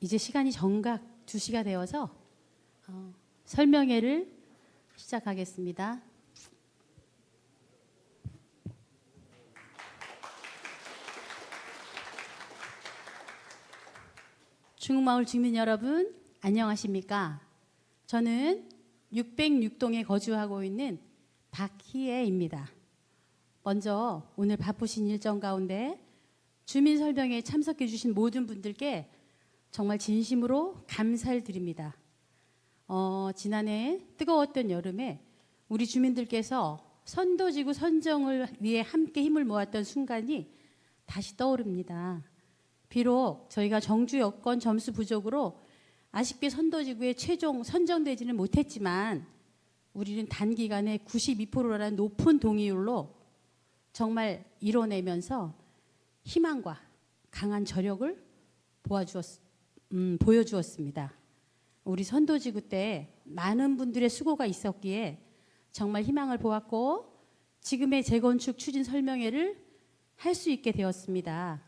이제 시간이 정각 2시가 되어서 설명회를 시작하겠습니다. 중흥마을 주민 여러분, 안녕하십니까? 저는 606동에 거주하고 있는 박희애입니다. 먼저 오늘 바쁘신 일정 가운데 주민 설명회에 참석해 주신 모든 분들께 정말 진심으로 감사를 드립니다. 지난해 뜨거웠던 여름에 우리 주민들께서 선도지구 선정을 위해 함께 힘을 모았던 순간이 다시 떠오릅니다. 비록 저희가 정주 여건 점수 부족으로 아쉽게 선도지구에 최종 선정되지는 못했지만 우리는 단기간에 92%라는 높은 동의율로 정말 이뤄내면서 희망과 강한 저력을 보여주었습니다. 우리 선도지구 때 많은 분들의 수고가 있었기에 정말 희망을 보았고 지금의 재건축 추진 설명회를 할 수 있게 되었습니다.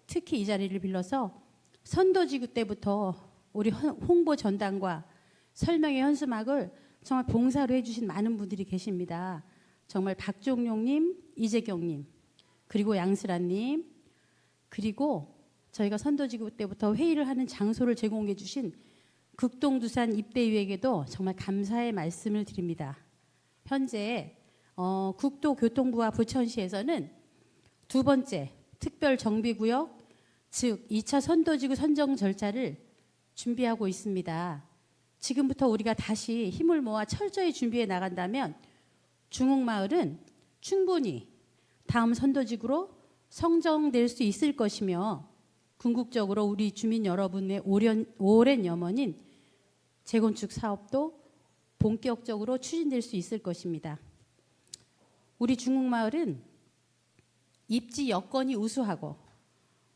특히 이 자리를 빌려서 선도지구 때부터 우리 홍보 전단과 설명회 현수막을 정말 봉사로 해주신 많은 분들이 계십니다. 정말 박종용님, 이재경님, 그리고 양슬아님, 그리고 저희가 선도지구 때부터 회의를 하는 장소를 제공해 주신 극동두산 입대위에게도 정말 감사의 말씀을 드립니다. 현재 국토교통부와 부천시에서는 두 번째 특별정비구역 즉 2차 선도지구 선정 절차를 준비하고 있습니다. 지금부터 우리가 다시 힘을 모아 철저히 준비해 나간다면 중흥마을은 충분히 다음 선도지구로 선정될 수 있을 것이며 궁극적으로 우리 주민 여러분의 오랜 염원인 재건축 사업도 본격적으로 추진될 수 있을 것입니다. 우리 중흥마을은 입지 여건이 우수하고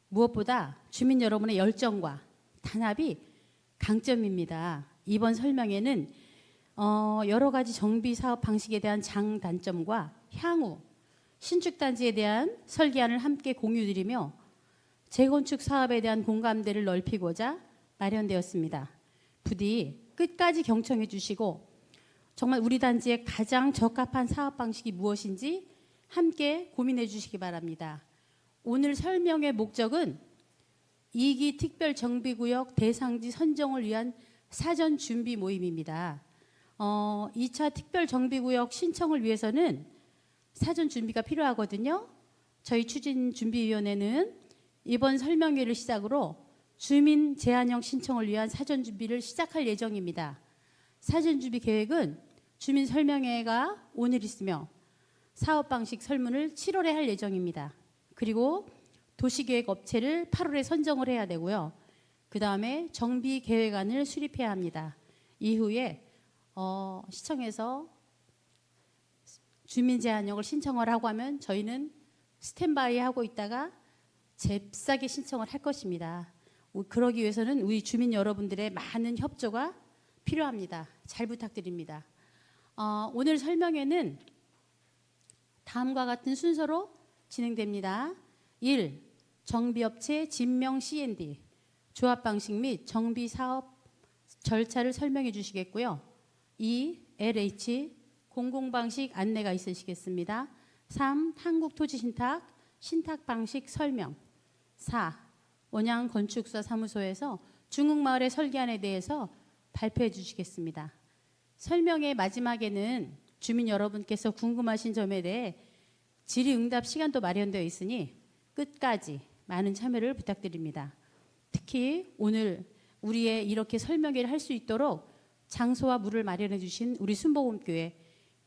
무엇보다 주민 여러분의 열정과 단합이 강점입니다. 이번 설명회는 여러 가지 정비 사업 방식에 대한 장단점과 향후 신축단지에 대한 설계안을 함께 공유드리며 재건축 사업에 대한 공감대를 넓히고자 마련되었습니다. 부디 끝까지 경청해 주시고 정말 우리 단지에 가장 적합한 사업 방식이 무엇인지 함께 고민해 주시기 바랍니다. 오늘 설명의 목적은 2기 특별정비구역 대상지 선정을 위한 사전 준비 모임입니다. 2차 특별정비구역 신청을 위해서는 사전 준비가 필요하거든요. 저희 추진준비위원회는 이번 설명회를 시작으로 주민 제한형 신청을 위한 사전 준비를 시작할 예정입니다. 사전 준비 계획은 주민 설명회가 오늘 있으며 사업 방식 설문을 7월에 할 예정입니다. 그리고 도시계획 업체를 8월에 선정을 해야 되고요. 그 다음에 정비 계획안을 수립해야 합니다. 이후에 시청에서 주민 제한형을 신청을 하고 하면 저희는 스탠바이 하고 있다가 잽싸게 신청을 할 것입니다. 그러기 위해서는 우리 주민 여러분들의 많은 협조가 필요합니다. 잘 부탁드립니다. 오늘 설명회는 다음과 같은 순서로 진행됩니다. 1. 정비업체 진명 C&D 조합 방식 및 정비 사업 절차를 설명해 주시겠고요. 2. LH 공공방식 안내가 있으시겠습니다. 3. 한국토지신탁 신탁 방식 설명. 4. 원양건축사 사무소에서 중흥마을의 설계안에 대해서 발표해 주시겠습니다. 설명의 마지막에는 주민 여러분께서 궁금하신 점에 대해 질의응답 시간도 마련되어 있으니 끝까지 많은 참여를 부탁드립니다. 특히 오늘 우리의 이렇게 설명회를 할 수 있도록 장소와 물을 마련해 주신 우리 순복음교회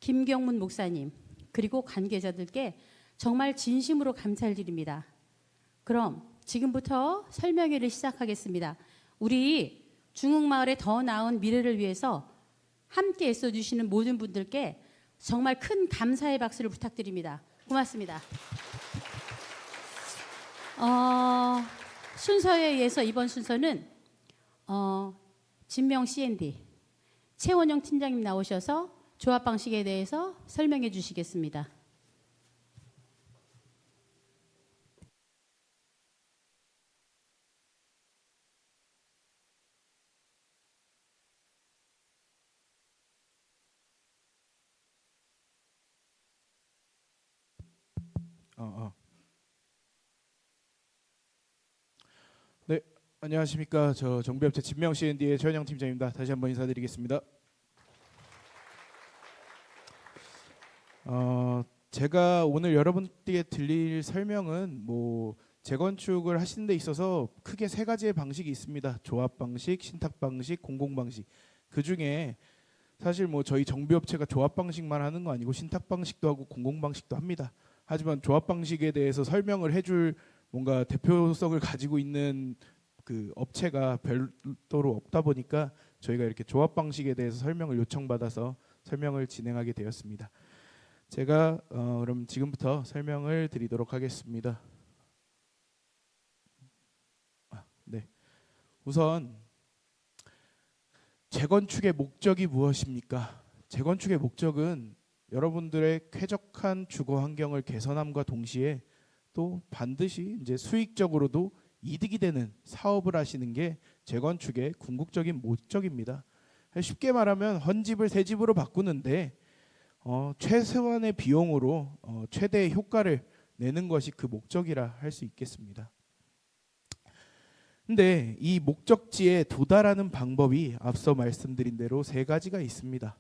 김경문 목사님 그리고 관계자들께 정말 진심으로 감사를 드립니다. 그럼 지금부터 설명회를 시작하겠습니다. 우리 중흥마을의 더 나은 미래를 위해서 함께 애써주시는 모든 분들께 정말 큰 감사의 박수를 부탁드립니다. 고맙습니다. 순서에 의해서 이번 순서는 진명 C&D 최원영 팀장님 나오셔서 조합 방식에 대해서 설명해 주시겠습니다. 네, 안녕하십니까. 저 정비업체 진명 C&D의 최현영 팀장입니다. 다시 한번 인사드리겠습니다. 제가 오늘 여러분께 드릴 설명은 재건축을 하시는 데 있어서 크게 세 가지의 방식이 있습니다. 조합 방식, 신탁 방식, 공공 방식. 그 중에 사실 저희 정비업체가 조합 방식만 하는 거 아니고 신탁 방식도 하고 공공 방식도 합니다. 하지만 조합 방식에 대해서 설명을 해줄 뭔가 대표성을 가지고 있는 그 업체가 별도로 없다 보니까 저희가 이렇게 조합 방식에 대해서 설명을 요청받아서 설명을 진행하게 되었습니다. 제가 그럼 지금부터 설명을 드리도록 하겠습니다. 네. 우선 재건축의 목적이 무엇입니까? 재건축의 목적은 여러분들의 쾌적한 주거 환경을 개선함과 동시에 또 반드시 이제 수익적으로도 이득이 되는 사업을 하시는 게 재건축의 궁극적인 목적입니다. 쉽게 말하면 헌집을 새집으로 바꾸는데 최소한의 비용으로 최대의 효과를 내는 것이 그 목적이라 할 수 있겠습니다. 근데 이 목적지에 도달하는 방법이 앞서 말씀드린 대로 세 가지가 있습니다.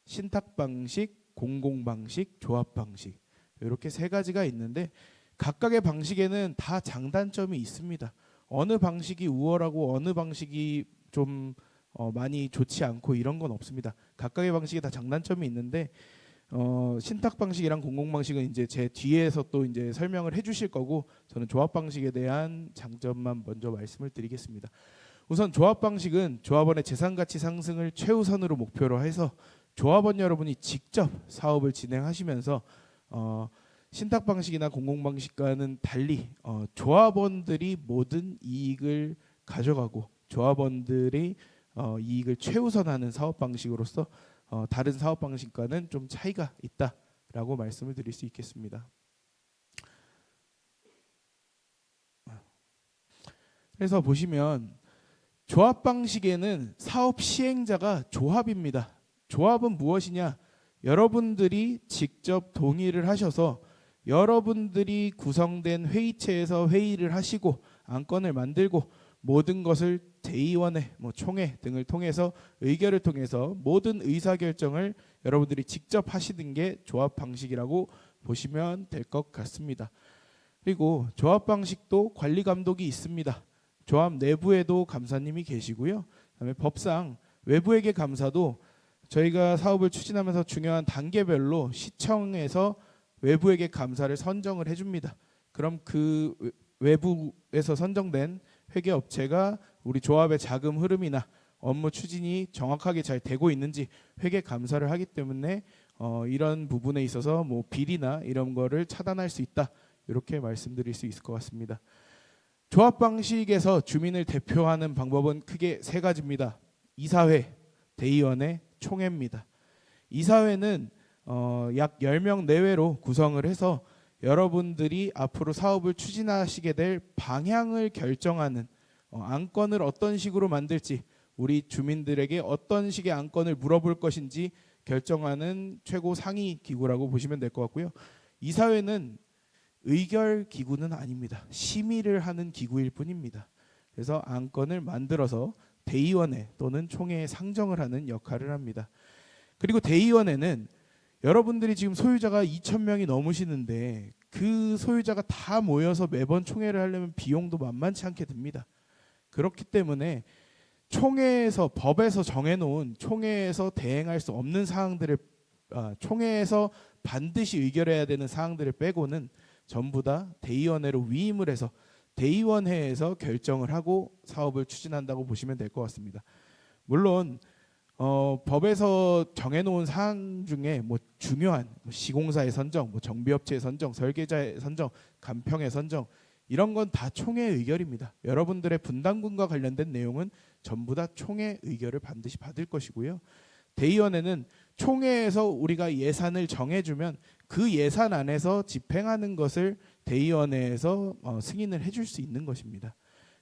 신탁 방식, 공공 방식, 조합 방식. 이렇게 세 가지가 있는데 각각의 방식에는 다 장단점이 있습니다. 어느 방식이 우월하고 어느 방식이 좀 많이 좋지 않고 이런 건 없습니다. 각각의 방식에 다 장단점이 있는데 신탁 방식이랑 공공 방식은 이제 제 뒤에서 또 이제 설명을 해주실 거고 저는 조합 방식에 대한 장점만 먼저 말씀을 드리겠습니다. 우선 조합 방식은 조합원의 재산 가치 상승을 최우선으로 목표로 해서 조합원 여러분이 직접 사업을 진행하시면서 신탁 방식이나 공공 방식과는 달리 조합원들이 모든 이익을 가져가고 조합원들이 이익을 최우선하는 사업 방식으로서 다른 사업 방식과는 좀 차이가 있다라고 말씀을 드릴 수 있겠습니다. 그래서 보시면 조합 방식에는 사업 시행자가 조합입니다. 조합은 무엇이냐? 여러분들이 직접 동의를 하셔서 여러분들이 구성된 회의체에서 회의를 하시고 안건을 만들고 모든 것을 대의원회, 총회 등을 통해서 의결을 통해서 모든 의사결정을 여러분들이 직접 하시는 게 조합 방식이라고 보시면 될 것 같습니다. 그리고 조합 방식도 관리 감독이 있습니다. 조합 내부에도 감사님이 계시고요. 그다음에 법상 외부에게 감사도 저희가 사업을 추진하면서 중요한 단계별로 시청에서 외부에게 감사를 선정을 해줍니다. 그럼 그 외부에서 선정된 회계업체가 우리 조합의 자금 흐름이나 업무 추진이 정확하게 잘 되고 있는지 회계 감사를 하기 때문에 이런 부분에 있어서 비리나 이런 거를 차단할 수 있다. 이렇게 말씀드릴 수 있을 것 같습니다. 조합 방식에서 주민을 대표하는 방법은 크게 세 가지입니다. 이사회, 대의원회, 총회입니다. 이사회는 약 10명 내외로 구성을 해서 여러분들이 앞으로 사업을 추진하시게 될 방향을 결정하는 안건을 어떤 식으로 만들지 우리 주민들에게 어떤 식의 안건을 물어볼 것인지 결정하는 최고 상위 기구라고 보시면 될 것 같고요. 이사회는 의결 기구는 아닙니다. 심의를 하는 기구일 뿐입니다. 그래서 안건을 만들어서 대의원회 또는 총회에 상정을 하는 역할을 합니다. 그리고 대의원회는 여러분들이 지금 소유자가 2,000명이 넘으시는데 그 소유자가 다 모여서 매번 총회를 하려면 비용도 만만치 않게 듭니다. 그렇기 때문에 총회에서 법에서 정해놓은 총회에서 대행할 수 없는 사항들을 총회에서 반드시 의결해야 되는 사항들을 빼고는 전부 다 대의원회로 위임을 해서 대의원회에서 결정을 하고 사업을 추진한다고 보시면 될 것 같습니다. 물론 법에서 정해놓은 사항 중에 중요한 시공사의 선정, 정비업체의 선정, 설계자의 선정, 간평의 선정 이런 건 다 총회 의결입니다. 여러분들의 분담금과 관련된 내용은 전부 다 총회 의결을 반드시 받을 것이고요. 대의원회는 총회에서 우리가 예산을 정해주면 그 예산 안에서 집행하는 것을 대의원회에서 승인을 해줄 수 있는 것입니다.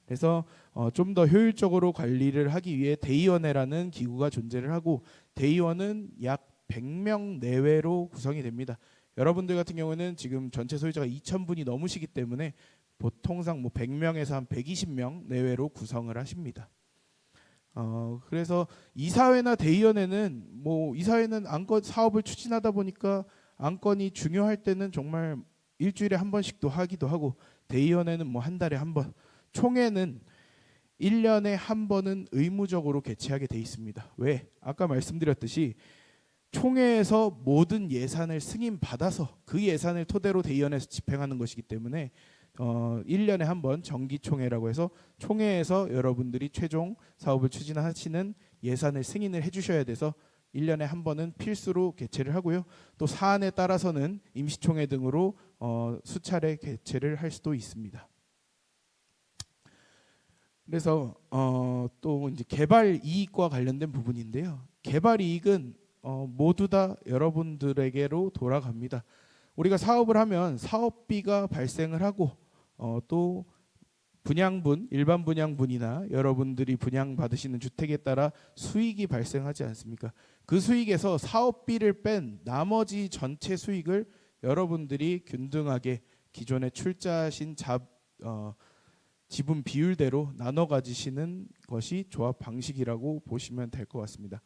그래서 좀 더 효율적으로 관리를 하기 위해 대의원회라는 기구가 존재를 하고 대의원은 약 100명 내외로 구성이 됩니다. 여러분들 같은 경우는 지금 전체 소유자가 2,000분이 넘으시기 때문에 보통상 뭐 100명에서 한 120명 내외로 구성을 하십니다. 그래서 이사회나 대의원회는 뭐 이사회는 안건 사업을 추진하다 보니까 안건이 중요할 때는 정말 일주일에 한 번씩도 하기도 하고, 대의원회는 뭐 한 달에 한 번, 총회는 1년에 한 번은 의무적으로 개최하게 돼 있습니다. 왜? 아까 말씀드렸듯이 총회에서 모든 예산을 승인받아서 그 예산을 토대로 대의원에서 집행하는 것이기 때문에 1년에 한 번 정기총회라고 해서 총회에서 여러분들이 최종 사업을 추진하시는 예산을 승인을 해주셔야 돼서 1년에 한 번은 필수로 개최를 하고요. 또 사안에 따라서는 임시총회 등으로 수차례 개최를 할 수도 있습니다. 그래서 또 이제 개발 이익과 관련된 부분인데요. 개발 이익은 모두 다 여러분들에게로 돌아갑니다. 우리가 사업을 하면 사업비가 발생을 하고 또 분양분, 일반 분양분이나 여러분들이 분양받으시는 주택에 따라 수익이 발생하지 않습니까? 그 수익에서 사업비를 뺀 나머지 전체 수익을 여러분들이 균등하게 기존에 출자하신 지분 비율대로 나눠 가지시는 것이 조합 방식이라고 보시면 될 것 같습니다.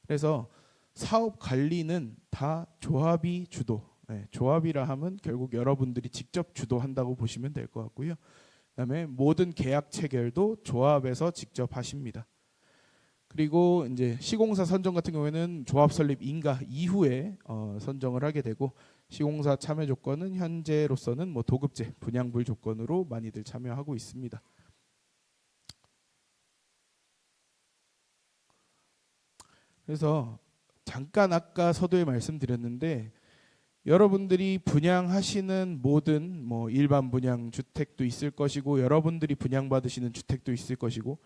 그래서 사업 관리는 다 조합이 주도. 조합이라 하면 결국 여러분들이 직접 주도한다고 보시면 될 것 같고요. 그다음에 모든 계약 체결도 조합에서 직접 하십니다. 그리고 이제 시공사 선정 같은 경우에는 조합 설립 인가 이후에 선정을 하게 되고, 시공사 참여 조건은 현재로서는 뭐 도급제, 분양불 조건으로 많이들 참여하고 있습니다. 그래서 잠깐 아까 서두에 말씀드렸는데, 여러분들이 분양하시는 모든 뭐 일반 분양 주택도 있을 것이고, 여러분들이 분양받으시는 주택도 있을 것이고,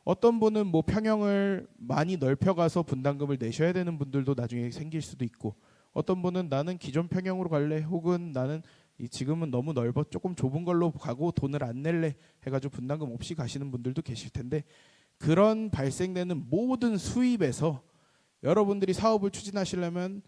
어떤 분은 뭐 평형을 많이 넓혀가서 분담금을 내셔야 되는 분들도 나중에 생길 수도 있고, 어떤 분은 나는 기존 평형으로 갈래, 혹은 나는 지금은 너무 넓어 조금 좁은 걸로 가고 돈을 안 낼래 해가지고 분담금 없이 가시는 분들도 계실 텐데, 그런 발생되는 모든 수입에서 여러분들이 사업을 추진하시려면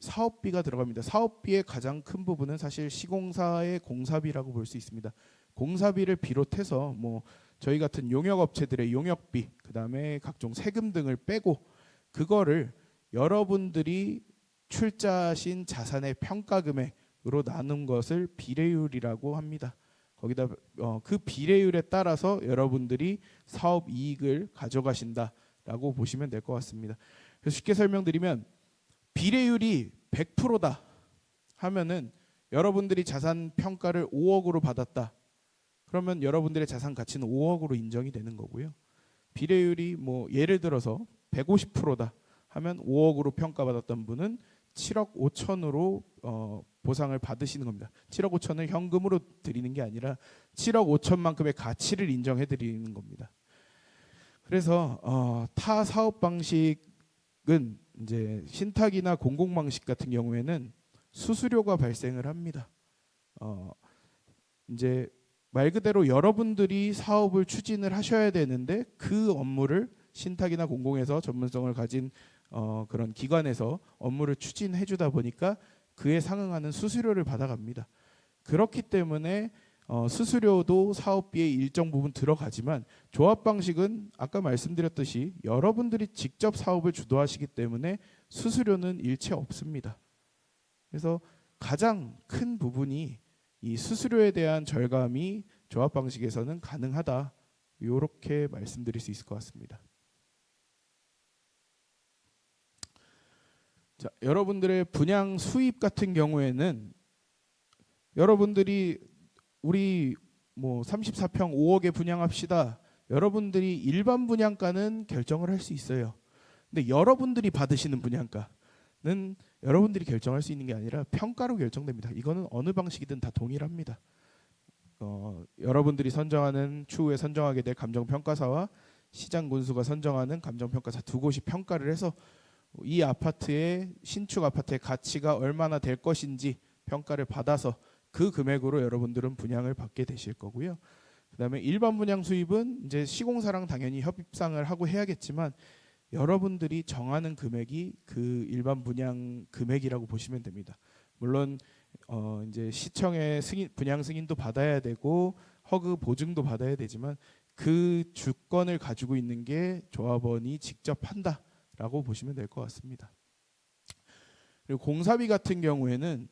사업비가 들어갑니다. 사업비의 가장 큰 부분은 사실 시공사의 공사비라고 볼 수 있습니다. 공사비를 비롯해서 뭐 저희 같은 용역업체들의 용역비, 그다음에 각종 세금 등을 빼고 그거를 여러분들이 출자하신 자산의 평가 금액으로 나눈 것을 비례율이라고 합니다. 거기다 그 비례율에 따라서 여러분들이 사업 이익을 가져가신다라고 보시면 될 것 같습니다. 그래서 쉽게 설명드리면 비례율이 100%다 하면은 여러분들이 자산 평가를 5억으로 받았다. 그러면 여러분들의 자산 가치는 5억으로 인정이 되는 거고요. 비례율이 뭐 예를 들어서 150%다 하면 5억으로 평가받았던 분은 7억 5천으로 보상을 받으시는 겁니다. 7억 5천을 현금으로 드리는 게 아니라 7억 5천만큼의 가치를 인정해 드리는 겁니다. 그래서 타 사업 방식은 이제 신탁이나 공공 방식 같은 경우에는 수수료가 발생을 합니다. 이제 말 그대로 여러분들이 사업을 추진을 하셔야 되는데 그 업무를 신탁이나 공공에서 전문성을 가진 그런 기관에서 업무를 추진해 주다 보니까 그에 상응하는 수수료를 받아갑니다. 그렇기 때문에 수수료도 사업비에 일정 부분 들어가지만 조합 방식은 아까 말씀드렸듯이 여러분들이 직접 사업을 주도하시기 때문에 수수료는 일체 없습니다. 그래서 가장 큰 부분이 이 수수료에 대한 절감이 조합 방식에서는 가능하다. 이렇게 말씀드릴 수 있을 것 같습니다. 자, 여러분들의 분양 수입 같은 경우에는 여러분들이 우리 뭐 34평 5억에 분양합시다. 여러분들이 일반 분양가는 결정을 할 수 있어요. 근데 여러분들이 받으시는 분양가는 여러분들이 결정할 수 있는 게 아니라 평가로 결정됩니다. 이거는 어느 방식이든 다 동일합니다. 여러분들이 선정하는 추후에 선정하게 될 감정평가사와 시장군수가 선정하는 감정평가사 두 곳이 평가를 해서 이 아파트의 신축 아파트의 가치가 얼마나 될 것인지 평가를 받아서 그 금액으로 여러분들은 분양을 받게 되실 거고요. 그다음에 일반 분양 수입은 이제 시공사랑 당연히 협상을 하고 해야겠지만 여러분들이 정하는 금액이 그 일반 분양 금액이라고 보시면 됩니다. 물론 이제 시청의 승인, 분양 승인도 받아야 되고 허그 보증도 받아야 되지만 그 주권을 가지고 있는 게 조합원이 직접 한다라고 보시면 될 것 같습니다. 그리고 공사비 같은 경우에는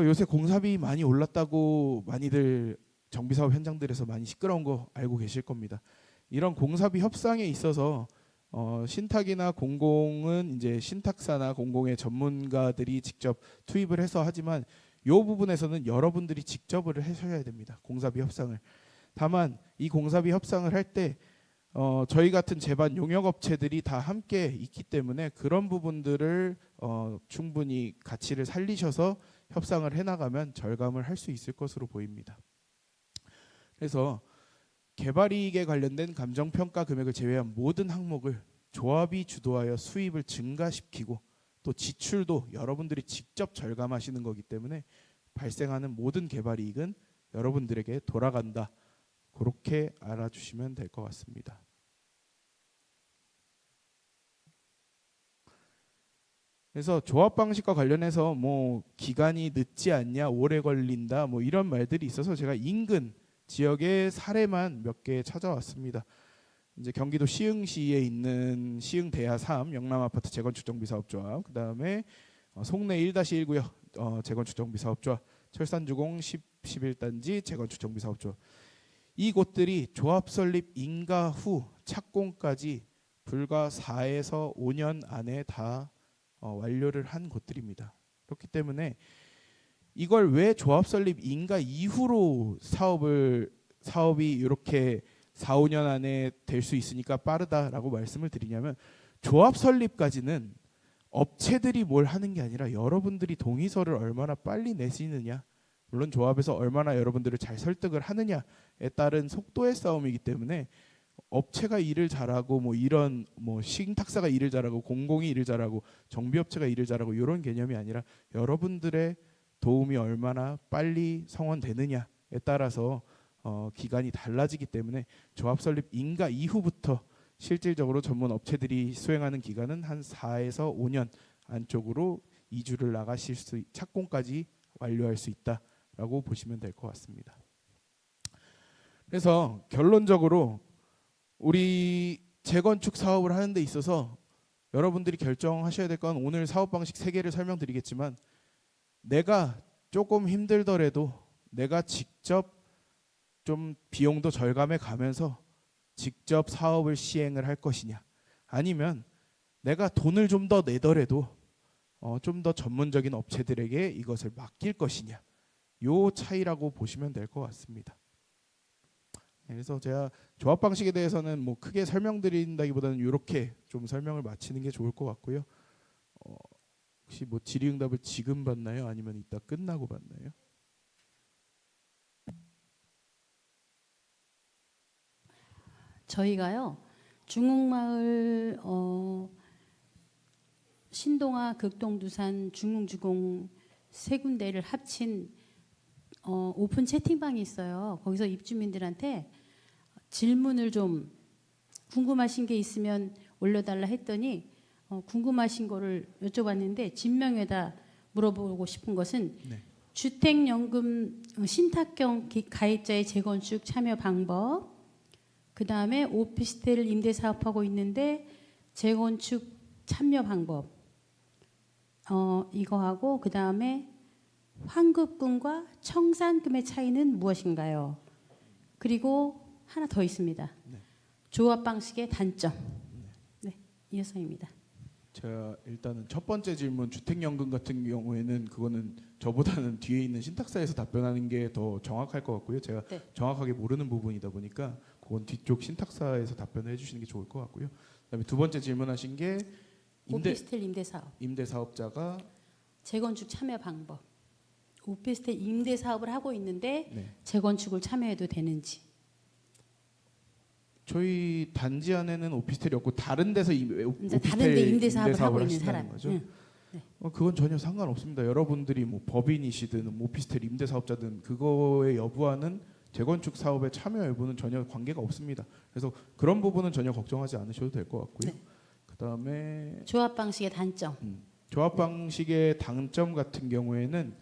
요새 공사비 많이 올랐다고 많이들 정비사업 현장들에서 많이 시끄러운 거 알고 계실 겁니다. 이런 공사비 협상에 있어서 신탁이나 공공은 이제 신탁사나 공공의 전문가들이 직접 투입을 해서 하지만 이 부분에서는 여러분들이 직접을 하셔야 됩니다. 공사비 협상을. 다만 이 공사비 협상을 할 때 저희 같은 제반 용역업체들이 다 함께 있기 때문에 그런 부분들을 충분히 가치를 살리셔서 협상을 해나가면 절감을 할 수 있을 것으로 보입니다. 그래서 개발이익에 관련된 감정평가 금액을 제외한 모든 항목을 조합이 주도하여 수입을 증가시키고 또 지출도 여러분들이 직접 절감하시는 거기 때문에 발생하는 모든 개발이익은 여러분들에게 돌아간다. 그렇게 알아주시면 될 것 같습니다. 그래서 조합 방식과 관련해서 뭐 기간이 늦지 않냐, 오래 걸린다, 뭐 이런 말들이 있어서 제가 인근 지역의 사례만 몇 개 찾아왔습니다. 이제 경기도 시흥시에 있는 시흥대하 3 영남아파트 재건축정비사업조합, 그 다음에 송내 1-1구역 재건축정비사업조합, 철산주공 11단지 재건축정비사업조합. 이 곳들이 조합 설립 인가 후 착공까지 불과 4에서 5년 안에 다 완료를 한 곳들입니다. 그렇기 때문에 이걸 왜 조합 설립 인가 이후로 사업이 이렇게 4, 5년 안에 될 수 있으니까 빠르다라고 말씀을 드리냐면 조합 설립까지는 업체들이 뭘 하는 게 아니라 여러분들이 동의서를 얼마나 빨리 내시느냐, 물론 조합에서 얼마나 여러분들을 잘 설득을 하느냐에 따른 속도의 싸움이기 때문에 업체가 일을 잘하고 뭐 이런 뭐 신탁사가 일을 잘하고 공공이 일을 잘하고 정비업체가 일을 잘하고 이런 개념이 아니라 여러분들의 도움이 얼마나 빨리 성원되느냐에 따라서 기간이 달라지기 때문에 조합 설립 인가 이후부터 실질적으로 전문 업체들이 수행하는 기간은 한 4에서 5년 안쪽으로 이주를 나가실 수, 착공까지 완료할 수 있다라고 보시면 될 것 같습니다. 그래서 결론적으로 우리 재건축 사업을 하는 데 있어서 여러분들이 결정하셔야 될 건 오늘 사업 방식 3개를 설명드리겠지만 내가 조금 힘들더라도 내가 직접 좀 비용도 절감해 가면서 직접 사업을 시행을 할 것이냐, 아니면 내가 돈을 좀 더 내더라도 좀 더 전문적인 업체들에게 이것을 맡길 것이냐, 요 차이라고 보시면 될 것 같습니다. 그래서 제가 조합 방식에 대해서는 뭐 크게 설명드린다기보다는 이렇게 좀 설명을 마치는 게 좋을 것 같고요. 혹시 뭐 질의응답을 지금 받나요? 아니면 이따 끝나고 받나요? 저희가요 중흥마을 신동아, 극동두산, 중흥주공 3군데를 합친 오픈 채팅방이 있어요. 거기서 입주민들한테 질문을 좀 궁금하신 게 있으면 올려달라 했더니 궁금하신 거를 여쭤봤는데 진명에다 물어보고 싶은 것은 네. 주택연금 신탁형 가입자의 재건축 참여 방법, 그 다음에 오피스텔 임대 사업하고 있는데 재건축 참여 방법, 이거하고 그 다음에 환급금과 청산금의 차이는 무엇인가요? 그리고 하나 더 있습니다. 네. 조합 방식의 단점. 네, 이어서입니다. 제가 일단은 첫 번째 질문 주택연금 같은 경우에는 그거는 저보다는 뒤에 있는 신탁사에서 답변하는 게 더 정확할 것 같고요. 제가 네. 정확하게 모르는 부분이다 보니까 그건 뒤쪽 신탁사에서 답변을 해주시는 게 좋을 것 같고요. 그다음에 두 번째 질문하신 게 오피스텔 임대 사업, 임대 사업자가 재건축 참여 방법. 오피스텔 임대 사업을 하고 있는데 네. 재건축을 참여해도 되는지. 저희 단지 안에는 오피스텔이 없고 다른 데서 이제 다른 데 임대 사업을 하고 있는 하신다는 사람. 거죠? 응. 네. 그건 전혀 상관없습니다. 여러분들이 뭐 법인이시든 오피스텔 임대 사업자든 그거에 여부와는 재건축 사업의 참여 여부는 전혀 관계가 없습니다. 그래서 그런 부분은 전혀 걱정하지 않으셔도 될 것 같고요. 네. 그다음에 조합 방식의 단점. 조합 방식의 단점 같은 경우에는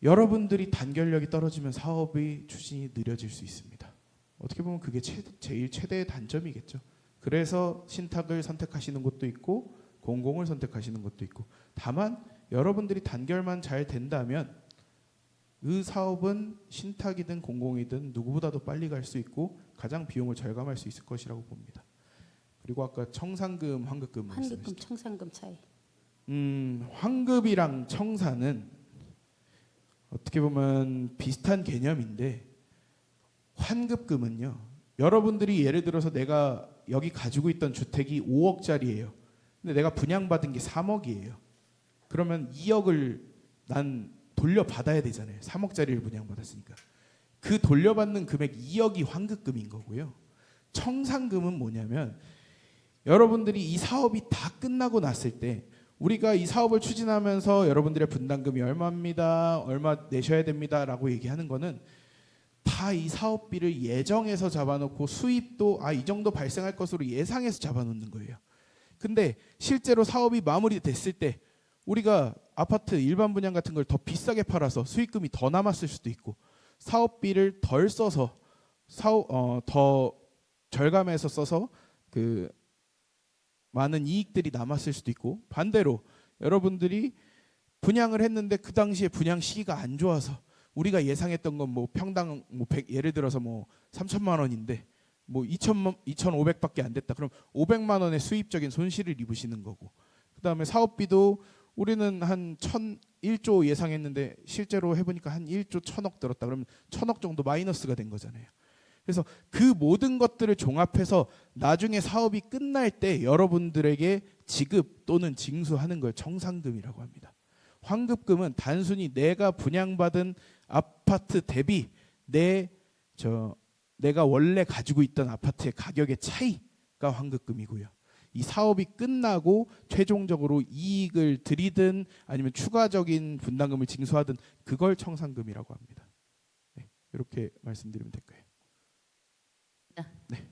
여러분들이 단결력이 떨어지면 사업의 추진이 느려질 수 있습니다. 어떻게 보면 그게 제일 최대의 단점이겠죠. 그래서 신탁을 선택하시는 곳도 있고 공공을 선택하시는 것도 있고, 다만 여러분들이 단결만 잘 된다면 그 사업은 신탁이든 공공이든 누구보다도 빨리 갈 수 있고 가장 비용을 절감할 수 있을 것이라고 봅니다. 그리고 아까 청산금, 환급금 환급금, 말씀하셨죠. 청산금 차이. 환급이랑 청산은 어떻게 보면 비슷한 개념인데, 환급금은요, 여러분들이 예를 들어서 내가 여기 가지고 있던 주택이 5억짜리예요. 근데 내가 분양받은 게 3억이에요. 그러면 2억을 난 돌려받아야 되잖아요. 3억짜리를 분양받았으니까. 그 돌려받는 금액 2억이 환급금인 거고요. 청산금은 뭐냐면, 여러분들이 이 사업이 다 끝나고 났을 때, 우리가 이 사업을 추진하면서 여러분들의 분담금이 얼마입니다, 얼마 내셔야 됩니다 라고 얘기하는 거는 다 이 사업비를 예정해서 잡아놓고 수입도 이 정도 발생할 것으로 예상해서 잡아놓는 거예요. 근데 실제로 사업이 마무리됐을 때 우리가 아파트 일반 분양 같은 걸 더 비싸게 팔아서 수익금이 더 남았을 수도 있고, 사업비를 덜 써서 더 절감해서 써서 그 많은 이익들이 남았을 수도 있고, 반대로 여러분들이 분양을 했는데 그 당시에 분양 시기가 안 좋아서 우리가 예상했던 건 뭐 평당 예를 들어서 뭐 3천만 원인데 뭐 2,500밖에 안 됐다. 그럼 500만 원의 수입적인 손실을 입으시는 거고, 그다음에 사업비도 우리는 한 1조 예상했는데 실제로 해보니까 한 1조 1,000억 들었다. 그러면 1,000억 정도 마이너스가 된 거잖아요. 그래서 그 모든 것들을 종합해서 나중에 사업이 끝날 때 여러분들에게 지급 또는 징수하는 걸 청산금이라고 합니다. 환급금은 단순히 내가 분양받은 아파트 대비 내가 원래 가지고 있던 아파트의 가격의 차이가 환급금이고요. 이 사업이 끝나고 최종적으로 이익을 드리든 아니면 추가적인 분담금을 징수하든 그걸 청산금이라고 합니다. 네, 이렇게 말씀드리면 될 거예요. 네.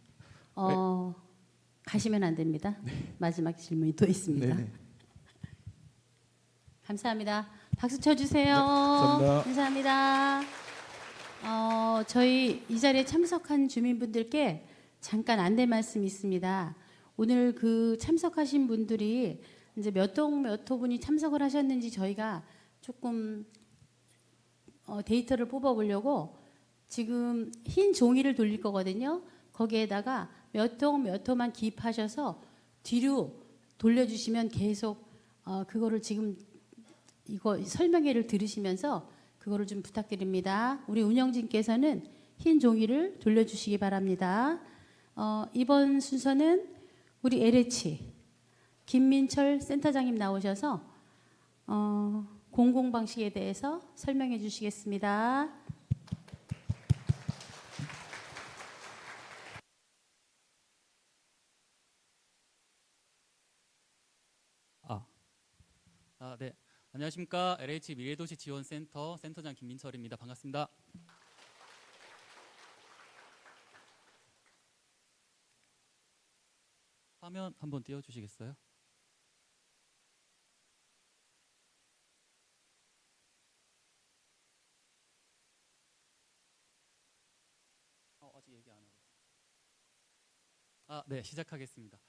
가시면 안 됩니다. 마지막 질문이 또 있습니다. 네네. 감사합니다. 박수 쳐주세요. 네, 감사합니다. 감사합니다. 저희 이 자리에 참석한 주민분들께 잠깐 안내 말씀이 있습니다. 오늘 그 참석하신 분들이 이제 몇 동 몇 호분이 참석을 하셨는지 저희가 조금 데이터를 뽑아보려고 지금 흰 종이를 돌릴 거거든요. 거기에다가 몇 동 몇 호만 기입하셔서 뒤로 돌려주시면 계속 그거를 지금 이거 설명회를 들으시면서 그거를 좀 부탁드립니다. 우리 운영진께서는 흰 종이를 돌려주시기 바랍니다. 이번 순서는 우리 LH 김민철 센터장님 나오셔서 공공 방식에 대해서 설명해 주시겠습니다. 네. 안녕하십니까. LH 미래도시 지원센터 센터장 김민철입니다. 반갑습니다. 화면 한번 띄워주시겠어요? 아직 얘기 안 하고. 네, 시작하겠습니다.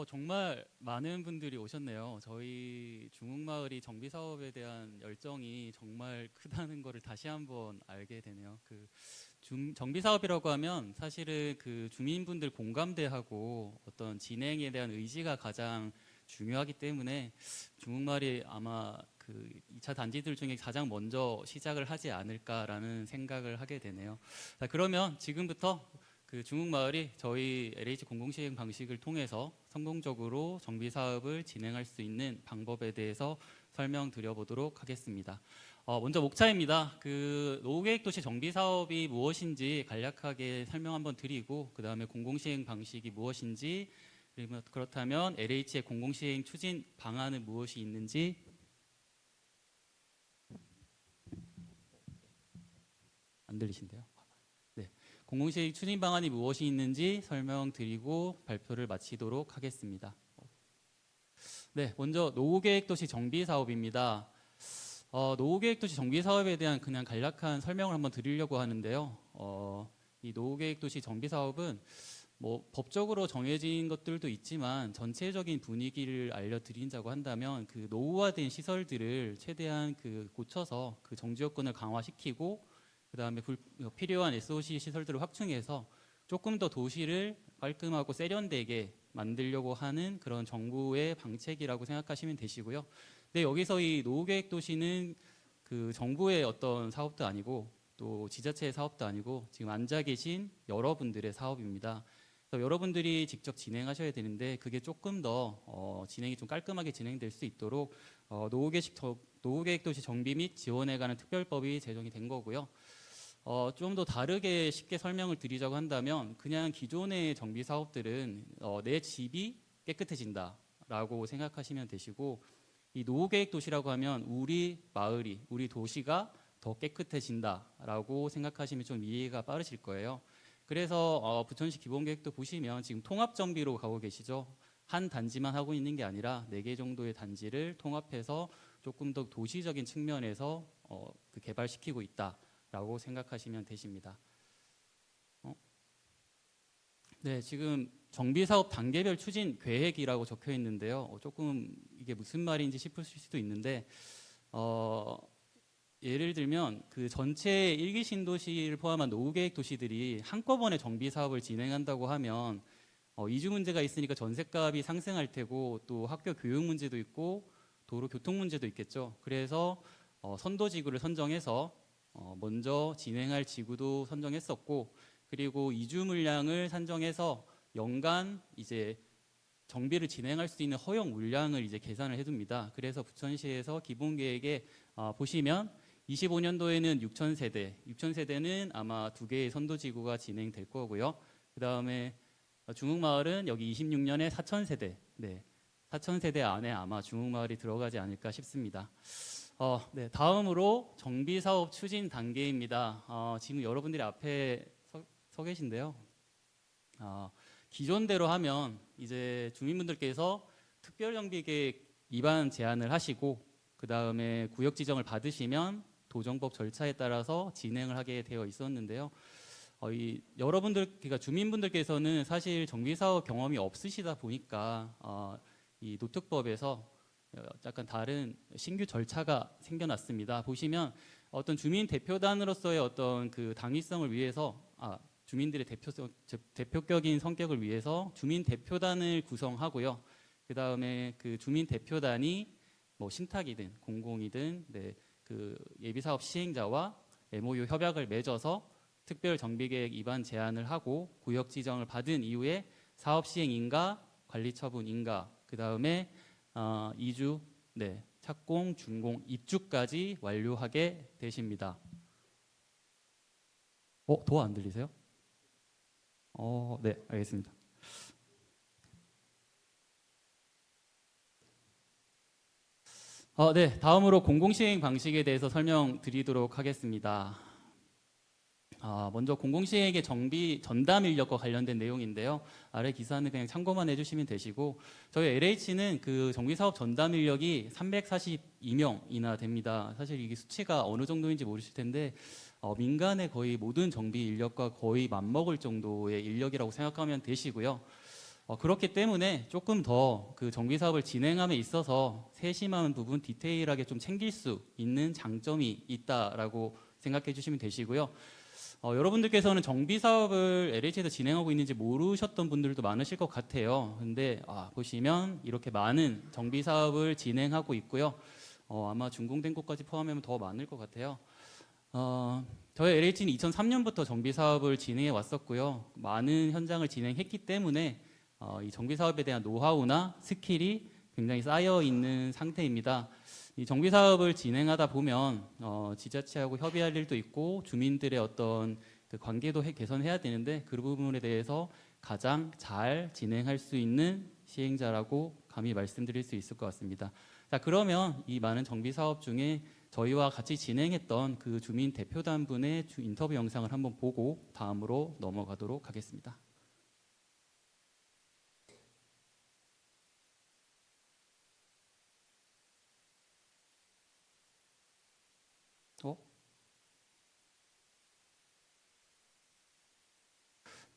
정말 많은 분들이 오셨네요. 저희 중흥마을이 정비 사업에 대한 열정이 정말 크다는 것을 다시 한번 알게 되네요. 정비 사업이라고 하면 사실은 그 주민분들 공감대하고 어떤 진행에 대한 의지가 가장 중요하기 때문에 중흥마을이 아마 그 2차 단지들 중에 가장 먼저 시작을 하지 않을까라는 생각을 하게 되네요. 자, 그러면 지금부터 그 중흥마을이 저희 LH 공공시행 방식을 통해서 성공적으로 정비 사업을 진행할 수 있는 방법에 대해서 설명드려 보도록 하겠습니다. 먼저 목차입니다. 그 노후계획도시 정비 사업이 무엇인지 간략하게 설명 한번 드리고, 그 다음에 공공시행 방식이 무엇인지, 그리고 그렇다면 LH의 공공시행 추진 방안은 무엇이 있는지. 안 들리신데요? 네, 공공시행 추진 방안이 무엇이 있는지 설명드리고 발표를 마치도록 하겠습니다. 네, 먼저 노후계획도시 정비 사업입니다. 노후계획도시 정비 사업에 대한 그냥 간략한 설명을 한번 드리려고 하는데요. 이 노후계획도시 정비 사업은 뭐 법적으로 정해진 것들도 있지만 전체적인 분위기를 알려드린다고 한다면 그 노후화된 시설들을 최대한 그 고쳐서 그 정지 여건을 강화시키고 그다음에 필요한 SOC 시설들을 확충해서 조금 더 도시를 깔끔하고 세련되게 만들려고 하는 그런 정부의 방책이라고 생각하시면 되시고요. 근데 여기서 이 노후계획 도시는 그 정부의 어떤 사업도 아니고 또 지자체의 사업도 아니고 지금 앉아 계신 여러분들의 사업입니다. 그래서 여러분들이 직접 진행하셔야 되는데 그게 조금 더 진행이 좀 깔끔하게 진행될 수 있도록 노후계획 도시 정비 및 지원에 관한 특별법이 제정이 된 거고요. 좀 더 다르게 쉽게 설명을 드리자고 한다면 그냥 기존의 정비 사업들은 내 집이 깨끗해진다라고 생각하시면 되시고 이 노후계획 도시라고 하면 우리 마을이 우리 도시가 더 깨끗해진다라고 생각하시면 좀 이해가 빠르실 거예요. 그래서 부천시 기본계획도 보시면 지금 통합정비로 가고 계시죠. 한 단지만 하고 있는 게 아니라 4개 정도의 단지를 통합해서 조금 더 도시적인 측면에서 그 개발시키고 있다라고 생각하시면 되십니다. 네, 지금 정비사업 단계별 추진 계획이라고 적혀 있는데요. 조금 이게 무슨 말인지 싶으실 수도 있는데 예를 들면 그 전체 1기 신도시를 포함한 노후계획 도시들이 한꺼번에 정비 사업을 진행한다고 하면 이주 문제가 있으니까 전셋값이 상승할 테고 또 학교 교육 문제도 있고 도로 교통 문제도 있겠죠. 그래서 선도 지구를 선정해서 먼저 진행할 지구도 선정했었고 그리고 이주 물량을 산정해서 연간 이제 정비를 진행할 수 있는 허용 물량을 이제 계산을 해둡니다. 그래서 부천시에서 기본 계획에 보시면 25년도에는 6,000세대, 6,000세대는 아마 2개의 선도지구가 진행될 거고요. 그 다음에 중흥마을은 여기 26년에 4,000세대, 네, 4,000세대 안에 아마 중흥마을이 들어가지 않을까 싶습니다. 네, 다음으로 정비사업 추진 단계입니다. 지금 여러분들이 앞에 서 계신데요. 기존대로 하면 이제 주민분들께서 특별정비계획 위반 제안을 하시고 그 다음에 구역 지정을 받으시면 도정법 절차에 따라서 진행을 하게 되어 있었는데요. 여러분들, 그러니까 주민분들께서는 사실 정비사업 경험이 없으시다 보니까 이 노특법에서 약간 다른 신규 절차가 생겨났습니다. 보시면 어떤 주민 대표단으로서의 어떤 그 당위성을 위해서 주민들의 대표격인 성격을 위해서 주민 대표단을 구성하고요. 그 다음에 그 주민 대표단이 뭐 신탁이든 공공이든 네, 그 예비사업 시행자와 MOU 협약을 맺어서 특별 정비계획 위반 제안을 하고 구역 지정을 받은 이후에 사업 시행 인가, 관리 처분 인가, 그 다음에 이주, 네, 착공, 준공, 입주까지 완료하게 되십니다. 더 안 들리세요? 네, 알겠습니다. 네, 다음으로 공공시행 방식에 대해서 설명드리도록 하겠습니다. 먼저 공공시행의 정비 전담 인력과 관련된 내용인데요. 아래 기사는 그냥 참고만 해주시면 되시고 저희 LH는 그 정비사업 전담 인력이 342명이나 됩니다. 사실 이게 수치가 어느 정도인지 모르실 텐데 민간의 거의 모든 정비 인력과 거의 맞먹을 정도의 인력이라고 생각하면 되시고요. 그렇기 때문에 조금 더 그 정비 사업을 진행함에 있어서 세심한 부분 디테일하게 좀 챙길 수 있는 장점이 있다라고 생각해 주시면 되시고요. 여러분들께서는 정비 사업을 LH에서 진행하고 있는지 모르셨던 분들도 많으실 것 같아요. 근데 보시면 이렇게 많은 정비 사업을 진행하고 있고요. 아마 준공된 곳까지 포함하면 더 많을 것 같아요. 저희 LH는 2003년부터 정비 사업을 진행해 왔었고요. 많은 현장을 진행했기 때문에 이 정비 사업에 대한 노하우나 스킬이 굉장히 쌓여 있는 상태입니다. 이 정비 사업을 진행하다 보면 지자체하고 협의할 일도 있고 주민들의 어떤 그 관계도 개선해야 되는데 그 부분에 대해서 가장 잘 진행할 수 있는 시행자라고 감히 말씀드릴 수 있을 것 같습니다. 자, 그러면 이 많은 정비 사업 중에 저희와 같이 진행했던 그 주민 대표단 분의 인터뷰 영상을 한번 보고 다음으로 넘어가도록 하겠습니다.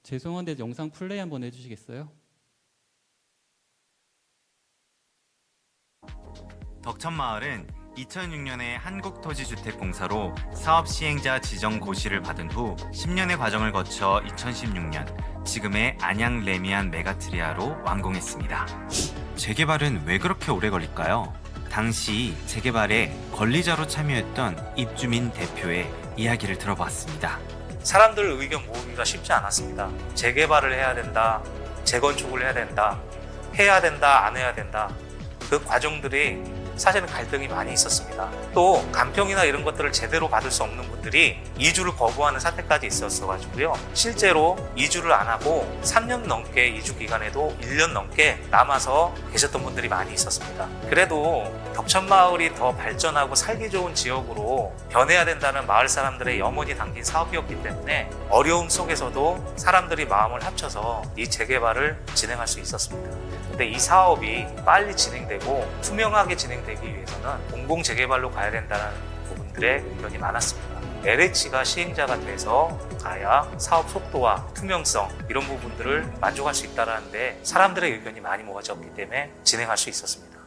죄송한데 영상 플레이 한번 해주시겠어요? 덕천마을은 2006년에 한국토지주택공사로 사업 시행자 지정 고시를 받은 후 10년의 과정을 거쳐 2016년 지금의 안양 레미안 메가트리아로 완공했습니다. 재개발은 왜 그렇게 오래 걸릴까요? 당시 재개발에 권리자로 참여했던 입주민 대표의 이야기를 들어봤습니다. 사람들 의견 모으기가 쉽지 않았습니다. 재개발을 해야 된다, 재건축을 해야 된다, 안 해야 된다. 그 과정들이 사실은 갈등이 많이 있었습니다. 또 간평이나 이런 것들을 제대로 받을 수 없는 분들이 이주를 거부하는 사태까지 있었어가지고요. 실제로 이주를 안 하고 3년 넘게 이주 기간에도 1년 넘게 남아서 계셨던 분들이 많이 있었습니다. 그래도 덕천마을이 더 발전하고 살기 좋은 지역으로 변해야 된다는 마을 사람들의 염원이 담긴 사업이었기 때문에 어려움 속에서도 사람들이 마음을 합쳐서 이 재개발을 진행할 수 있었습니다. 근데 이 사업이 빨리 진행되고 투명하게 진행되기 위해서는 공공 재개발로 가야 된다는 부분들의 의견이 많았습니다. LH가 시행자가 돼서 가야 사업 속도와 투명성 이런 부분들을 만족할 수 있다는데 사람들의 의견이 많이 모아졌기 때문에 진행할 수 있었습니다.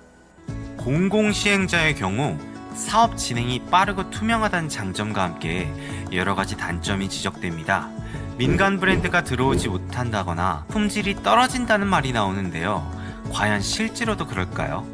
공공시행자의 경우 사업 진행이 빠르고 투명하다는 장점과 함께 여러 가지 단점이 지적됩니다. 민간 브랜드가 들어오지 못한다거나 품질이 떨어진다는 말이 나오는데요. 과연 실제로도 그럴까요?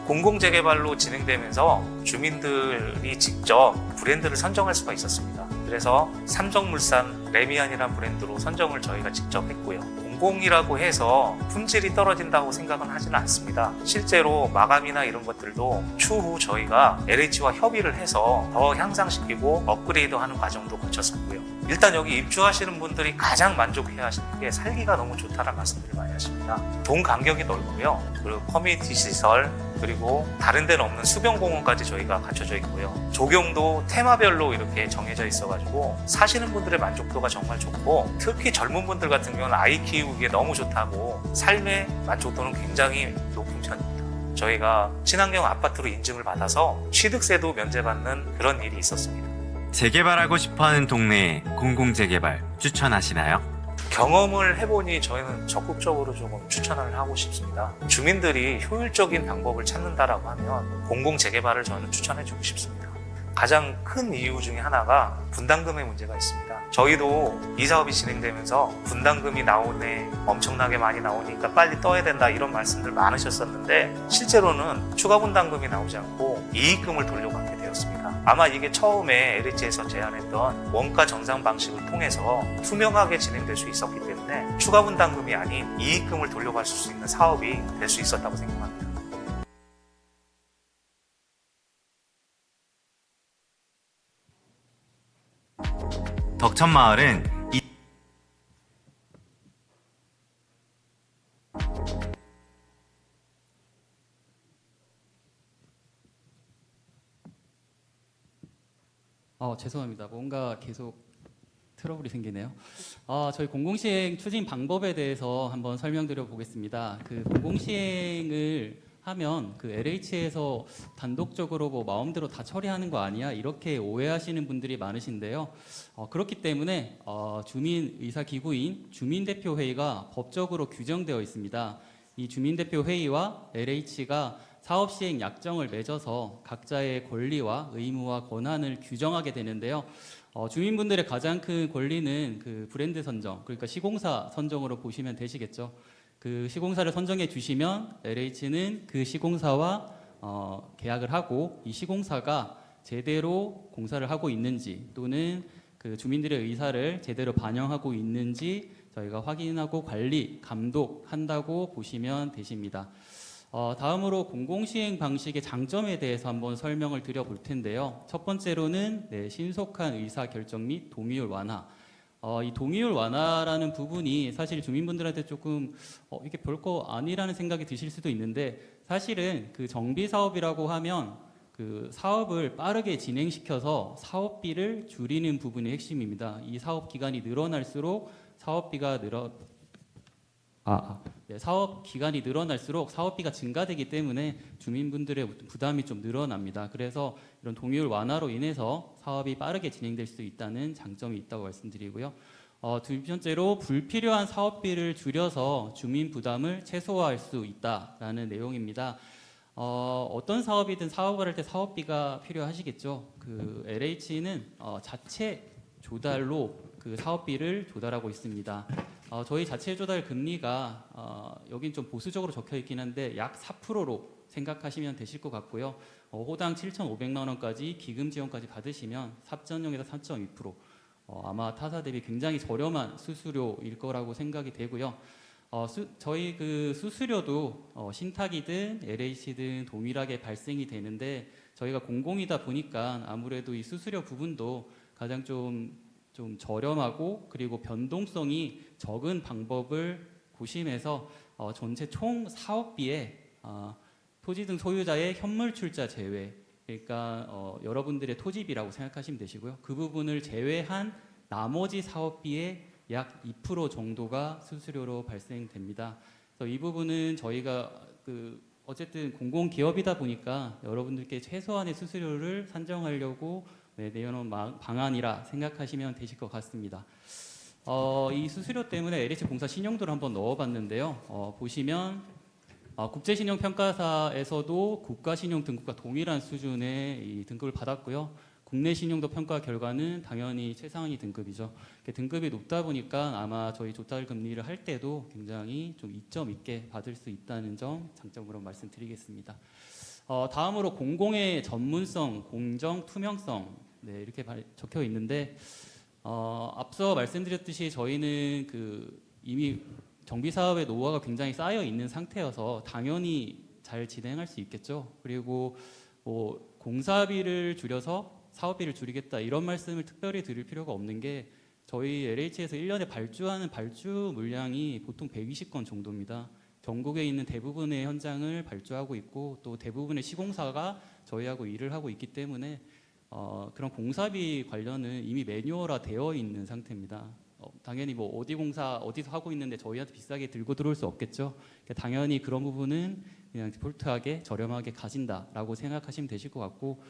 공공재개발로 진행되면서 주민들이 직접 브랜드를 선정할 수가 있었습니다. 그래서 삼성물산 레미안이라는 브랜드로 선정을 저희가 직접 했고요. 공공이라고 해서 품질이 떨어진다고 생각은 하지는 않습니다. 실제로 마감이나 이런 것들도 추후 저희가 LH와 협의를 해서 더 향상시키고 업그레이드하는 과정도 거쳤었고요. 일단 여기 입주하시는 분들이 가장 만족해야 하시는 게 살기가 너무 좋다는 말씀들을 많이 하십니다. 동 간격이 넓고요. 그리고 커뮤니티 시설, 그리고 다른 데는 없는 수변공원까지 저희가 갖춰져 있고요. 조경도 테마별로 이렇게 정해져 있어가지고 사시는 분들의 만족도가 정말 좋고, 특히 젊은 분들 같은 경우는 아이 키우기에 너무 좋다고 삶의 만족도는 굉장히 높은 편입니다. 저희가 친환경 아파트로 인증을 받아서 취득세도 면제받는 그런 일이 있었습니다. 재개발하고 싶어하는 동네에 공공재개발 추천하시나요? 경험을 해보니 저희는 적극적으로 조금 추천을 하고 싶습니다. 주민들이 효율적인 방법을 찾는다라고 하면 공공재개발을 저는 추천해주고 싶습니다. 가장 큰 이유 중에 하나가 분담금의 문제가 있습니다. 저희도 이 사업이 진행되면서 분담금이 나오네, 엄청나게 많이 나오니까 빨리 떠야 된다, 이런 말씀들 많으셨었는데 실제로는 추가 분담금이 나오지 않고 이익금을 돌려받게 되었습니다. 아마 이게 처음에 LH에서 제안했던 원가 정산 방식을 통해서 투명하게 진행될 수 있었기 때문에 추가 분담금이 아닌 이익금을 돌려받을 수 있는 사업이 될 수 있었다고 생각합니다. 덕천마을은 죄송합니다. 뭔가 계속 트러블이 생기네요. 저희 공공시행 추진 방법에 대해서 한번 설명드려 보겠습니다. 그 공공시행을 하면 그 LH에서 단독적으로 뭐 마음대로 다 처리하는 거 아니야? 이렇게 오해하시는 분들이 많으신데요. 그렇기 때문에 주민의사기구인 주민대표회의가 법적으로 규정되어 있습니다. 이 주민대표회의와 LH가 사업 시행 약정을 맺어서 각자의 권리와 의무와 권한을 규정하게 되는데요. 주민분들의 가장 큰 권리는 그 브랜드 선정, 그러니까 시공사 선정으로 보시면 되시겠죠. 그 시공사를 선정해 주시면 LH는 그 시공사와 계약을 하고, 이 시공사가 제대로 공사를 하고 있는지 또는 그 주민들의 의사를 제대로 반영하고 있는지 저희가 확인하고 관리, 감독한다고 보시면 되십니다. 다음으로 공공시행 방식의 장점에 대해서 한번 설명을 드려볼 텐데요. 첫 번째로는 신속한 의사결정 및 동의율 완화. 이 동의율 완화라는 부분이 사실 주민분들한테 조금 이게 별거 아니라는 생각이 드실 수도 있는데, 사실은 그 정비 사업이라고 하면 그 사업을 빠르게 진행시켜서 사업비를 줄이는 부분이 핵심입니다. 이 사업 기간이 늘어날수록 사업비가 네, 사업 기간이 늘어날수록 사업비가 증가되기 때문에 주민분들의 부담이 좀 늘어납니다. 그래서 이런 동의율 완화로 인해서 사업이 빠르게 진행될 수 있다는 장점이 있다고 말씀드리고요. 두 번째로 불필요한 사업비를 줄여서 주민 부담을 최소화할 수 있다라는 내용입니다. 어떤 사업이든 사업을 할 때 사업비가 필요하시겠죠. 그 LH는 자체 조달로 그 사업비를 조달하고 있습니다. 저희 자체 조달 금리가 여긴 좀 보수적으로 적혀 있긴 한데 약 4%로 생각하시면 되실 것 같고요. 호당 7,500만 원까지 기금 지원까지 받으시면 4.0에서 3.2%, 아마 타사 대비 굉장히 저렴한 수수료일 거라고 생각이 되고요. 저희 그 수수료도 신탁이든 LH든 동일하게 발생이 되는데 저희가 공공이다 보니까 아무래도 이 수수료 부분도 가장 좀 저렴하고 그리고 변동성이 적은 방법을 고심해서 전체 총 사업비에 토지 등 소유자의 현물 출자 제외, 그러니까 여러분들의 토지비라고 생각하시면 되시고요. 그 부분을 제외한 나머지 사업비의 약 2% 정도가 수수료로 발생됩니다. 그래서 이 부분은 저희가 어쨌든 공공기업이다 보니까 여러분들께 최소한의 수수료를 산정하려고 내놓은 방안이라 생각하시면 되실 것 같습니다. 이 수수료 때문에 LH 공사 신용도를 한번 넣어봤는데요. 보시면 국제신용평가사에서도 국가신용등급과 동일한 수준의 이 등급을 받았고요. 국내 신용도 평가 결과는 당연히 최상위 등급이죠. 등급이 높다 보니까 아마 저희 조달 금리를 할 때도 굉장히 좀 이점 있게 받을 수 있다는 점 장점으로 말씀드리겠습니다. 다음으로 공공의 전문성, 공정, 투명성, 네, 이렇게 적혀 있는데 앞서 말씀드렸듯이 저희는 이미 정비 사업의 노하우가 굉장히 쌓여 있는 상태여서 당연히 잘 진행할 수 있겠죠. 그리고 공사비를 줄여서 사업비를 줄이겠다 이런 말씀을 특별히 드릴 필요가 없는 게 저희 LH에서 1년에 발주하는 발주 물량이 보통 120건 정도입니다. 전국에 있는 대부분의 현장을 발주하고 있고 또 대부분의 시공사가 저희하고 일을 하고 있기 때문에 그런 공사비 관련은 이미 매뉴얼화 되어 있는 상태입니다. 당연히 어디 공사 어디서 하고 있는데 저희한테 비싸게 들고 들어올 수 없겠죠. 당연히 그런 부분은 그냥 디폴트하게 저렴하게 가진다라고 생각하시면 되실 것 같고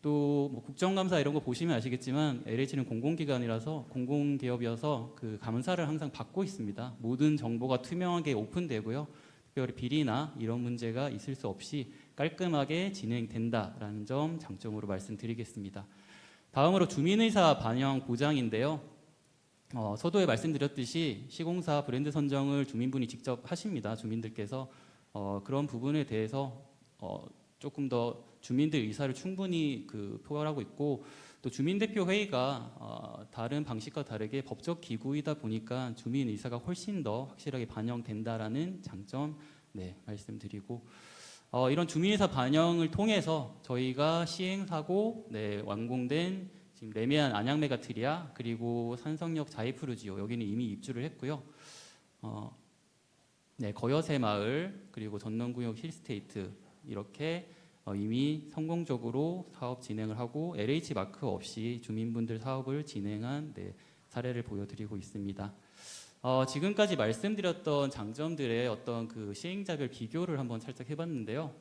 또 국정감사 이런 거 보시면 아시겠지만 LH는 공공기관이라서 공공기업이어서 그 감사를 항상 받고 있습니다. 모든 정보가 투명하게 오픈되고요. 특별히 비리나 이런 문제가 있을 수 없이 깔끔하게 진행된다라는 점 장점으로 말씀드리겠습니다. 다음으로 주민의사 반영 보장인데요. 서두에 말씀드렸듯이 시공사 브랜드 선정을 주민분이 직접 하십니다. 주민들께서 그런 부분에 대해서 조금 더 주민들 의사를 충분히 표현하고 있고 또 주민대표 회의가 다른 방식과 다르게 법적 기구이다 보니까 주민 의사가 훨씬 더 확실하게 반영된다라는 장점 말씀드리고 이런 주민의사 반영을 통해서 저희가 시행하고 완공된 지금 레미안 안양메가트리아 그리고 산성역 자이프루지오 여기는 이미 입주를 했고요. 거여새 마을 그리고 전남구역 힐스테이트 이렇게 이미 성공적으로 사업 진행을 하고 LH 마크 없이 주민분들 사업을 진행한 사례를 보여드리고 있습니다. 지금까지 말씀드렸던 장점들의 어떤 시행자별 비교를 한번 살짝 해봤는데요.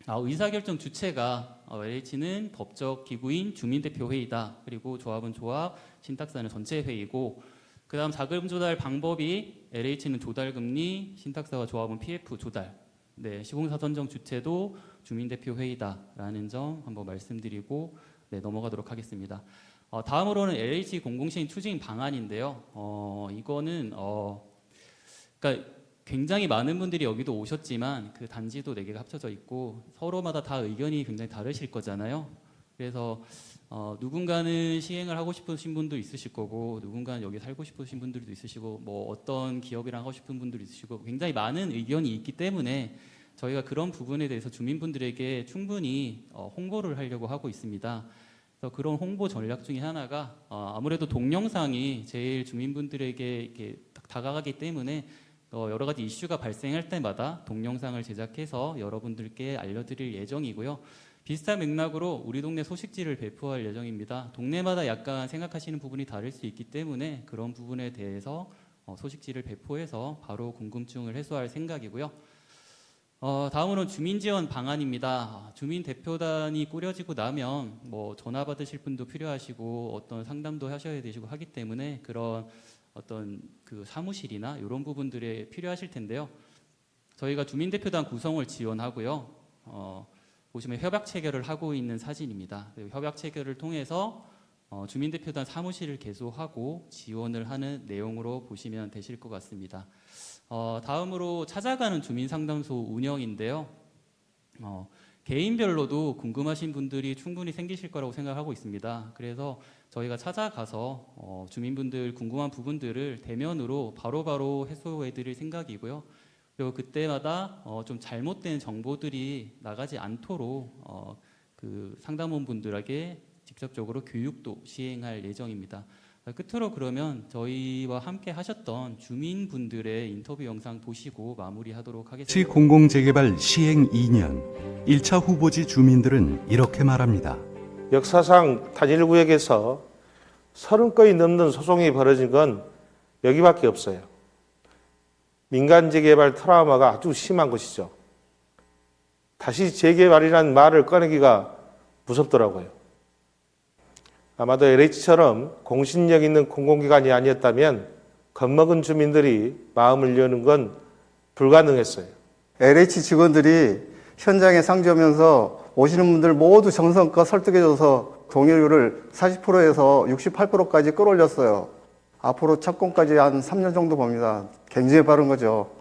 의사결정 주체가 LH는 법적 기구인 주민대표회의다. 그리고 조합은 조합, 신탁사는 전체회의고 그 다음 자금 조달 방법이 LH는 조달금리, 신탁사와 조합은 PF 조달 시공사 선정 주체도 주민대표회의다라는 점 한번 말씀드리고 넘어가도록 하겠습니다. 다음으로는 LH 공공시행 추진 방안인데요. 이거는 그러니까 굉장히 많은 분들이 여기도 오셨지만 그 단지도 4개가 합쳐져 있고 서로마다 다 의견이 굉장히 다르실 거잖아요. 그래서 누군가는 시행을 하고 싶으신 분도 있으실 거고 누군가는 여기 살고 싶으신 분들도 있으시고 어떤 기업이랑 하고 싶은 분들도 있으시고 굉장히 많은 의견이 있기 때문에 저희가 그런 부분에 대해서 주민분들에게 충분히 홍보를 하려고 하고 있습니다. 그래서 그런 홍보 전략 중에 하나가 아무래도 동영상이 제일 주민분들에게 이렇게 다가가기 때문에 여러 가지 이슈가 발생할 때마다 동영상을 제작해서 여러분들께 알려드릴 예정이고요. 비슷한 맥락으로 우리 동네 소식지를 배포할 예정입니다. 동네마다 약간 생각하시는 부분이 다를 수 있기 때문에 그런 부분에 대해서 소식지를 배포해서 바로 궁금증을 해소할 생각이고요. 다음으로는 주민지원 방안입니다. 주민 대표단이 꾸려지고 나면 뭐 전화 받으실 분도 필요하시고 어떤 상담도 하셔야 되시고 하기 때문에 그런 어떤 그 사무실이나 이런 부분들에 필요하실 텐데요. 저희가 주민 대표단 구성을 지원하고요. 보시면 협약 체결을 하고 있는 사진입니다. 협약 체결을 통해서 주민 대표단 사무실을 개소하고 지원을 하는 내용으로 보시면 되실 것 같습니다. 다음으로 찾아가는 주민상담소 운영인데요. 개인별로도 궁금하신 분들이 충분히 생기실 거라고 생각하고 있습니다. 그래서 저희가 찾아가서 주민분들 궁금한 부분들을 대면으로 바로바로 해소해 드릴 생각이고요. 그리고 그때마다 좀 잘못된 정보들이 나가지 않도록 그 상담원분들에게 직접적으로 교육도 시행할 예정입니다. 끝으로 그러면 저희와 함께 하셨던 주민분들의 인터뷰 영상 보시고 마무리하도록 하겠습니다. 시 공공재개발 시행 2년 1차 후보지 주민들은 이렇게 말합니다. 역사상 단일구역에서 30건이 넘는 소송이 벌어진 건 여기밖에 없어요. 민간 재개발 트라우마가 아주 심한 것이죠. 다시 재개발이라는 말을 꺼내기가 무섭더라고요. 아마도 LH처럼 공신력 있는 공공기관이 아니었다면 겁먹은 주민들이 마음을 여는 건 불가능했어요. LH 직원들이 현장에 상주하면서 오시는 분들 모두 정성껏 설득해줘서 동의율을 40%에서 68%까지 끌어올렸어요. 앞으로 착공까지 한 3년 정도 봅니다. 굉장히 빠른 거죠.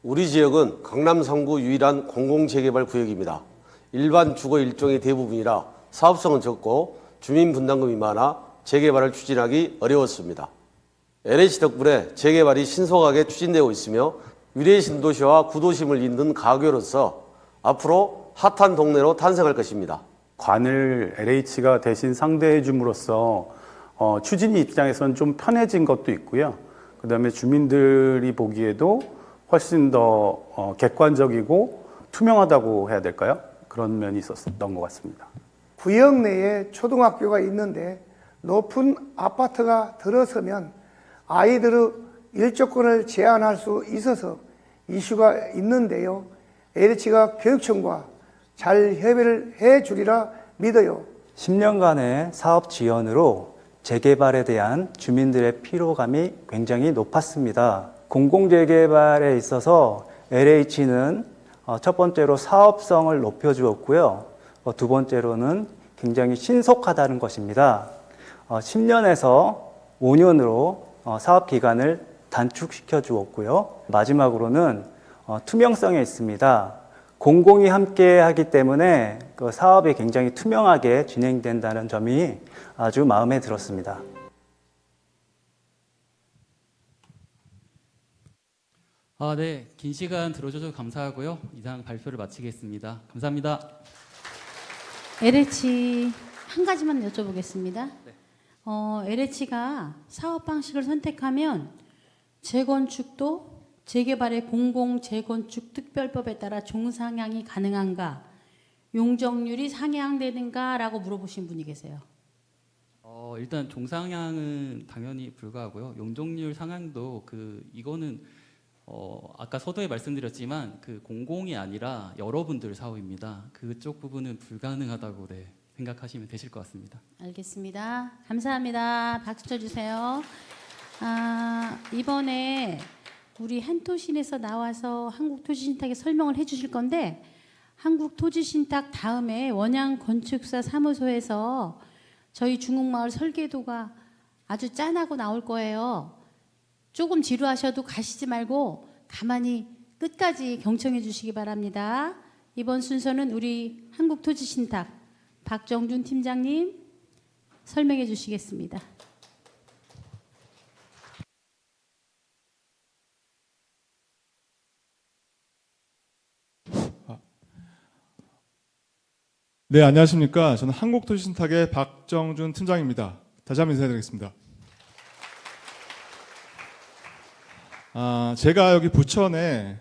우리 지역은 강남 3구 유일한 공공재개발 구역입니다. 일반 주거 일종의 대부분이라 사업성은 적고 주민 분담금이 많아 재개발을 추진하기 어려웠습니다. LH 덕분에 재개발이 신속하게 추진되고 있으며 위례 신도시와 구도심을 잇는 가교로서 앞으로 핫한 동네로 탄생할 것입니다. 관을 LH가 대신 상대해 줌으로써 추진 입장에서는 좀 편해진 것도 있고요. 그다음에 주민들이 보기에도 훨씬 더 객관적이고 투명하다고 해야 될까요? 그런 면이 있었던 것 같습니다. 구역 내에 초등학교가 있는데 높은 아파트가 들어서면 아이들의 일조권을 제한할 수 있어서 이슈가 있는데요. LH가 교육청과 잘 협의를 해주리라 믿어요. 10년간의 사업 지원으로 재개발에 대한 주민들의 피로감이 굉장히 높았습니다. 공공재개발에 있어서 LH는 첫 번째로 사업성을 높여주었고요. 두 번째로는 굉장히 신속하다는 것입니다. 10년에서 5년으로 사업 기간을 단축시켜 주었고요. 마지막으로는 투명성에 있습니다. 공공이 함께 하기 때문에 그 사업이 굉장히 투명하게 진행된다는 점이 아주 마음에 들었습니다. 네, 긴 시간 들어줘서 감사하고요. 이상 발표를 마치겠습니다. 감사합니다. LH 한 가지만 여쭤보겠습니다. LH가 사업 방식을 선택하면 재건축도 재개발의 공공재건축 특별법에 따라 종상향이 가능한가, 용적률이 상향되는가라고 물어보신 분이 계세요. 일단 종상향은 당연히 불가하고요. 용적률 상향도 이거는 아까 서두에 말씀드렸지만 그 공공이 아니라 여러분들 사업입니다. 그쪽 부분은 불가능하다고 생각하시면 되실 것 같습니다. 알겠습니다. 감사합니다. 박수 쳐주세요. 이번에 우리 한토신에서 나와서 한국토지신탁에 설명을 해주실 건데, 한국토지신탁 다음에 원양건축사 사무소에서 저희 중흥마을 설계도가 아주 짠하고 나올 거예요. 조금 지루하셔도 가시지 말고 가만히 끝까지 경청해 주시기 바랍니다. 이번 순서는 우리 한국토지신탁 박정준 팀장님 설명해 주시겠습니다. 네, 안녕하십니까. 저는 한국토지신탁의 박정준 팀장입니다. 다시 한번 인사드리겠습니다. 제가 여기 부천에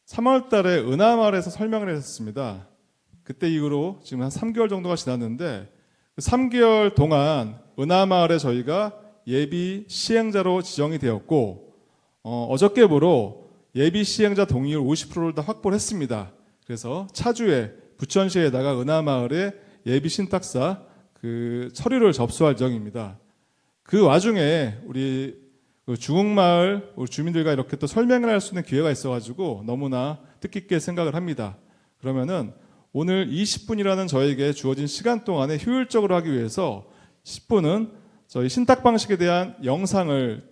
3월 달에 은하마을에서 설명을 했었습니다. 그때 이후로 지금 한 3개월 정도가 지났는데 그 3개월 동안 은하마을에 저희가 예비 시행자로 지정이 되었고 어저께부로 예비 시행자 동의율 50%를 다 확보를 했습니다. 그래서 차주에 부천시에다가 은하마을에 예비 신탁사 서류를 접수할 예정입니다. 그 와중에 우리 중흥마을 우리 주민들과 이렇게 또 설명을 할 수 있는 기회가 있어가지고 너무나 뜻깊게 생각을 합니다. 그러면은 오늘 20분이라는 저에게 주어진 시간 동안에 효율적으로 하기 위해서 10분은 저희 신탁 방식에 대한 영상을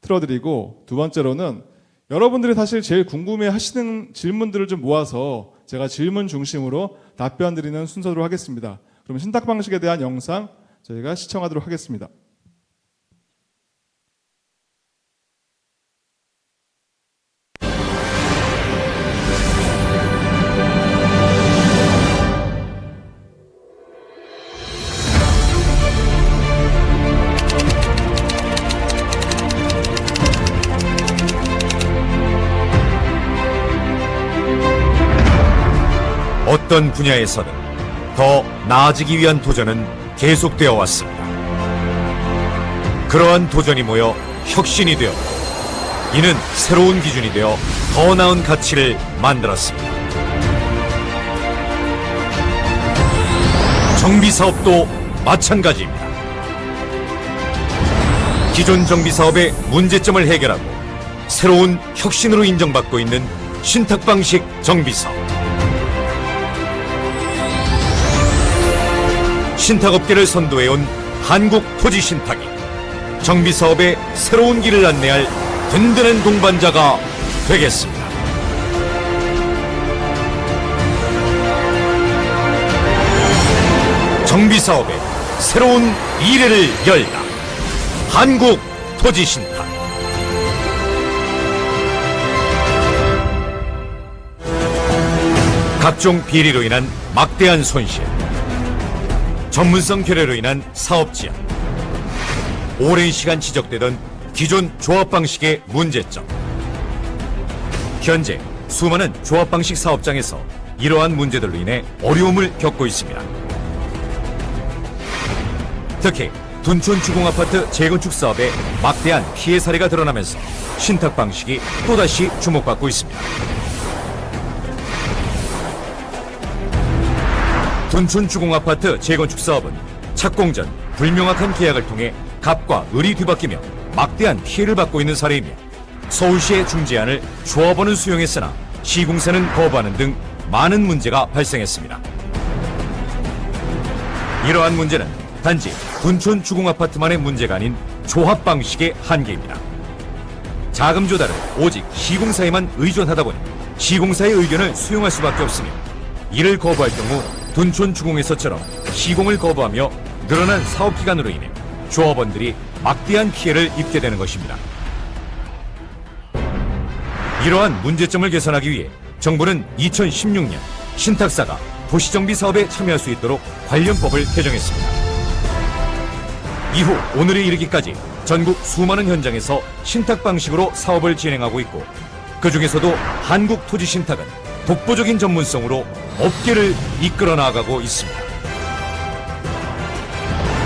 틀어드리고, 두 번째로는 여러분들이 사실 제일 궁금해 하시는 질문들을 좀 모아서 제가 질문 중심으로 답변 드리는 순서로 하겠습니다. 그럼 신탁 방식에 대한 영상 저희가 시청하도록 하겠습니다. 어떤 분야에서는 더 나아지기 위한 도전은 계속되어 왔습니다. 그러한 도전이 모여 혁신이 되었고, 이는 새로운 기준이 되어 더 나은 가치를 만들었습니다. 정비사업도 마찬가지입니다. 기존 정비사업의 문제점을 해결하고 새로운 혁신으로 인정받고 있는 신탁방식 정비사업. 신탁업계를 선도해온 한국토지신탁이 정비사업의 새로운 길을 안내할 든든한 동반자가 되겠습니다. 정비사업의 새로운 미래를 열다. 한국토지신탁. 각종 비리로 인한 막대한 손실, 전문성 결여로 인한 사업 지연, 오랜 시간 지적되던 기존 조합 방식의 문제점. 현재 수많은 조합 방식 사업장에서 이러한 문제들로 인해 어려움을 겪고 있습니다. 특히 둔촌 주공아파트 재건축 사업에 막대한 피해 사례가 드러나면서 신탁 방식이 또다시 주목받고 있습니다. 둔촌 주공아파트 재건축 사업은 착공 전 불명확한 계약을 통해 갑과 을이 뒤바뀌며 막대한 피해를 받고 있는 사례이며, 서울시의 중재안을 조합원은 수용했으나 시공사는 거부하는 등 많은 문제가 발생했습니다. 이러한 문제는 단지 둔촌 주공아파트만의 문제가 아닌 조합 방식의 한계입니다. 자금 조달을 오직 시공사에만 의존하다 보니 시공사의 의견을 수용할 수밖에 없으며, 이를 거부할 경우 둔촌 주공에서처럼 시공을 거부하며 늘어난 사업 기간으로 인해 조합원들이 막대한 피해를 입게 되는 것입니다. 이러한 문제점을 개선하기 위해 정부는 2016년 신탁사가 도시정비 사업에 참여할 수 있도록 관련법을 개정했습니다. 이후 오늘에 이르기까지 전국 수많은 현장에서 신탁 방식으로 사업을 진행하고 있고, 그 중에서도 한국토지신탁은 독보적인 전문성으로 업계를 이끌어 나가고 있습니다.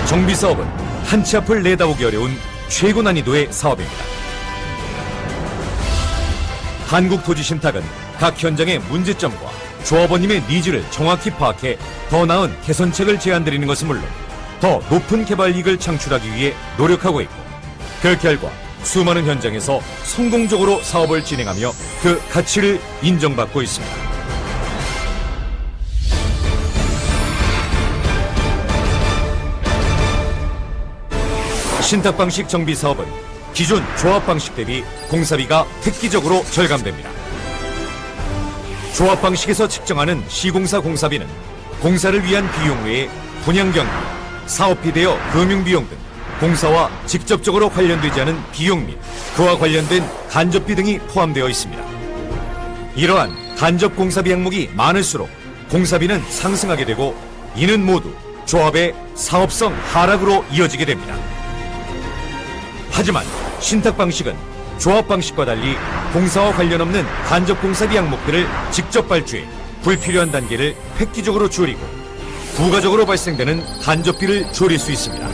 정비사업은 한치 앞을 내다보기 어려운 최고 난이도의 사업입니다. 한국토지신탁은 각 현장의 문제점과 조합원님의 니즈를 정확히 파악해 더 나은 개선책을 제안드리는 것은 물론 더 높은 개발 이익을 창출하기 위해 노력하고 있고, 그 결과 수많은 현장에서 성공적으로 사업을 진행하며 그 가치를 인정받고 있습니다. 신탁 방식 정비 사업은 기존 조합 방식 대비 공사비가 획기적으로 절감됩니다. 조합 방식에서 측정하는 시공사 공사비는 공사를 위한 비용 외에 분양-경비, 사업비 대여 금융비용 등 공사와 직접적으로 관련되지 않은 비용 및 그와 관련된 간접비 등이 포함되어 있습니다. 이러한 간접 공사비 항목이 많을수록 공사비는 상승하게 되고, 이는 모두 조합의 사업성 하락으로 이어지게 됩니다. 하지만 신탁 방식은 조합 방식과 달리 공사와 관련 없는 간접 공사비 항목들을 직접 발주해 불필요한 단계를 획기적으로 줄이고 부가적으로 발생되는 간접비를 줄일 수 있습니다.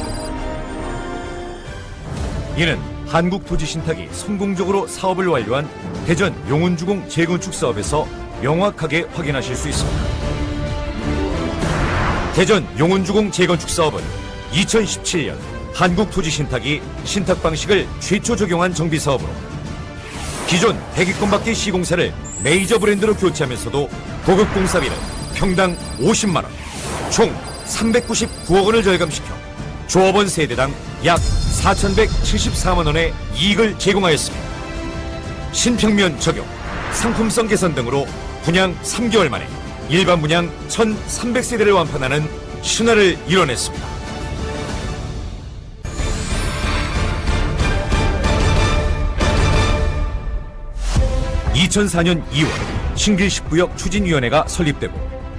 이는 한국토지신탁이 성공적으로 사업을 완료한 대전 용운주공 재건축 사업에서 명확하게 확인하실 수 있습니다. 대전 용운주공 재건축 사업은 2017년 한국토지신탁이 신탁 방식을 최초 적용한 정비 사업으로 기존 100여 건밖의 시공사를 메이저 브랜드로 교체하면서도 고급 공사비는 평당 50만 원, 총 399억 원을 절감시켜 조합원 세대당 약 4,174만 원의 이익을 제공하였습니다. 신평면 적용, 상품성 개선 등으로 분양 3개월 만에 일반 분양 1,300세대를 완판하는 신화를 이뤄냈습니다. (2004년 2월) 신길 10구역 추진위원회가 설립되고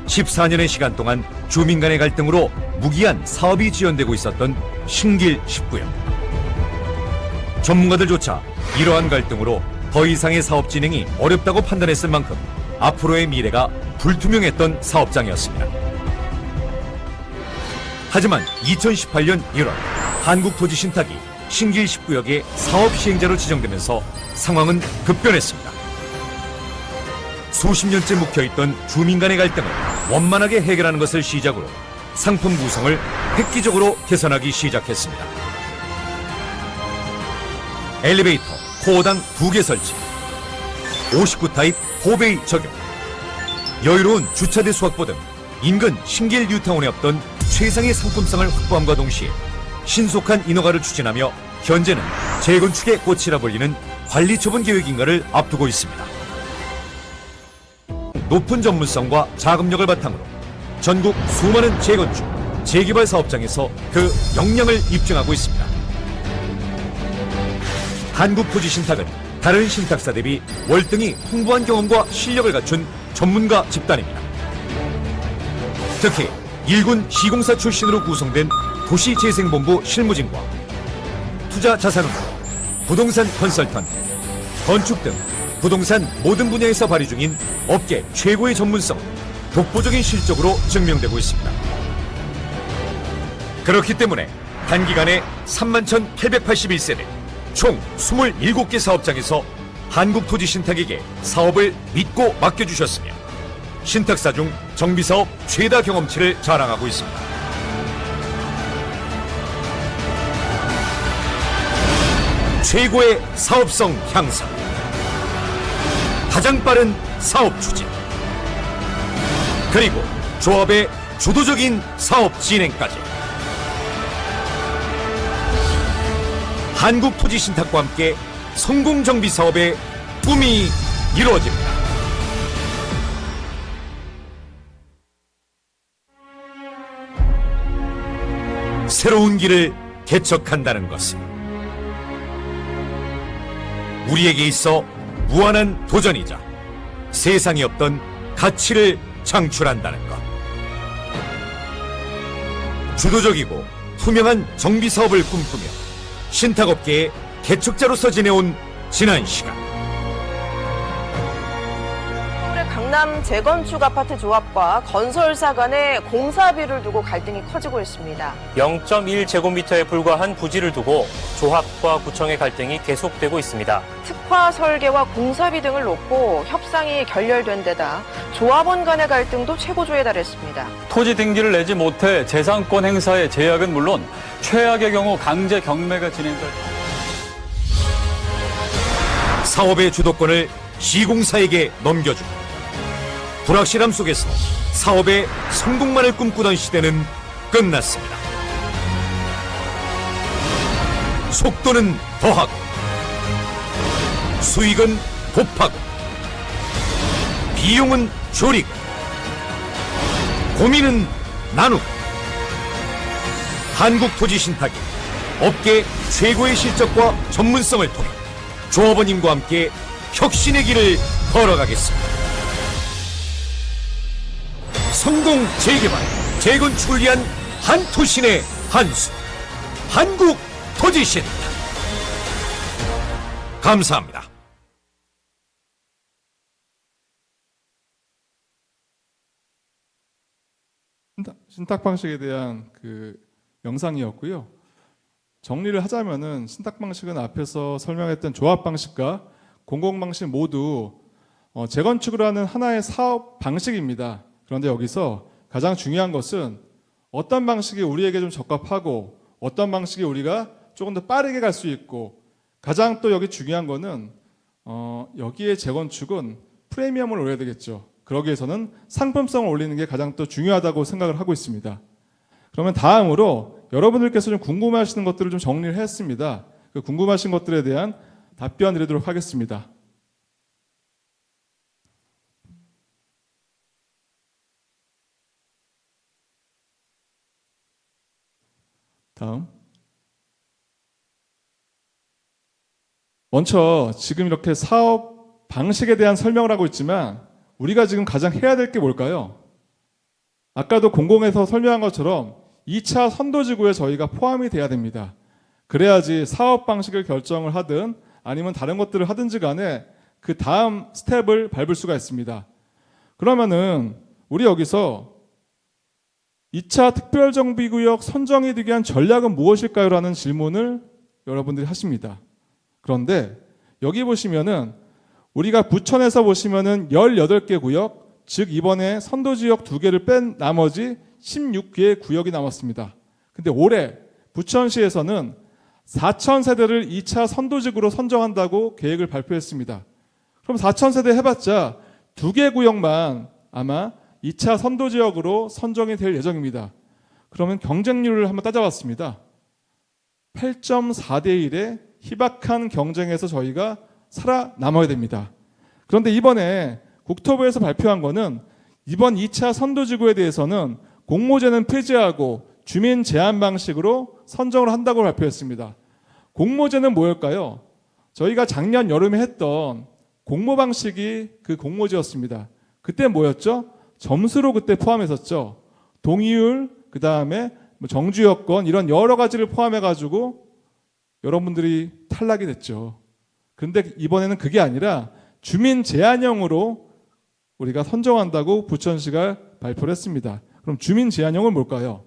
14년의 시간 동안 주민 간의 갈등으로 무기한 사업이 지연되고 있었던 신길 10구역. 전문가들조차 이러한 갈등으로 더 이상의 사업 진행이 어렵다고 판단했을 만큼 앞으로의 미래가 불투명했던 사업장이었습니다. 하지만 2018년 1월 한국토지신탁이 신길 10구역의 사업 시행자로 지정되면서 상황은 급변했습니다. 수십 년째 묵혀있던 주민 간의 갈등을 원만하게 해결하는 것을 시작으로 상품 구성을 획기적으로 개선하기 시작했습니다. 엘리베이터 코어당 2개 설치, 59타입 호베이 적용, 여유로운 주차대수 확보 등 인근 신길 뉴타운에 없던 최상의 상품성을 확보함과 동시에 신속한 인허가를 추진하며 현재는 재건축의 꽃이라 불리는 관리처분 계획 인가를 앞두고 있습니다. 높은 전문성과 자금력을 바탕으로 전국 수많은 재건축, 재개발 사업장에서 그 역량을 입증하고 있습니다. 한국토지신탁은 다른 신탁사 대비 월등히 풍부한 경험과 실력을 갖춘 전문가 집단입니다. 특히 일군 시공사 출신으로 구성된 도시재생본부 실무진과 투자자산운용, 부동산 컨설턴트, 건축 등 부동산 모든 분야에서 발휘 중인 업계 최고의 전문성, 독보적인 실적으로 증명되고 있습니다. 그렇기 때문에 단기간에 31,881세대, 총 27개 사업장에서 한국토지신탁에게 사업을 믿고 맡겨주셨으며 신탁사 중 정비사업 최다 경험치를 자랑하고 있습니다. 최고의 사업성 향상, 가장 빠른 사업 추진, 그리고 조합의 주도적인 사업 진행까지 한국토지신탁과 함께 성공정비 사업의 꿈이 이루어집니다. 새로운 길을 개척한다는 것은 우리에게 있어 무한한 도전이자 세상에 없던 가치를 창출한다는 것. 주도적이고 투명한 정비 사업을 꿈꾸며 신탁업계의 개척자로서 지내온 지난 시간. 서울의 강남 재건축 아파트 조합과 건설사 간의 공사비를 두고 갈등이 커지고 있습니다. 0.1제곱미터에 불과한 부지를 두고 조합과 구청의 갈등이 계속되고 있습니다. 특화 설계와 공사비 등을 놓고 협상이 결렬된 데다 조합원 간의 갈등도 최고조에 달했습니다. 토지 등기를 내지 못해 재산권 행사의 제약은 물론 최악의 경우 강제 경매가 진행될 사업의 주도권을 시공사에게 넘겨주고 불확실함 속에서 사업의 성공만을 꿈꾸던 시대는 끝났습니다. 속도는 더하고 수익은 곱하고 비용은 줄이고 고민은 나누고 한국토지신탁이 업계 최고의 실적과 전문성을 통해 조합원님과 함께 혁신의 길을 걸어가겠습니다. 성공 재개발, 재건축을 위한 한토신의 한수, 한국토지신탁. 감사합니다. 신탁 방식에 대한 그 영상이었고요. 정리를 하자면은 신탁 방식은 앞에서 설명했던 조합 방식과 공공 방식 모두 재건축을 하는 하나의 사업 방식입니다. 그런데 여기서 가장 중요한 것은 어떤 방식이 우리에게 좀 적합하고 어떤 방식이 우리가 조금 더 빠르게 갈 수 있고, 가장 또 여기 중요한 거는 여기에 재건축은 프리미엄을 올려야 되겠죠. 그러기 위해서는 상품성을 올리는 게 가장 또 중요하다고 생각을 하고 있습니다. 그러면 다음으로 여러분들께서 좀 궁금하시는 것들을 좀 정리를 했습니다. 그 궁금하신 것들에 대한 답변 드리도록 하겠습니다. 다음. 먼저 지금 이렇게 사업 방식에 대한 설명을 하고 있지만 우리가 지금 가장 해야 될 게 뭘까요? 아까도 공공에서 설명한 것처럼 2차 선도지구에 저희가 포함이 돼야 됩니다. 그래야지 사업 방식을 결정을 하든 아니면 다른 것들을 하든지 간에 그 다음 스텝을 밟을 수가 있습니다. 그러면은 우리 여기서 2차 특별정비구역 선정이 되기 위한 전략은 무엇일까요? 라는 질문을 여러분들이 하십니다. 그런데 여기 보시면은 우리가 부천에서 보시면은 18개 구역, 즉 이번에 선도지역 2개를 뺀 나머지 16개의 구역이 남았습니다. 근데 올해 부천시에서는 4,000세대를 2차 선도지구로 선정한다고 계획을 발표했습니다. 그럼 4,000세대 해봤자 2개 구역만 아마 2차 선도지역으로 선정이 될 예정입니다. 그러면 경쟁률을 한번 따져봤습니다. 8.4대 1의 희박한 경쟁에서 저희가 살아남아야 됩니다. 그런데 이번에 국토부에서 발표한 거는 이번 2차 선도지구에 대해서는 공모제는 폐지하고 주민 제한 방식으로 선정을 한다고 발표했습니다. 공모제는 뭐였을까요? 저희가 작년 여름에 했던 공모 방식이 그 공모제였습니다. 그때 뭐였죠? 점수로 그때 포함했었죠. 동의율, 그 다음에 정주 여건 이런 여러 가지를 포함해가지고 여러분들이 탈락이 됐죠. 근데 이번에는 그게 아니라 주민 제한형으로 우리가 선정한다고 부천시가 발표를 했습니다. 그럼 주민 제한형은 뭘까요?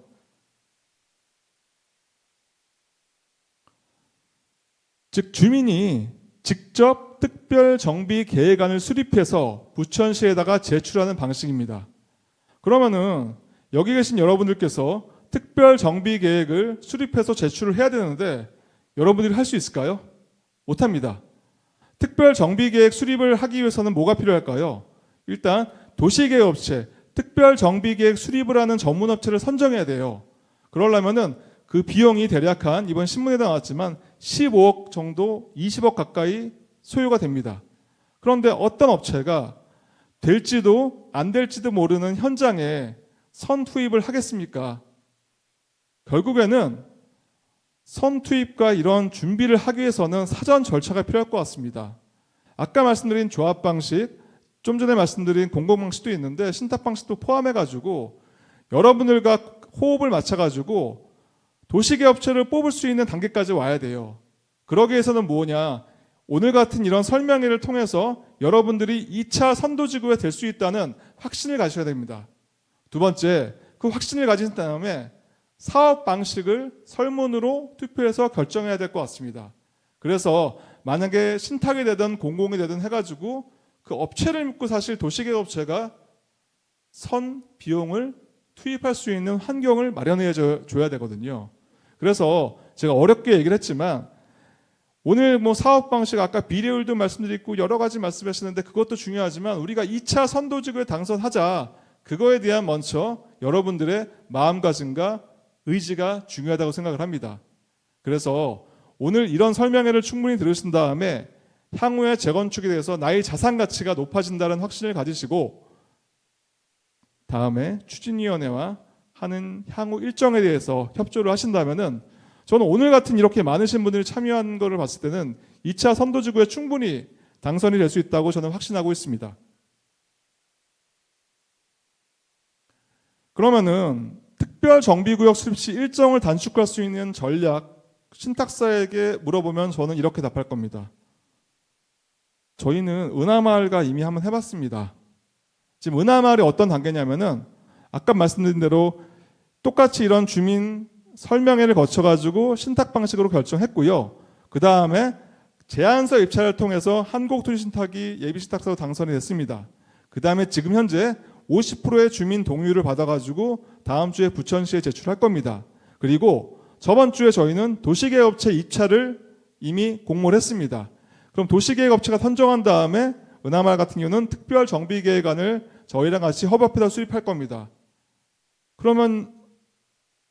즉 주민이 직접 특별정비계획안을 수립해서 부천시에다가 제출하는 방식입니다. 그러면은 여기 계신 여러분들께서 특별정비계획을 수립해서 제출을 해야 되는데 여러분들이 할 수 있을까요? 못합니다. 특별정비계획 수립을 하기 위해서는 뭐가 필요할까요? 일단 도시계획업체, 특별정비계획 수립을 하는 전문업체를 선정해야 돼요. 그러려면은 그 비용이 대략 한 이번 신문에도 나왔지만 15억 정도, 20억 가까이 소요가 됩니다. 그런데 어떤 업체가 될지도 안 될지도 모르는 현장에 선 투입을 하겠습니까? 결국에는 선 투입과 이런 준비를 하기 위해서는 사전 절차가 필요할 것 같습니다. 아까 말씀드린 조합 방식, 좀 전에 말씀드린 공공 방식도 있는데 신탁 방식도 포함해가지고 여러분들과 호흡을 맞춰가지고 도시계획업체를 뽑을 수 있는 단계까지 와야 돼요. 그러기 위해서는 뭐냐? 오늘 같은 이런 설명회를 통해서 여러분들이 2차 선도지구에 될 수 있다는 확신을 가져야 됩니다. 두 번째, 그 확신을 가진 다음에 사업 방식을 설문으로 투표해서 결정해야 될 것 같습니다. 그래서 만약에 신탁이 되든 공공이 되든 해가지고 그 업체를 믿고 사실 도시계획업체가 선 비용을 투입할 수 있는 환경을 마련해 줘야 되거든요. 그래서 제가 어렵게 얘기를 했지만 오늘 뭐 사업 방식 아까 비례율도 말씀드리고 여러 가지 말씀하시는데 그것도 중요하지만 우리가 2차 선도지구에 당선하자, 그거에 대한 먼저 여러분들의 마음가짐과 의지가 중요하다고 생각을 합니다. 그래서 오늘 이런 설명회를 충분히 들으신 다음에 향후에 재건축에 대해서 나의 자산 가치가 높아진다는 확신을 가지시고 다음에 추진위원회와 하는 향후 일정에 대해서 협조를 하신다면은 저는 오늘 같은 이렇게 많으신 분들이 참여한 것을 봤을 때는 2차 선도지구에 충분히 당선이 될 수 있다고 저는 확신하고 있습니다. 그러면은 특별정비구역 수립 시 일정을 단축할 수 있는 전략, 신탁사에게 물어보면 저는 이렇게 답할 겁니다. 저희는 은하마을과 이미 한번 해봤습니다. 지금 은하마을이 어떤 단계냐면은 아까 말씀드린 대로 똑같이 이런 주민 설명회를 거쳐가지고 신탁 방식으로 결정했고요. 그 다음에 제안서 입찰을 통해서 한국토지신탁이 예비신탁사로 당선이 됐습니다. 그 다음에 지금 현재 50%의 주민 동의를 받아가지고 다음 주에 부천시에 제출할 겁니다. 그리고 저번 주에 저희는 도시계획업체 입찰을 이미 공모를 했습니다. 그럼 도시계획업체가 선정한 다음에 은하마을 같은 경우는 특별정비계획안을 저희랑 같이 협업해서 수립할 겁니다. 그러면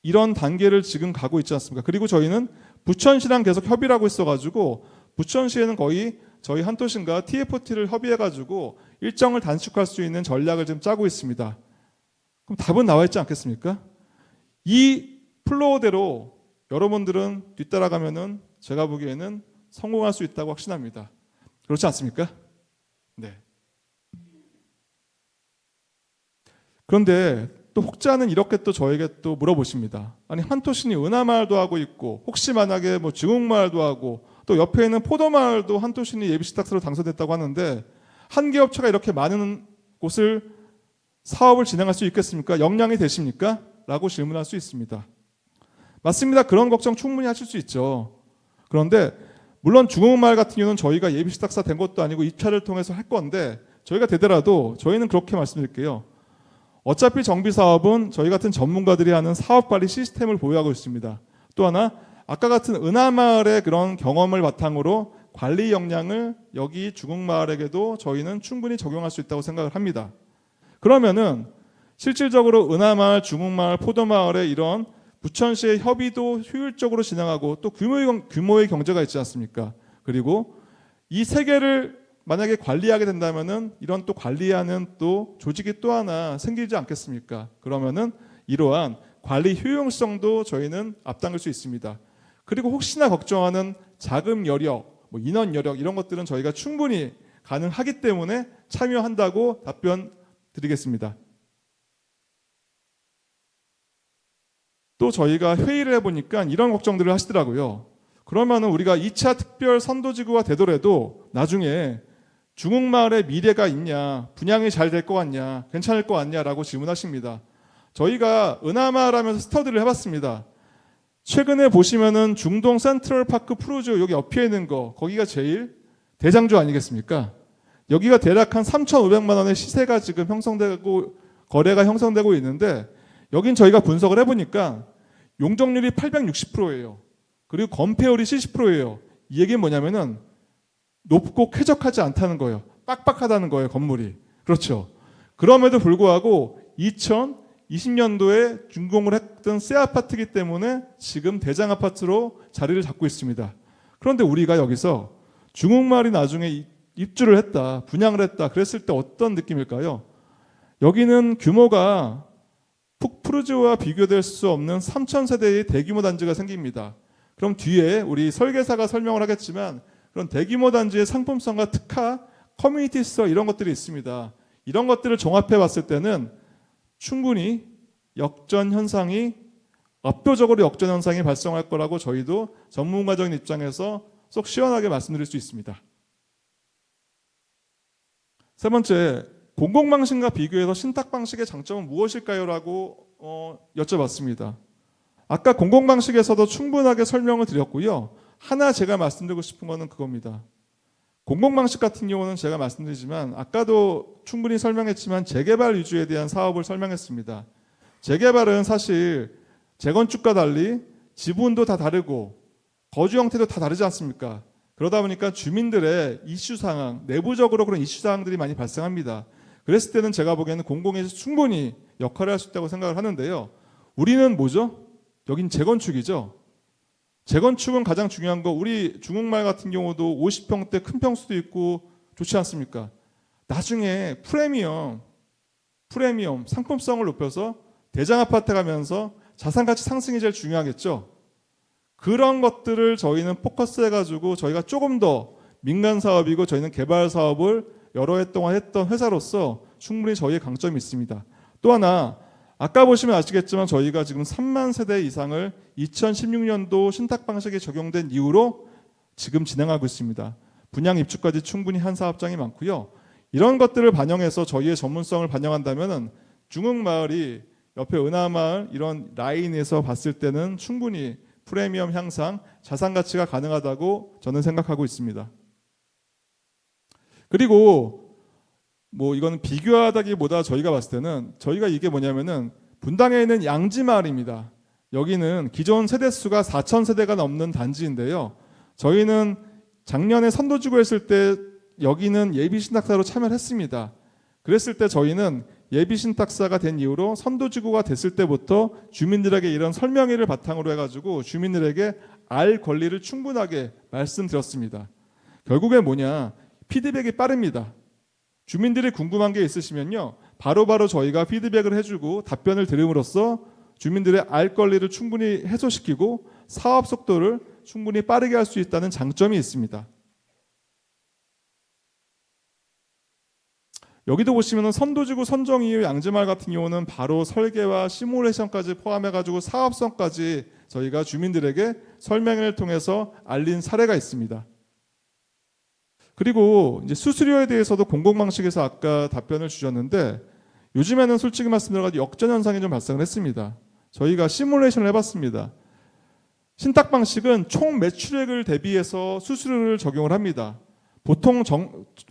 이런 단계를 지금 가고 있지 않습니까? 그리고 저희는 부천시랑 계속 협의를 하고 있어가지고 부천시에는 거의 저희 한토신과 TFT를 협의해가지고 일정을 단축할 수 있는 전략을 지금 짜고 있습니다. 그럼 답은 나와 있지 않겠습니까? 이 플로우대로 여러분들은 뒤따라가면은 제가 보기에는 성공할 수 있다고 확신합니다. 그렇지 않습니까? 네. 그런데 또 혹자는 이렇게 또 저에게 또 물어보십니다. 아니 한토신이 은하마을도 하고 있고 혹시 만약에 뭐 중흥마을도 하고 또 옆에 있는 포도마을도 한토신이 예비신탁사로 당선됐다고 하는데 한 개 업체가 이렇게 많은 곳을 사업을 진행할 수 있겠습니까? 역량이 되십니까? 라고 질문할 수 있습니다. 맞습니다. 그런 걱정 충분히 하실 수 있죠. 그런데 물론 중흥마을 같은 경우는 저희가 예비신탁사 된 것도 아니고 입찰을 통해서 할 건데 저희가 되더라도 저희는 그렇게 말씀드릴게요. 어차피 정비사업은 저희 같은 전문가들이 하는 사업관리 시스템을 보유하고 있습니다. 또 하나 아까 같은 은하마을의 그런 경험을 바탕으로 관리 역량을 여기 중흥마을에게도 저희는 충분히 적용할 수 있다고 생각을 합니다. 그러면은 실질적으로 은하마을, 중흥마을, 포도마을의 이런 부천시의 협의도 효율적으로 진행하고 또 규모의 경제가 있지 않습니까? 그리고 이 세 개를 만약에 관리하게 된다면은 이런 또 관리하는 또 조직이 또 하나 생기지 않겠습니까? 그러면은 이러한 관리 효용성도 저희는 앞당길 수 있습니다. 그리고 혹시나 걱정하는 자금 여력, 뭐 인원 여력 이런 것들은 저희가 충분히 가능하기 때문에 참여한다고 답변 드리겠습니다. 또 저희가 회의를 해보니까 이런 걱정들을 하시더라고요. 그러면은 우리가 2차 특별 선도지구가 되더라도 나중에 중흥마을의 미래가 있냐, 분양이 잘 될 것 같냐, 괜찮을 것 같냐라고 질문하십니다. 저희가 은하마을 하면서 스터디를 해봤습니다. 최근에 보시면은 중동 센트럴파크 프루즈 여기 옆에 있는 거 거기가 제일 대장주 아니겠습니까? 여기가 대략 한 3,500만 원의 시세가 지금 형성되고 거래가 형성되고 있는데 여긴 저희가 분석을 해보니까 용적률이 860%예요. 그리고 건폐율이 70%예요. 이 얘기는 뭐냐면은 높고 쾌적하지 않다는 거예요. 빡빡하다는 거예요, 건물이. 그렇죠. 그럼에도 불구하고 2020년도에 준공을 했던 새 아파트이기 때문에 지금 대장 아파트로 자리를 잡고 있습니다. 그런데 우리가 여기서 중흥마을이 나중에 입주를 했다, 분양을 했다, 그랬을 때 어떤 느낌일까요? 여기는 규모가 푸르즈와 비교될 수 없는 3,000세대의 대규모 단지가 생깁니다. 그럼 뒤에 우리 설계사가 설명을 하겠지만 그런 대규모 단지의 상품성과 특화, 커뮤니티 스토어 이런 것들이 있습니다. 이런 것들을 종합해 봤을 때는 충분히 역전 현상이 압도적으로 역전 현상이 발생할 거라고 저희도 전문가적인 입장에서 속 시원하게 말씀드릴 수 있습니다. 세 번째, 공공방식과 비교해서 신탁방식의 장점은 무엇일까요? 라고 여쭤봤습니다. 아까 공공방식에서도 충분하게 설명을 드렸고요. 하나 제가 말씀드리고 싶은 거는 그겁니다. 공공방식 같은 경우는 제가 말씀드리지만 아까도 충분히 설명했지만 재개발 위주에 대한 사업을 설명했습니다. 재개발은 사실 재건축과 달리 지분도 다 다르고 거주 형태도 다 다르지 않습니까? 그러다 보니까 주민들의 이슈 상황, 내부적으로 그런 이슈 상황들이 많이 발생합니다. 그랬을 때는 제가 보기에는 공공에서 충분히 역할을 할 수 있다고 생각을 하는데요. 우리는 뭐죠? 여긴 재건축이죠. 재건축은 가장 중요한 거, 우리 중흥마을 같은 경우도 50평대 큰 평수도 있고 좋지 않습니까? 나중에 프리미엄 상품성을 높여서 대장 아파트 가면서 자산가치 상승이 제일 중요하겠죠. 그런 것들을 저희는 포커스해가지고 저희가 조금 더 민간 사업이고 저희는 개발 사업을 여러 해 동안 했던 회사로서 충분히 저희의 강점이 있습니다. 또 하나 아까 보시면 아시겠지만 저희가 지금 3만 세대 이상을 2016년도 신탁 방식에 적용된 이후로 지금 진행하고 있습니다. 분양 입주까지 충분히 한 사업장이 많고요. 이런 것들을 반영해서 저희의 전문성을 반영한다면 중흥마을이 옆에 은하마을 이런 라인에서 봤을 때는 충분히 프리미엄 향상, 자산 가치가 가능하다고 저는 생각하고 있습니다. 그리고 뭐 이거는 비교하다기보다 저희가 봤을 때는 저희가 이게 뭐냐면은 분당에 있는 양지마을입니다. 여기는 기존 세대수가 4,000세대가 넘는 단지인데요. 저희는 작년에 선도지구 했을 때 여기는 예비신탁사로 참여를 했습니다. 그랬을 때 저희는 예비신탁사가 된 이후로 선도지구가 됐을 때부터 주민들에게 이런 설명회를 바탕으로 해가지고 주민들에게 알 권리를 충분하게 말씀드렸습니다. 결국에 뭐냐, 피드백이 빠릅니다. 주민들이 궁금한 게 있으시면요, 바로바로 저희가 피드백을 해주고 답변을 들음으로써 주민들의 알 권리를 충분히 해소시키고 사업 속도를 충분히 빠르게 할 수 있다는 장점이 있습니다. 여기도 보시면 선도지구 선정 이후 양지마을 같은 경우는 바로 설계와 시뮬레이션까지 포함해가지고 사업성까지 저희가 주민들에게 설명을 통해서 알린 사례가 있습니다. 그리고 이제 수수료에 대해서도 공공방식에서 아까 답변을 주셨는데 요즘에는 솔직히 말씀드려서 역전 현상이 좀 발생을 했습니다. 저희가 시뮬레이션을 해봤습니다. 신탁 방식은 총 매출액을 대비해서 수수료를 적용을 합니다. 보통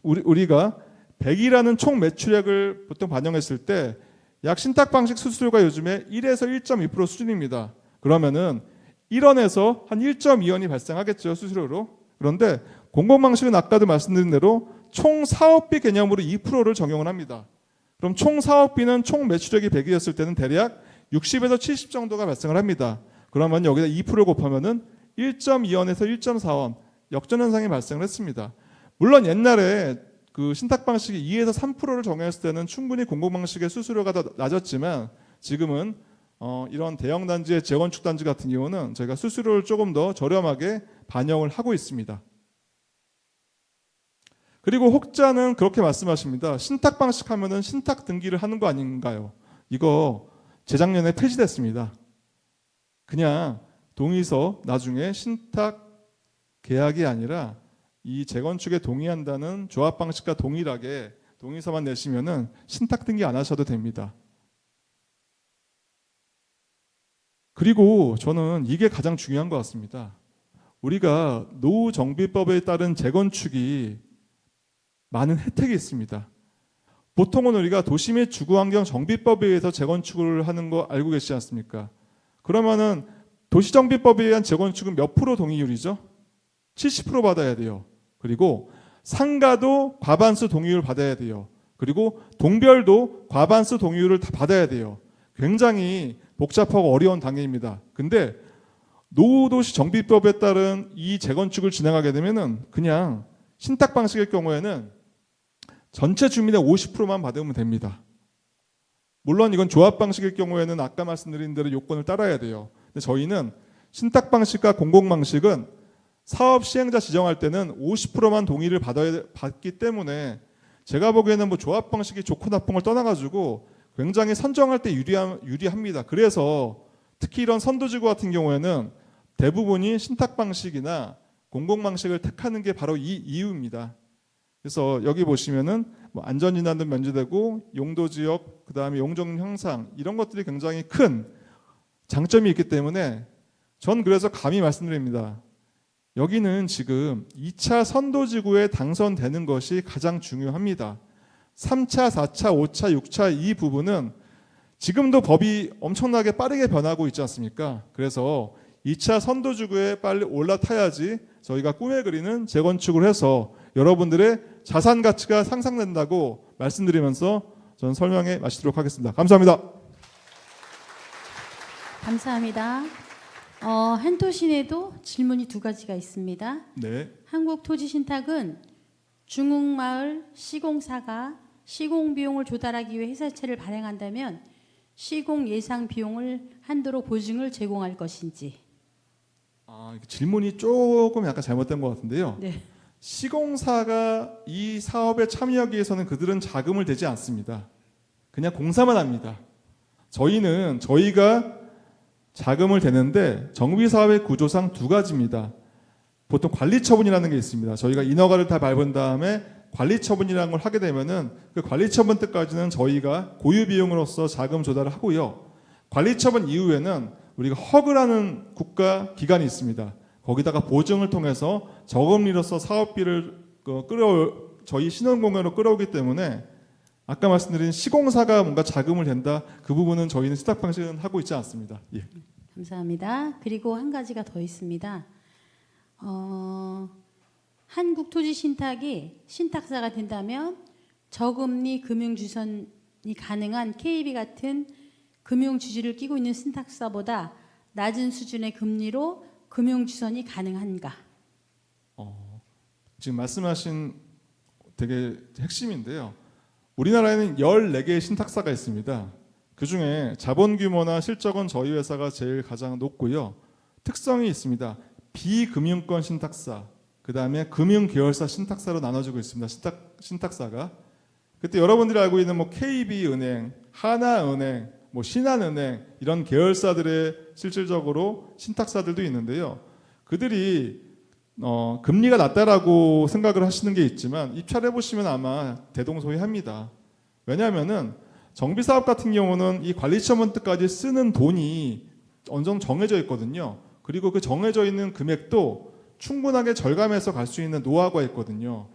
우리가 100이라는 총 매출액을 보통 반영했을 때 약 신탁 방식 수수료가 요즘에 1에서 1.2% 수준입니다. 그러면은 1원에서 한 1.2원이 발생하겠죠, 수수료로. 그런데 공공방식은 아까도 말씀드린 대로 총 사업비 개념으로 2%를 적용을 합니다. 그럼 총 사업비는 총 매출액이 100이었을 때는 대략 60에서 70 정도가 발생을 합니다. 그러면 여기다 2% 곱하면은 1.2원에서 1.4원 역전 현상이 발생을 했습니다. 물론 옛날에 그 신탁 방식이 2에서 3%를 정했을 때는 충분히 공공방식의 수수료가 더 낮았지만 지금은 이런 대형 단지의 재건축 단지 같은 경우는 저희가 수수료를 조금 더 저렴하게 반영을 하고 있습니다. 그리고 혹자는 그렇게 말씀하십니다. 신탁 방식 하면은 신탁 등기를 하는 거 아닌가요? 이거 재작년에 폐지됐습니다. 그냥 동의서 나중에 신탁 계약이 아니라 이 재건축에 동의한다는 조합 방식과 동일하게 동의서만 내시면은 신탁 등기 안 하셔도 됩니다. 그리고 저는 이게 가장 중요한 것 같습니다. 우리가 노후정비법에 따른 재건축이 많은 혜택이 있습니다. 보통은 우리가 도시및 주거환경정비법에 의해서 재건축을 하는 거 알고 계시지 않습니까? 그러면은 도시정비법에 의한 재건축은 몇 프로 동의율이죠? 70% 받아야 돼요. 그리고 상가도 과반수 동의율 받아야 돼요. 그리고 동별도 과반수 동의율을 다 받아야 돼요. 굉장히 복잡하고 어려운 단계입니다. 근데 노후도시 정비법에 따른 이 재건축을 진행하게 되면은 그냥 신탁 방식의 경우에는 전체 주민의 50%만 받으면 됩니다. 물론 이건 조합 방식의 경우에는 아까 말씀드린 대로 요건을 따라야 돼요. 근데 저희는 신탁 방식과 공공 방식은 사업 시행자 지정할 때는 50%만 동의를 받기 때문에 제가 보기에는 뭐 조합 방식이 좋고 나쁜 걸 떠나가지고 굉장히 선정할 때 유리합니다. 그래서 특히 이런 선도지구 같은 경우에는 대부분이 신탁 방식이나 공공 방식을 택하는 게 바로 이 이유입니다. 그래서 여기 보시면은 뭐 안전인하도 면제되고 용도 지역, 그다음에 용적 향상 이런 것들이 굉장히 큰 장점이 있기 때문에 전 그래서 감히 말씀드립니다. 여기는 지금 2차 선도지구에 당선되는 것이 가장 중요합니다. 3차, 4차, 5차, 6차 이 부분은 지금도 법이 엄청나게 빠르게 변하고 있지 않습니까? 그래서 2차 선도지구에 빨리 올라타야지 저희가 꿈에 그리는 재건축을 해서 여러분들의 자산 가치가 상승된다고 말씀드리면서 저는 설명에 마치도록 하겠습니다. 감사합니다. 감사합니다. 한토시내도 질문이 두 가지가 있습니다. 네. 한국토지신탁은 중흥마을 시공사가 시공 비용을 조달하기 위해 회사채를 발행한다면 시공 예상 비용을 한도로 보증을 제공할 것인지. 질문이 조금 약간 잘못된 것 같은데요. 네. 시공사가 이 사업에 참여하기 위해서는 그들은 자금을 대지 않습니다. 그냥 공사만 합니다. 저희가 자금을 대는데 정비사업의 구조상 두 가지입니다. 보통 관리처분이라는 게 있습니다. 저희가 인허가를 다 밟은 다음에 관리처분이라는 걸 하게 되면은 그 관리처분 때까지는 저희가 고유 비용으로서 자금 조달을 하고요. 관리처분 이후에는 우리가 허그라는 국가 기관이 있습니다. 거기다가 보증을 통해서 저금리로서 사업비를 저희 신혼공연으로 끌어오기 때문에 아까 말씀드린 시공사가 뭔가 자금을 댄다, 그 부분은 저희는 신탁 방식은 하고 있지 않습니다. 예. 감사합니다. 그리고 한 가지가 더 있습니다. 한국토지신탁이 신탁사가 된다면 저금리 금융주선이 가능한 KB 같은 금융주주를 끼고 있는 신탁사보다 낮은 수준의 금리로 금융주선이 가능한가? 지금 말씀하신 되게 핵심인데요. 우리나라에는 14개의 신탁사가 있습니다. 그중에 자본 규모나 실적은 저희 회사가 제일 가장 높고요. 특성이 있습니다. 비금융권 신탁사, 그 다음에 금융계열사 신탁사로 나눠지고 있습니다. 신탁사가. 그때 여러분들이 알고 있는 뭐 KB은행, 하나은행, 뭐 신한은행 이런 계열사들의 실질적으로 신탁사들도 있는데요. 그들이 금리가 낮다라고 생각을 하시는 게 있지만 입찰해 보시면 아마 대동소이합니다. 왜냐하면은 정비사업 같은 경우는 이 관리처분때까지 쓰는 돈이 어느 정도 정해져 있거든요. 그리고 그 정해져 있는 금액도 충분하게 절감해서 갈 수 있는 노하우가 있거든요.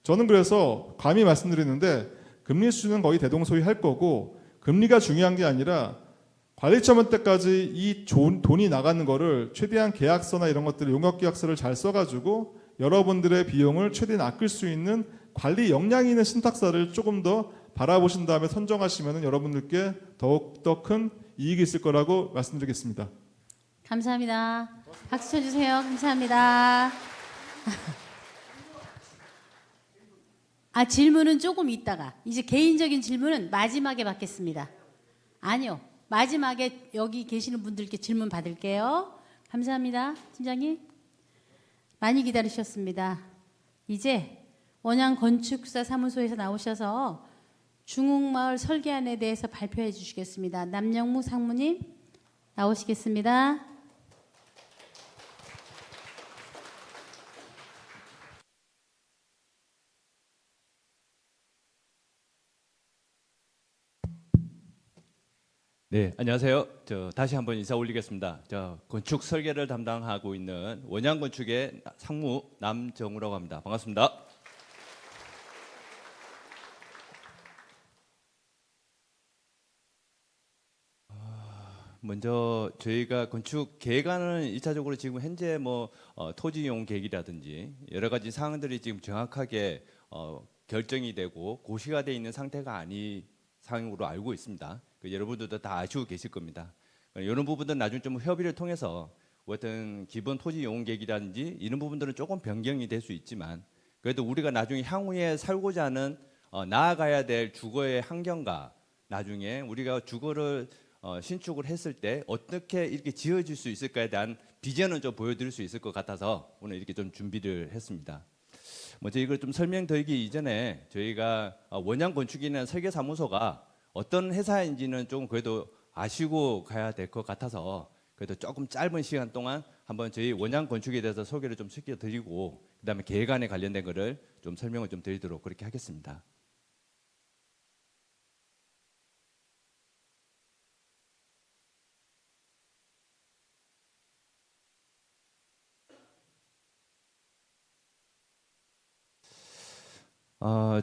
저는 그래서 감히 말씀드리는데 금리 수준은 거의 대동소이할 거고, 금리가 중요한 게 아니라 관리처분 때까지 이 돈이 나가는 거를 최대한 계약서나 이런 것들을 용역계약서를 잘 써가지고 여러분들의 비용을 최대한 아낄 수 있는 관리 역량이 있는 신탁사를 조금 더 바라보신 다음에 선정하시면 여러분들께 더욱더 큰 이익이 있을 거라고 말씀드리겠습니다. 감사합니다. 박수 쳐주세요. 감사합니다. 질문은 조금 있다가, 이제 개인적인 질문은 마지막에 받겠습니다. 아니요, 마지막에 여기 계시는 분들께 질문 받을게요. 감사합니다. 팀장님. 많이 기다리셨습니다. 이제 원양건축사 사무소에서 나오셔서 중흥마을 설계안에 대해서 발표해 주시겠습니다. 남영무 상무님 나오시겠습니다. 네, 안녕하세요. 다시 한번 인사 올리겠습니다. 건축 설계를 담당하고 있는 원양건축의 상무 남정우라고 합니다. 반갑습니다. 먼저 저희가 건축 계획안은 1차적으로 지금 현재 토지 이용 계획이라든지 여러 가지 사항들이 지금 정확하게 결정이 되고 고시가 되어 있는 상태가 아닌 상황으로 알고 있습니다. 여러분들도 다 아시고 계실 겁니다. 이런 부분들은 나중에 좀 협의를 통해서 어떤 기본 토지 이용 계획이라든지 이런 부분들은 조금 변경이 될 수 있지만, 그래도 우리가 나중에 향후에 살고자 하는 나아가야 될 주거의 환경과 나중에 우리가 주거를 신축을 했을 때 어떻게 이렇게 지어질 수 있을까에 대한 비전을 좀 보여드릴 수 있을 것 같아서 오늘 이렇게 좀 준비를 했습니다. 먼저 이걸 좀 설명드리기 이전에 저희가 원양건축이라는 설계사무소가 어떤 회사인지는 좀 그래도 아시고 가야 될 것 같아서 그래도 조금 짧은 시간 동안 한번 저희 원양건축에 대해서 소개를 좀 시켜드리고 그다음에 계획안에 관련된 거를 좀 설명을 좀 드리도록 그렇게 하겠습니다.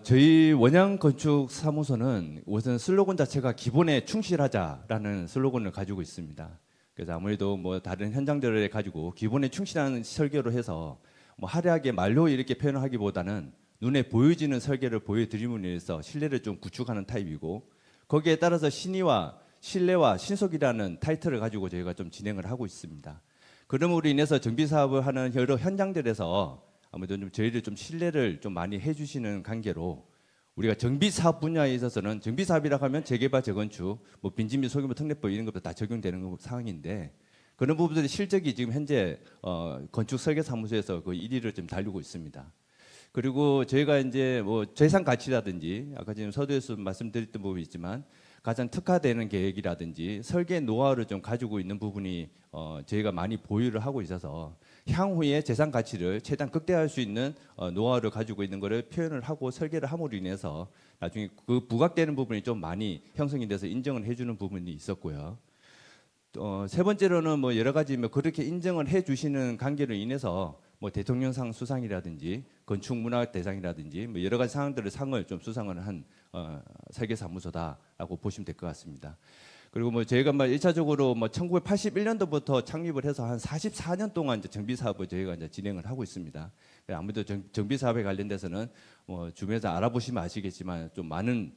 저희 원양건축사무소는 우선 슬로건 자체가 기본에 충실하자라는 슬로건을 가지고 있습니다. 그래서 아무래도 다른 현장들을 가지고 기본에 충실한 설계로 해서 화려하게 말로 이렇게 표현을 하기보다는 눈에 보여지는 설계를 보여드림으로 인해서 신뢰를 좀 구축하는 타입이고, 거기에 따라서 신의와 신뢰와 신속이라는 타이틀을 가지고 저희가 좀 진행을 하고 있습니다. 그럼으로 인해서 정비 사업을 하는 여러 현장들에서 아무래도 좀 저희를 좀 신뢰를 좀 많이 해주시는 관계로 우리가 정비 사업 분야에 있어서는 정비 사업이라고 하면 재개발, 재건축, 빈집 및 소규모 특례법 이런 것도 다 적용되는 상황인데, 그런 부분들이 실적이 지금 현재 건축 설계 사무소에서 그 1위를 좀 달리고 있습니다. 그리고 저희가 이제 재산 가치라든지 아까 지금 서두에서 말씀드렸던 부분이 있지만 가장 특화되는 계획이라든지 설계 노하우를 좀 가지고 있는 부분이 저희가 많이 보유를 하고 있어서 향후에 재산 가치를 최대한 극대화할 수 있는 노하우를 가지고 있는 것을 표현을 하고 설계를 함으로 인해서 나중에 그 부각되는 부분이 좀 많이 형성이 돼서 인정을 해주는 부분이 있었고요. 세 번째로는 뭐 여러 가지 뭐 그렇게 인정을 해 주시는 관계로 인해서 뭐 대통령상 수상이라든지 건축문화대상이라든지 뭐 여러 가지 상황들을 상을 좀 수상을 한 설계사무소다라고 보시면 될 것 같습니다. 그리고 뭐 저희가 뭐 1차적으로 뭐 1981년도부터 창립을 해서 한 44년 동안 이제 정비 사업을 저희가 이제 진행을 하고 있습니다. 아무래도 정비 사업에 관련돼서는 뭐 주변에서 알아보시면 아시겠지만 좀 많은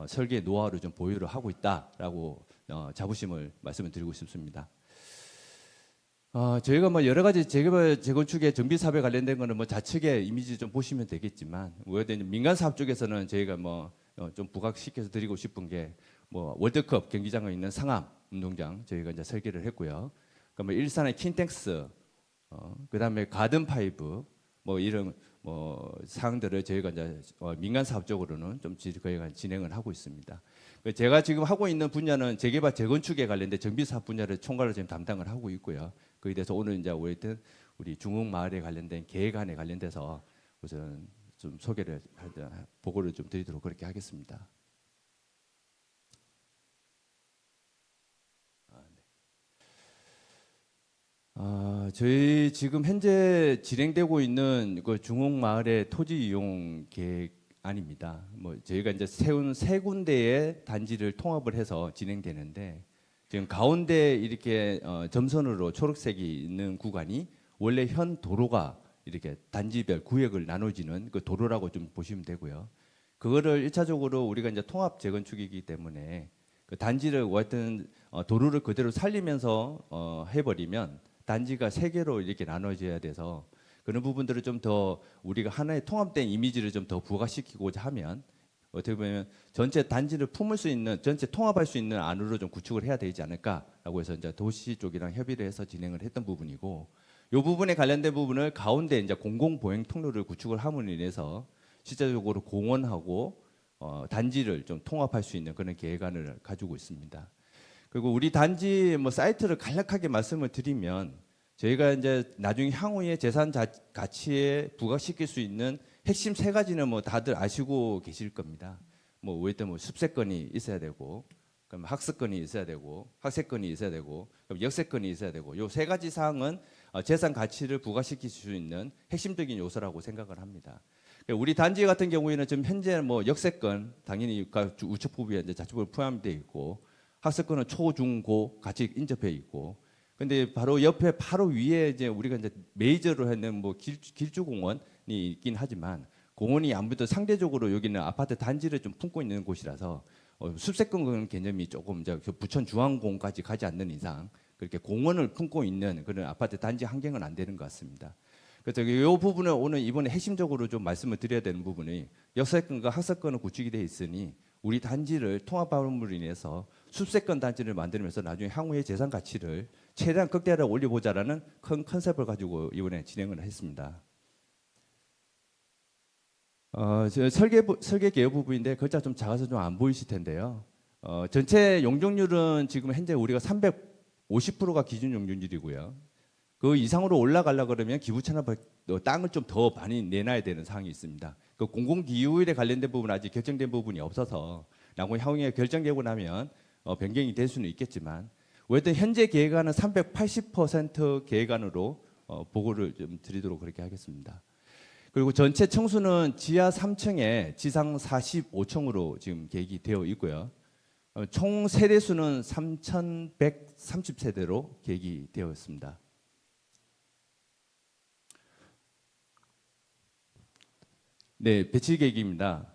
설계 노하우를 좀 보유를 하고 있다라고 자부심을 말씀을 드리고 싶습니다. 저희가 뭐 여러 가지 재개발 재건축의 정비 사업에 관련된 거는 뭐 좌측의 이미지 좀 보시면 되겠지만 민간 사업 쪽에서는 저희가 뭐 좀 부각시켜서 드리고 싶은 게 뭐 월드컵 경기장에 있는 상암 운동장 저희가 이제 설계를 했고요. 그러면 일산의 킨텍스, 그다음에 가든 파이브 뭐 이런 뭐 사항들을 저희가 이제 민간 사업 쪽으로는 좀 저희가 진행을 하고 있습니다. 제가 지금 하고 있는 분야는 재개발 재건축에 관련된 정비 사업 분야를 총괄로 지금 담당을 하고 있고요. 거기에 대해서 오늘 이제 우리 중흥마을에 관련된 계획안에 관련돼서 우선 좀 소개를 보고를 좀 드리도록 그렇게 하겠습니다. 저희 지금 현재 진행되고 있는 그 중흥마을의 토지 이용 계획안입니다. 뭐 저희가 이제 세운 세 군데의 단지를 통합을 해서 진행되는데 지금 가운데 이렇게 점선으로 초록색이 있는 구간이 원래 현 도로가 이렇게 단지별 구역을 나눠지는 그 도로라고 좀 보시면 되고요. 그거를 1차적으로 우리가 이제 통합 재건축이기 때문에 그 단지를 하여튼 도로를 그대로 살리면서 해버리면 단지가 세 개로 이렇게 나눠져야 돼서 그런 부분들을 좀 더 우리가 하나의 통합된 이미지를 좀 더 부각시키고자 하면 어떻게 보면 전체 단지를 품을 수 있는 전체 통합할 수 있는 안으로 좀 구축을 해야 되지 않을까라고 해서 이제 도시 쪽이랑 협의를 해서 진행을 했던 부분이고 이 부분에 관련된 부분을 가운데 이제 공공 보행 통로를 구축을 함으로 인해서 실제적으로 공원하고 단지를 좀 통합할 수 있는 그런 계획안을 가지고 있습니다. 그리고 우리 단지 뭐 사이트를 간략하게 말씀을 드리면 저희가 이제 나중에 향후에 재산 가치에 부각시킬 수 있는 핵심 세 가지는 뭐 다들 아시고 계실 겁니다. 뭐 일단 뭐 습세권이 있어야 되고, 그럼 학습권이 있어야 되고, 학세권이 있어야 되고, 그럼 역세권이 있어야 되고, 요 세 가지 사항은 재산 가치를 부각시킬 수 있는 핵심적인 요소라고 생각을 합니다. 우리 단지 같은 경우에는 지금 현재 뭐 역세권 당연히 우측 부분에 이제 자치부가 포함되어 있고. 학습권은 초, 중, 고 같이 인접해 있고, 근데 바로 옆에 바로 위에 이제 우리가 이제 메이저로 하는 뭐 길주공원이 있긴 하지만 공원이 아무래도 상대적으로 여기는 아파트 단지를 좀 품고 있는 곳이라서 숲세권 개념이 조금 이제 부천 중앙공까지 가지 않는 이상 그렇게 공원을 품고 있는 그런 아파트 단지 환경은 안 되는 것 같습니다. 그래서 이 부분을 오늘 이번에 핵심적으로 좀 말씀을 드려야 되는 부분이 역세권과 학세권은 구축이 되어 있으니 우리 단지를 통합함으로 인해서 숲세권 단지를 만들면서 나중에 향후의 재산 가치를 최대한 극대화를 올려보자라는 큰 컨셉을 가지고 이번에 진행을 했습니다. 설계 개요 부분인데 글자 좀 작아서 좀 안 보이실 텐데요. 전체 용적률은 지금 현재 우리가 350%가 기준 용적률이고요. 그 이상으로 올라가려 그러면 기부채납 땅을 좀 더 많이 내놔야 되는 사항이 있습니다. 그 공공기후일에 관련된 부분 아직 결정된 부분이 없어서 나중에 향후에 결정되고 나면 변경이 될 수는 있겠지만 어쨌든 현재 계획안은 380% 계획안으로 보고를 좀 드리도록 그렇게 하겠습니다. 그리고 전체 층수는 지하 3층에 지상 45층으로 지금 계획이 되어 있고요. 총 세대수는 3,130세대로 계획이 되어 있습니다. 네, 배치 계획입니다.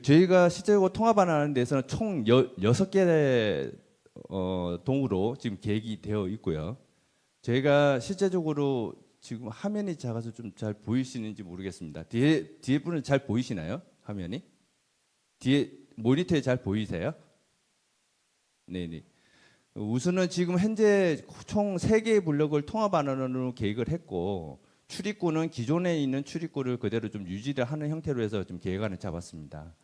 저희가 실제로 통합안하는 데서는 총 6개 동으로 지금 계획이 되어 있고요. 저희가 실제적으로 지금 화면이 작아서 좀 잘 보이시는지 모르겠습니다. 뒤에 분은 잘 보이시나요? 화면이? 뒤에 모니터에 잘 보이세요? 네네. 우선은 지금 현재 총 3개의 블록을 통합안으로 계획을 했고 출입구는 기존에 있는 출입구를 그대로 좀 유지를 하는 형태로 해서 좀 계획안을 잡았습니다.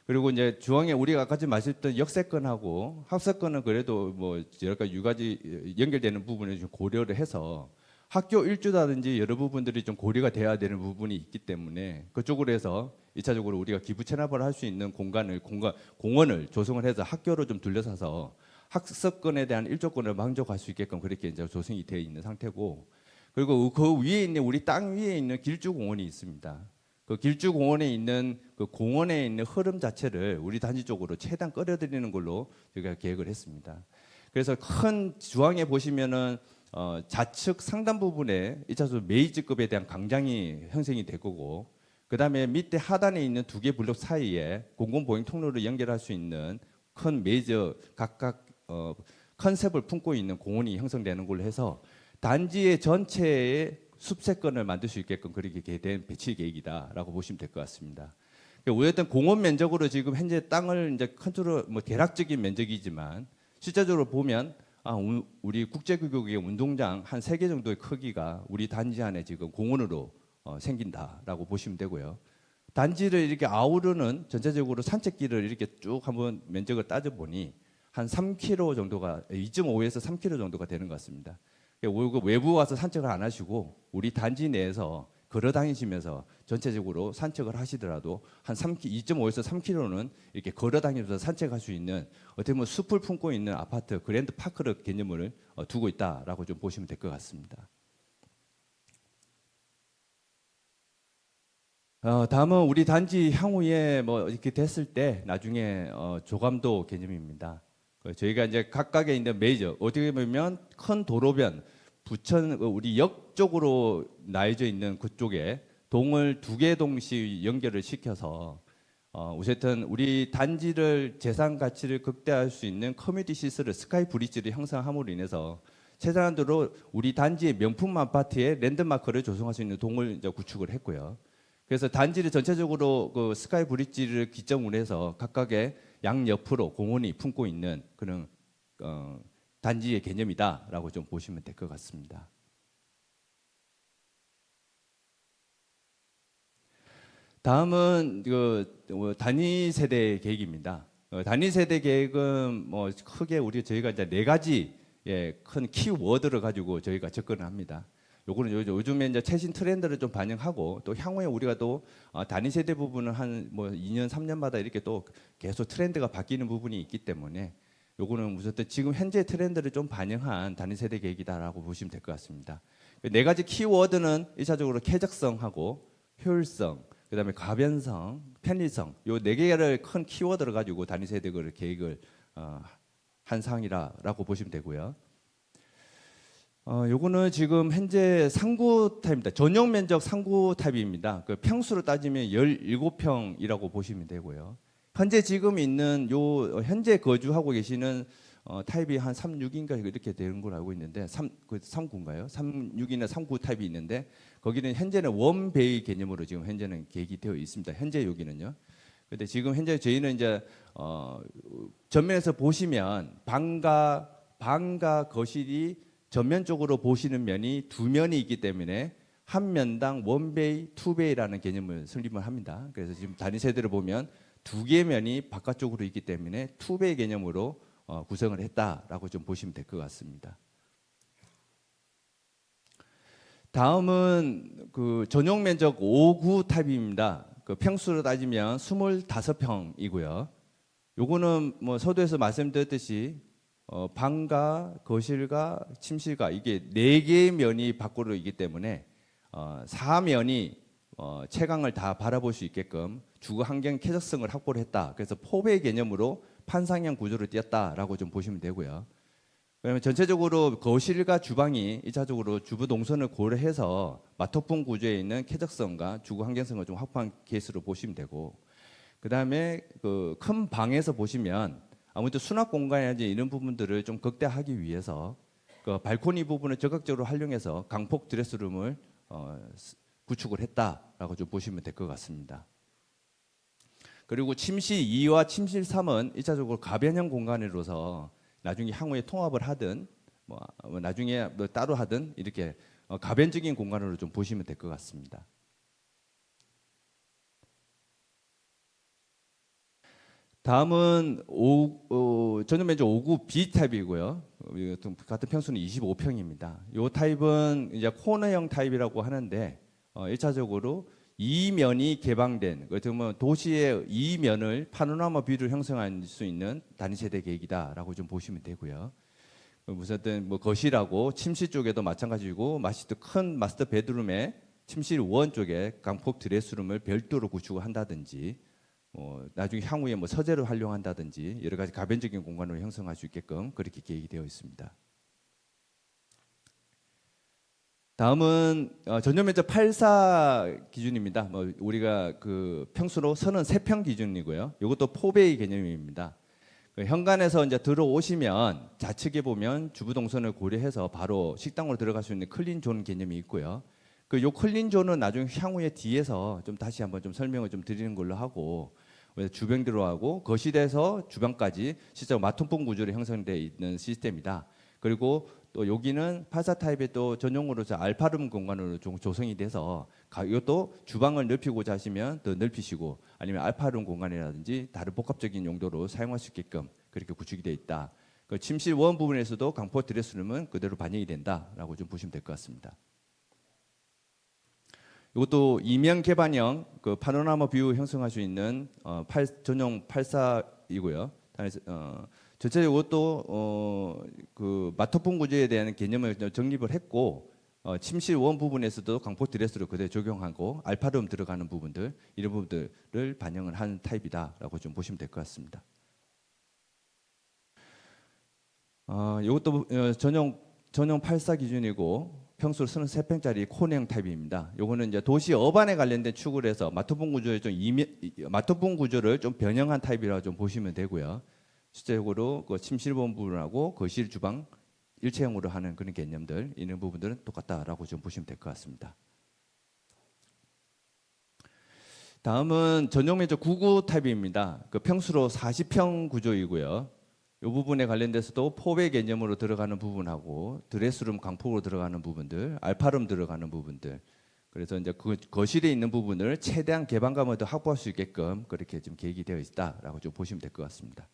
그리고 이제 중앙에 우리가 아까 좀 말씀드렸던 역세권하고 학세권은 그래도 뭐 여러 가지 연결되는 부분을 좀 고려를 해서 학교 일주라든지 여러 부분들이 좀 고려가 돼야 되는 부분이 있기 때문에 그쪽으로 해서 1차적으로 우리가 기부 체납을 할 수 있는 공원을 조성을 해서 학교로 좀 둘러싸서 학습권에 대한 일조권을 만족할 수 있게끔 그렇게 이제 조성이 되어 있는 상태고, 그리고 그 위에 있는 우리 땅 위에 있는 길주공원이 있습니다. 그 길주공원에 있는 그 공원에 있는 흐름 자체를 우리 단지 쪽으로 최대한 끌어들이는 걸로 저희가 계획을 했습니다. 그래서 큰 주황에 보시면은 좌측 상단 부분에 1차적으로 메이즈급에 대한 광장이 형성이 될 거고, 그 다음에 밑에 하단에 있는 두 개 블록 사이에 공공보행 통로를 연결할 수 있는 큰 메이저 각각 컨셉을 품고 있는 공원이 형성되는 걸로 해서 단지의 전체의 숲세권을 만들 수 있게끔 그렇게 된 배치 계획이다라고 보시면 될 것 같습니다. 어쨌든 공원 면적으로 지금 현재 땅을 이제 컨트롤 대략적인 면적이지만 실제적으로 보면 우리 국제교육의 운동장 한 3개 정도의 크기가 우리 단지 안에 지금 공원으로 생긴다라고 보시면 되고요. 단지를 이렇게 아우르는 전체적으로 산책길을 이렇게 쭉 한번 면적을 따져보니 한 3km 정도가 2.5에서 3km 정도가 되는 것 같습니다. 외부 와서 산책을 안 하시고 우리 단지 내에서 걸어 다니시면서 전체적으로 산책을 하시더라도 한 2.5에서 3km는 이렇게 걸어 다니면서 산책할 수 있는 어떻게 보면 숲을 품고 있는 아파트 그랜드 파크를 개념을 두고 있다라고 좀 보시면 될 것 같습니다. 다음은 우리 단지 향후에 뭐 이렇게 됐을 때 나중에 조감도 개념입니다. 저희가 이제 각각에 있는 메이저 어떻게 보면 큰 도로변 부천 우리 역 쪽으로 나뉘어져 있는 그쪽에 동을 2개 동시 연결을 시켜서 어쨌든 우리 단지를 재산 가치를 극대화할 수 있는 커뮤니티 시설을 스카이 브릿지를 형성함으로 인해서 최소한으로 우리 단지의 명품 아파트의 랜드마크를 조성할 수 있는 동을 이제 구축을 했고요. 그래서 단지를 전체적으로 그 스카이 브릿지를 기점으로 해서 각각의 양옆으로 공원이 품고 있는 그런 단지의 개념이다라고 좀 보시면 될 것 같습니다. 다음은 단위 세대 계획입니다. 단위 세대 계획은 뭐 크게 저희가 이제 4가지의 큰 키워드를 가지고 저희가 접근을 합니다. 요거는 요즘에 이제 최신 트렌드를 좀 반영하고 또 향후에 우리가 또 단위 세대 부분은 한 뭐 2년 3년마다 이렇게 또 계속 트렌드가 바뀌는 부분이 있기 때문에 요거는 우선 지금 현재 트렌드를 좀 반영한 단위 세대 계획이다라고 보시면 될 것 같습니다. 4가지 키워드는 1차적으로 쾌적성하고 효율성, 그다음에 가변성, 편리성 요 4개를 큰 키워드를 가지고 단위 세대 계획을 한 사항이라고 보시면 되고요. 요거는 지금 현재 상구 타입입니다. 전용 면적 상구 타입입니다. 그 평수로 따지면 17평이라고 보시면 되고요. 현재 지금 있는 현재 거주하고 계시는 타입이 한 36인가 이렇게 되는 걸 알고 있는데 3구인가요? 36이나 39 타입이 있는데 거기는 현재는 원베이 개념으로 지금 현재는 계획이 되어 있습니다. 현재 여기는요. 근데 지금 현재 저희는 이제 전면에서 보시면 방과 거실이 전면적으로 보시는 면이 2면이 있기 때문에 한 면당 원베이, 투베이라는 개념을 설립을 합니다. 그래서 지금 단위 세대를 보면 2개의 면이 바깥쪽으로 있기 때문에 투베이 개념으로 구성을 했다라고 좀 보시면 될 것 같습니다. 다음은 그 전용 면적 5구 타입입니다. 그 평수로 따지면 25평이고요. 요거는 뭐 서두에서 말씀드렸듯이 방과 거실과 침실과 이게 4개의 면이 밖으로 있기 때문에 4면이 채광을 다 바라볼 수 있게끔 주거 환경 쾌적성을 확보를 했다. 그래서 포베이 개념으로 판상형 구조를 띄었다라고 좀 보시면 되고요. 그러면 전체적으로 거실과 주방이 1차적으로 주부 동선을 고려해서 마토풍 구조에 있는 쾌적성과 주거 환경성을 좀 확보한 케이스로 보시면 되고, 그 다음에 그 큰 방에서 보시면 아무래도 수납 공간이라든지 이런 부분들을 좀 극대화하기 위해서 그 발코니 부분을 적극적으로 활용해서 강폭 드레스룸을 구축을 했다라고 좀 보시면 될 것 같습니다. 그리고 침실 2와 침실 3은 1차적으로 가변형 공간으로서 나중에 향후에 통합을 하든 뭐 나중에 뭐 따로 하든 이렇게 가변적인 공간으로 좀 보시면 될 것 같습니다. 다음은 전용 면적 5구 B 타입이고요. 같은 평수는 25평입니다. 이 타입은 이제 코너형 타입이라고 하는데 1차적으로 이면이 개방된, 어떻게 보면 도시의 이면을 파노라마 뷰를 형성할 수 있는 단위세대 계획이다라고 좀 보시면 되고요. 무슨 뭐 거실하고 침실 쪽에도 마찬가지고 큰 마스터 베드룸에 침실 원 쪽에 강폭 드레스룸을 별도로 구축을 한다든지, 나중에 향후에 뭐 서재로 활용한다든지 여러 가지 가변적인 공간으로 형성할 수 있게끔 그렇게 계획이 되어 있습니다. 다음은 전용 면적 84 기준입니다. 뭐 우리가 그 평수로 33평 기준이고요. 이것도 포베이 개념입니다. 그 현관에서 이제 들어오시면 좌측에 보면 주부 동선을 고려해서 바로 식당으로 들어갈 수 있는 클린 존 개념이 있고요. 그 요 클린 존은 나중에 향후에 뒤에서 좀 다시 한번 좀 설명을 좀 드리는 걸로 하고, 주방 들어가고 거실에서 주방까지 실제로 마통풍 구조로 형성되어 있는 시스템이다. 그리고 또 여기는 84 타입의 또 전용으로 알파룸 공간으로 조성이 돼서 이것도 주방을 넓히고자 하시면 더 넓히시고, 아니면 알파룸 공간이라든지 다른 복합적인 용도로 사용할 수 있게끔 그렇게 구축이 되어 있다. 그 침실 원 부분에서도 강포 드레스룸은 그대로 반영이 된다라고 좀 보시면 될 것 같습니다. 이것도 이면 개반형 그 파노라마 뷰 형성할 수 있는 전용 84이고요. 전체적으로 이것도 그 마토풍 구조에 대한 개념을 정립을 했고, 침실 원 부분에서도 강포 드레스를 그대로 적용하고 알파룸 들어가는 부분들, 이런 부분들을 반영을 한 타입이다라고 좀 보시면 될 것 같습니다. 이것도 전용 84 기준이고 평수로 33평짜리 코너형 타입입니다. 요거는 이제 도시 어반에 관련된 축을 해서 마토풍 구조를 좀 변형한 타입이라고 좀 보시면 되고요. 실제적으로 그 침실본 부분하고 거실, 주방 일체형으로 하는 그런 개념들, 이런 부분들은 똑같다라고 좀 보시면 될 것 같습니다. 다음은 전용 면적 99 타입입니다. 그 평수로 40평 구조이고요. 이 부분에 관련돼서도 포베 개념으로 들어가는 부분하고 드레스룸 강폭으로 들어가는 부분들, 알파룸 들어가는 부분들, 그래서 이제 그 거실에 있는 부분을 최대한 개방감을 더 확보할 수 있게끔 그렇게 지금 계획이 되어 있다라고 좀 보시면 될 것 같습니다.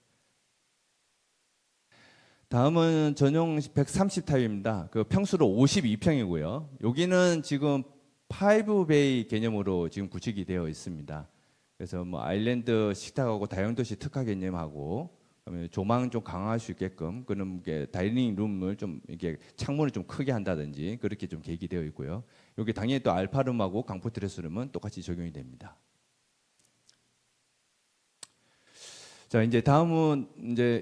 다음은 전용 130 타입입니다. 그 평수로 52평이고요. 여기는 지금 5베이 개념으로 지금 구축이 되어 있습니다. 그래서 뭐 아일랜드 식탁하고 다용도시 특화 개념하고, 그다음에 조망 좀 강화할 수 있게끔 그런 게 다이닝 룸을 좀 이게 창문을 좀 크게 한다든지 그렇게 좀 계획이 되어 있고요. 여기 당연히 또 알파룸하고 강포 드레스룸은 똑같이 적용이 됩니다. 자, 이제 다음은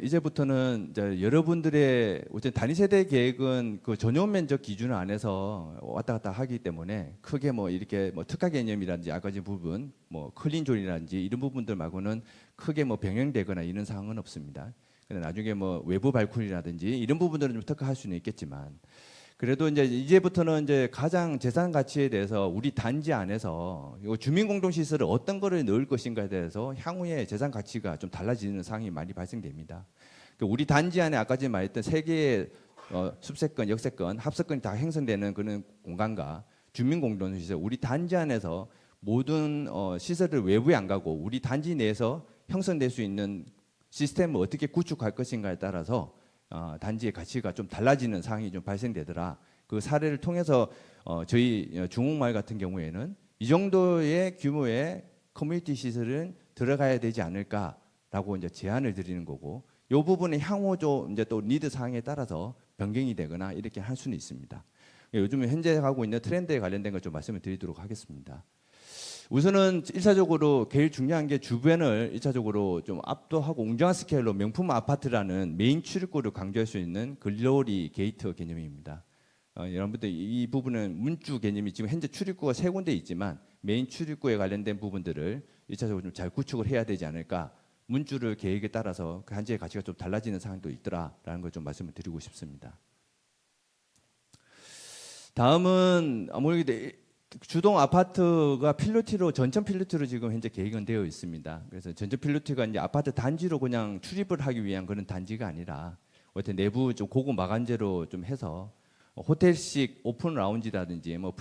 이제부터는 이제 여러분들의 어쨌든 단위 세대 계획은 그 전용 면적 기준 안에서 왔다 갔다 하기 때문에 크게 뭐 이렇게 뭐 특화 개념이라든지 아까 전 부분 뭐 클린존이라든지 이런 부분들 말고는 크게 뭐 병행되거나 이런 사항은 없습니다. 근데 나중에 뭐 외부 발코니라든지 이런 부분들은 좀 특화할 수는 있겠지만, 그래도 이제부터는 이제 가장 재산 가치에 대해서 우리 단지 안에서 주민 공동 시설을 어떤 거를 넣을 것인가에 대해서 향후에 재산 가치가 좀 달라지는 상황이 많이 발생됩니다. 우리 단지 안에 아까 전에 말했던 세 개의 숲세권, 역세권, 합세권이 다 형성되는 그런 공간과 주민 공동 시설, 우리 단지 안에서 모든 시설을 외부에 안 가고 우리 단지 내에서 형성될 수 있는 시스템을 어떻게 구축할 것인가에 따라서 단지의 가치가 좀 달라지는 상황이 좀 발생되더라. 그 사례를 통해서 저희 중흥마을 같은 경우에는 이 정도의 규모의 커뮤니티 시설은 들어가야 되지 않을까라고 이제 제안을 드리는 거고, 이 부분은 향후 좀 이제 또 니드 사항에 따라서 변경이 되거나 이렇게 할 수는 있습니다. 요즘 현재 하고 있는 트렌드에 관련된 것 좀 말씀을 드리도록 하겠습니다. 우선은 1차적으로 제일 중요한 게 주변을 1차적으로 좀 압도하고 웅장한 스케일로 명품 아파트라는 메인 출입구를 강조할 수 있는 글로리 게이트 개념입니다. 여러분들 이 부분은 문주 개념이 지금 현재 출입구가 3군데 있지만 메인 출입구에 관련된 부분들을 1차적으로 좀 잘 구축을 해야 되지 않을까. 문주를 계획에 따라서 그 한지의 가치가 좀 달라지는 상황도 있더라라는 걸 좀 말씀을 드리고 싶습니다. 다음은 아무래도 주동 아파트가 필로티로 전천 필로티로 지금 현재 계획은 되어 있습니다. 그래서 전천 필로티가 이제 아파트 단지로 그냥 출입을 하기 위한 그런 단지가 아니라 어떤 내부 좀 고급 마감재로 좀 해서 호텔식 오픈 라운지라든지 뭐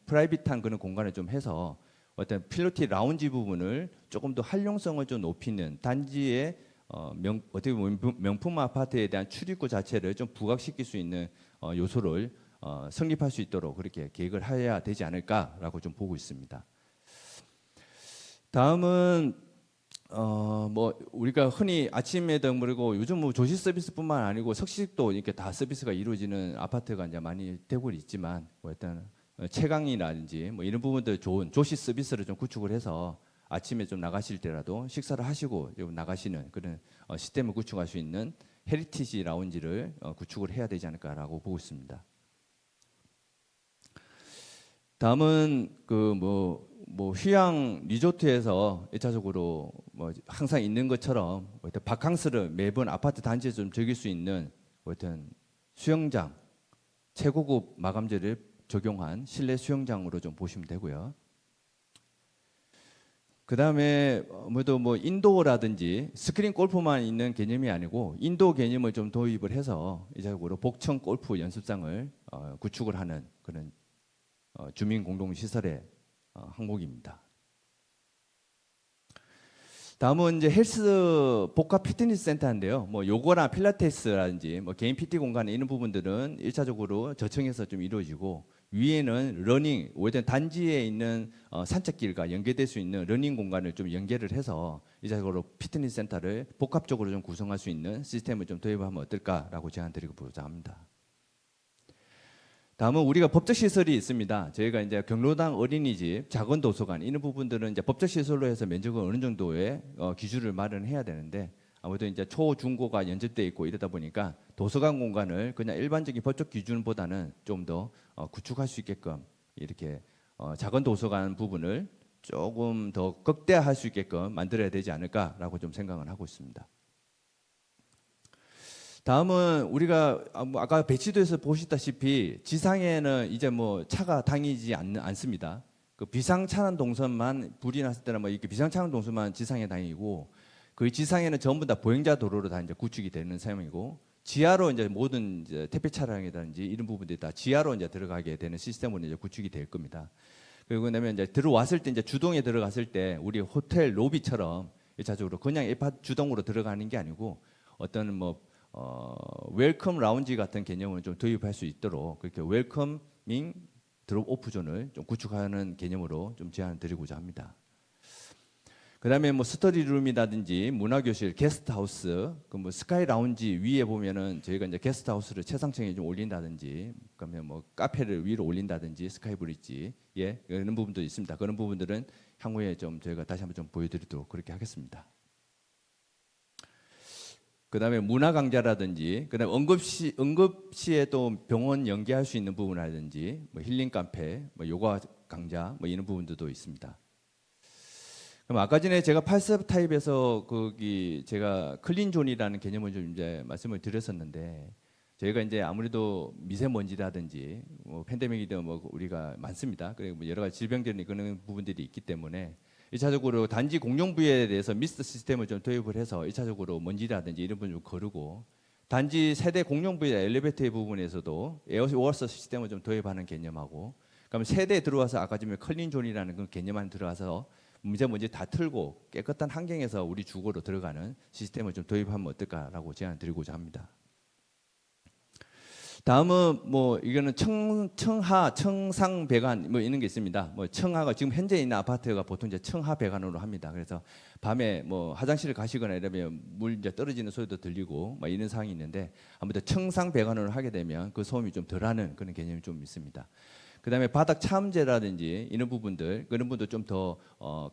프라이빗한 그런 공간을 좀 해서 어떤 필로티 라운지 부분을 조금 더 활용성을 좀 높이는 단지의 어떻게 보면 명품 아파트에 대한 출입구 자체를 좀 부각시킬 수 있는 요소를 성립할 수 있도록 그렇게 계획을 해야 되지 않을까라고 좀 보고 있습니다. 다음은 뭐 우리가 흔히 아침에도 그리고 요즘 뭐 조식 서비스뿐만 아니고 석식도 이렇게 다 서비스가 이루어지는 아파트가 이제 많이 되고 있지만 뭐 일단 채광이라든지 뭐 이런 부분들 좋은 조식 서비스를 좀 구축을 해서 아침에 좀 나가실 때라도 식사를 하시고 좀 나가시는 그런 시스템을 구축할 수 있는 헤리티지 라운지를 구축을 해야 되지 않을까라고 보고 있습니다. 다음은 그 뭐 휴양 리조트에서 1차적으로 뭐 항상 있는 것처럼 바캉스를 매번 아파트 단지에 좀 즐길 수 있는 어떤 수영장, 최고급 마감재를 적용한 실내 수영장으로 좀 보시면 되고요. 그 다음에 아무래도 뭐 인도어라든지 스크린 골프만 있는 개념이 아니고 인도어 개념을 좀 도입을 해서 이제적으로 복층 골프 연습장을 구축을 하는 그런 주민 공동 시설의 항목입니다. 다음은 이제 헬스 복합 피트니스 센터인데요. 뭐 요거나 필라테스라든지 뭐 개인 PT 공간 이런 부분들은 1차적으로 저층에서 좀 이루어지고 위에는 러닝, 오히려 단지에 있는 산책길과 연계될 수 있는 러닝 공간을 좀 연계를 해서 1차적으로 피트니스 센터를 복합적으로 좀 구성할 수 있는 시스템을 좀 도입하면 어떨까라고 제안 드리고자 합니다. 다음은 우리가 법적 시설이 있습니다. 저희가 이제 경로당 어린이집, 작은 도서관 이런 부분들은 이제 법적 시설로 해서 면적은 어느 정도의 기준을 마련해야 되는데 아무래도 이제 초, 중고가 연접돼 있고 이러다 보니까 도서관 공간을 그냥 일반적인 법적 기준보다는 좀 더 구축할 수 있게끔 이렇게 작은 도서관 부분을 조금 더 극대화할 수 있게끔 만들어야 되지 않을까라고 좀 생각을 하고 있습니다. 다음은 우리가 아까 배치도에서 보시다시피 지상에는 이제 뭐 차가 다니지 않습니다. 그 비상차는 동선만 불이 났을 때는 뭐 이렇게 비상차는 동선만 지상에 다니고 그 지상에는 전부 다 보행자 도로로 다 이제 구축이 되는 상황이고 지하로 이제 모든 이제 택배 차량이라든지 이런 부분들이 다 지하로 이제 들어가게 되는 시스템으로 이제 구축이 될 겁니다. 그리고 그다음에 이제 들어왔을 때 이제 주동에 들어갔을 때 우리 호텔 로비처럼 일차적으로 그냥 아파트 주동으로 들어가는 게 아니고 어떤 뭐 웰컴 라운지 같은 개념을 좀 도입할 수 있도록 그렇게 웰커밍 드롭 오프 존을 좀 구축하는 개념으로 좀 제안을 드리고자 합니다. 그다음에 뭐 스터디룸이라든지 문화교실, 게스트하우스, 그 뭐 스카이 라운지 위에 보면은 저희가 이제 게스트하우스를 최상층에 좀 올린다든지, 그러면 뭐 카페를 위로 올린다든지 스카이 브릿지 예 이런 부분도 있습니다. 그런 부분들은 향후에 좀 저희가 다시 한번 좀 보여드리도록 그렇게 하겠습니다. 그다음에 문화 강좌라든지, 그다음에 응급시에 또 병원 연계할 수 있는 부분이라든지, 뭐 힐링 카페, 뭐 요가 강좌, 뭐 이런 부분들도 있습니다. 그럼 아까 전에 제가 8스 타입에서 거기 제가 클린존이라는 개념을 좀 이제 말씀을 드렸었는데, 저희가 이제 아무래도 미세먼지라든지 뭐 팬데믹이든 뭐 우리가 많습니다. 그리고 뭐 여러 가지 질병들이 그런 부분들이 있기 때문에 1차적으로 단지 공용부에 대해서 미스트 시스템을 좀 도입을 해서 1차적으로 먼지라든지 이런 부분을 좀 거르고, 단지 세대 공용부의 엘리베이터의 부분에서도 에어워서 시스템을 좀 도입하는 개념하고, 그럼 세대에 들어와서 아까 전에 클린존이라는 그 개념 안에 들어와서 미세먼지 다 틀고 깨끗한 환경에서 우리 주거로 들어가는 시스템을 좀 도입하면 어떨까라고 제안 드리고자 합니다. 다음은 뭐 이거는 청하, 청상 배관 뭐 이런 게 있습니다. 뭐 청하가 지금 현재 있는 아파트가 보통 이제 청하 배관으로 합니다. 그래서 밤에 뭐 화장실을 가시거나 이러면 물 이제 떨어지는 소리도 들리고 막 이런 상황이 있는데, 아무튼 청상 배관으로 하게 되면 그 소음이 좀 덜하는 그런 개념이 좀 있습니다. 그다음에 바닥 차음제라든지 이런 부분들, 그런 부분도 좀 더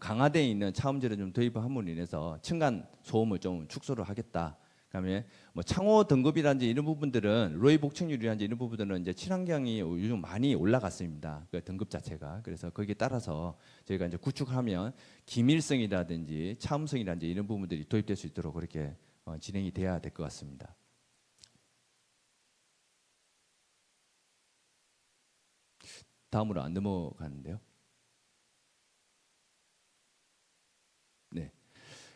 강화되어 있는 차음제를 좀 도입함으로 인해서 층간 소음을 좀 축소를 하겠다. 그다음에 뭐 창호 등급이라든지 이런 부분들은 로이 복층률이라든지 이런 부분들은 이제 친환경이 요즘 많이 올라갔습니다. 그 등급 자체가. 그래서 거기에 따라서 저희가 이제 구축하면 기밀성이라든지 차음성이라든지 이런 부분들이 도입될 수 있도록 그렇게 진행이 돼야 될 것 같습니다. 다음으로 안 넘어가는데요. 네.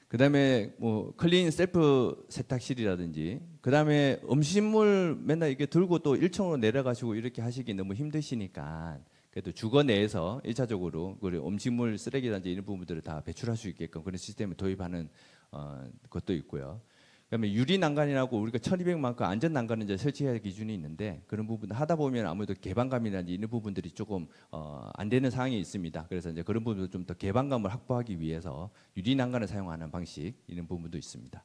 그다음에 뭐 클린 셀프 세탁실이라든지, 그다음에 음식물 맨날 이렇게 들고 또 1층으로 내려가시고 이렇게 하시기 너무 힘드시니까 그래도 주거 내에서 1차적으로 음식물 쓰레기라든지 이런 부분들을 다 배출할 수 있게끔 그런 시스템을 도입하는 것도 있고요. 그다음에 유리 난간이라고 우리가 1200만큼 안전 난간을 이제 설치해야 기준이 있는데 그런 부분 하다 보면 아무래도 개방감이라든지 이런 부분들이 조금 안 되는 상황이 있습니다. 그래서 이제 그런 부분도 좀 더 개방감을 확보하기 위해서 유리 난간을 사용하는 방식 이런 부분도 있습니다.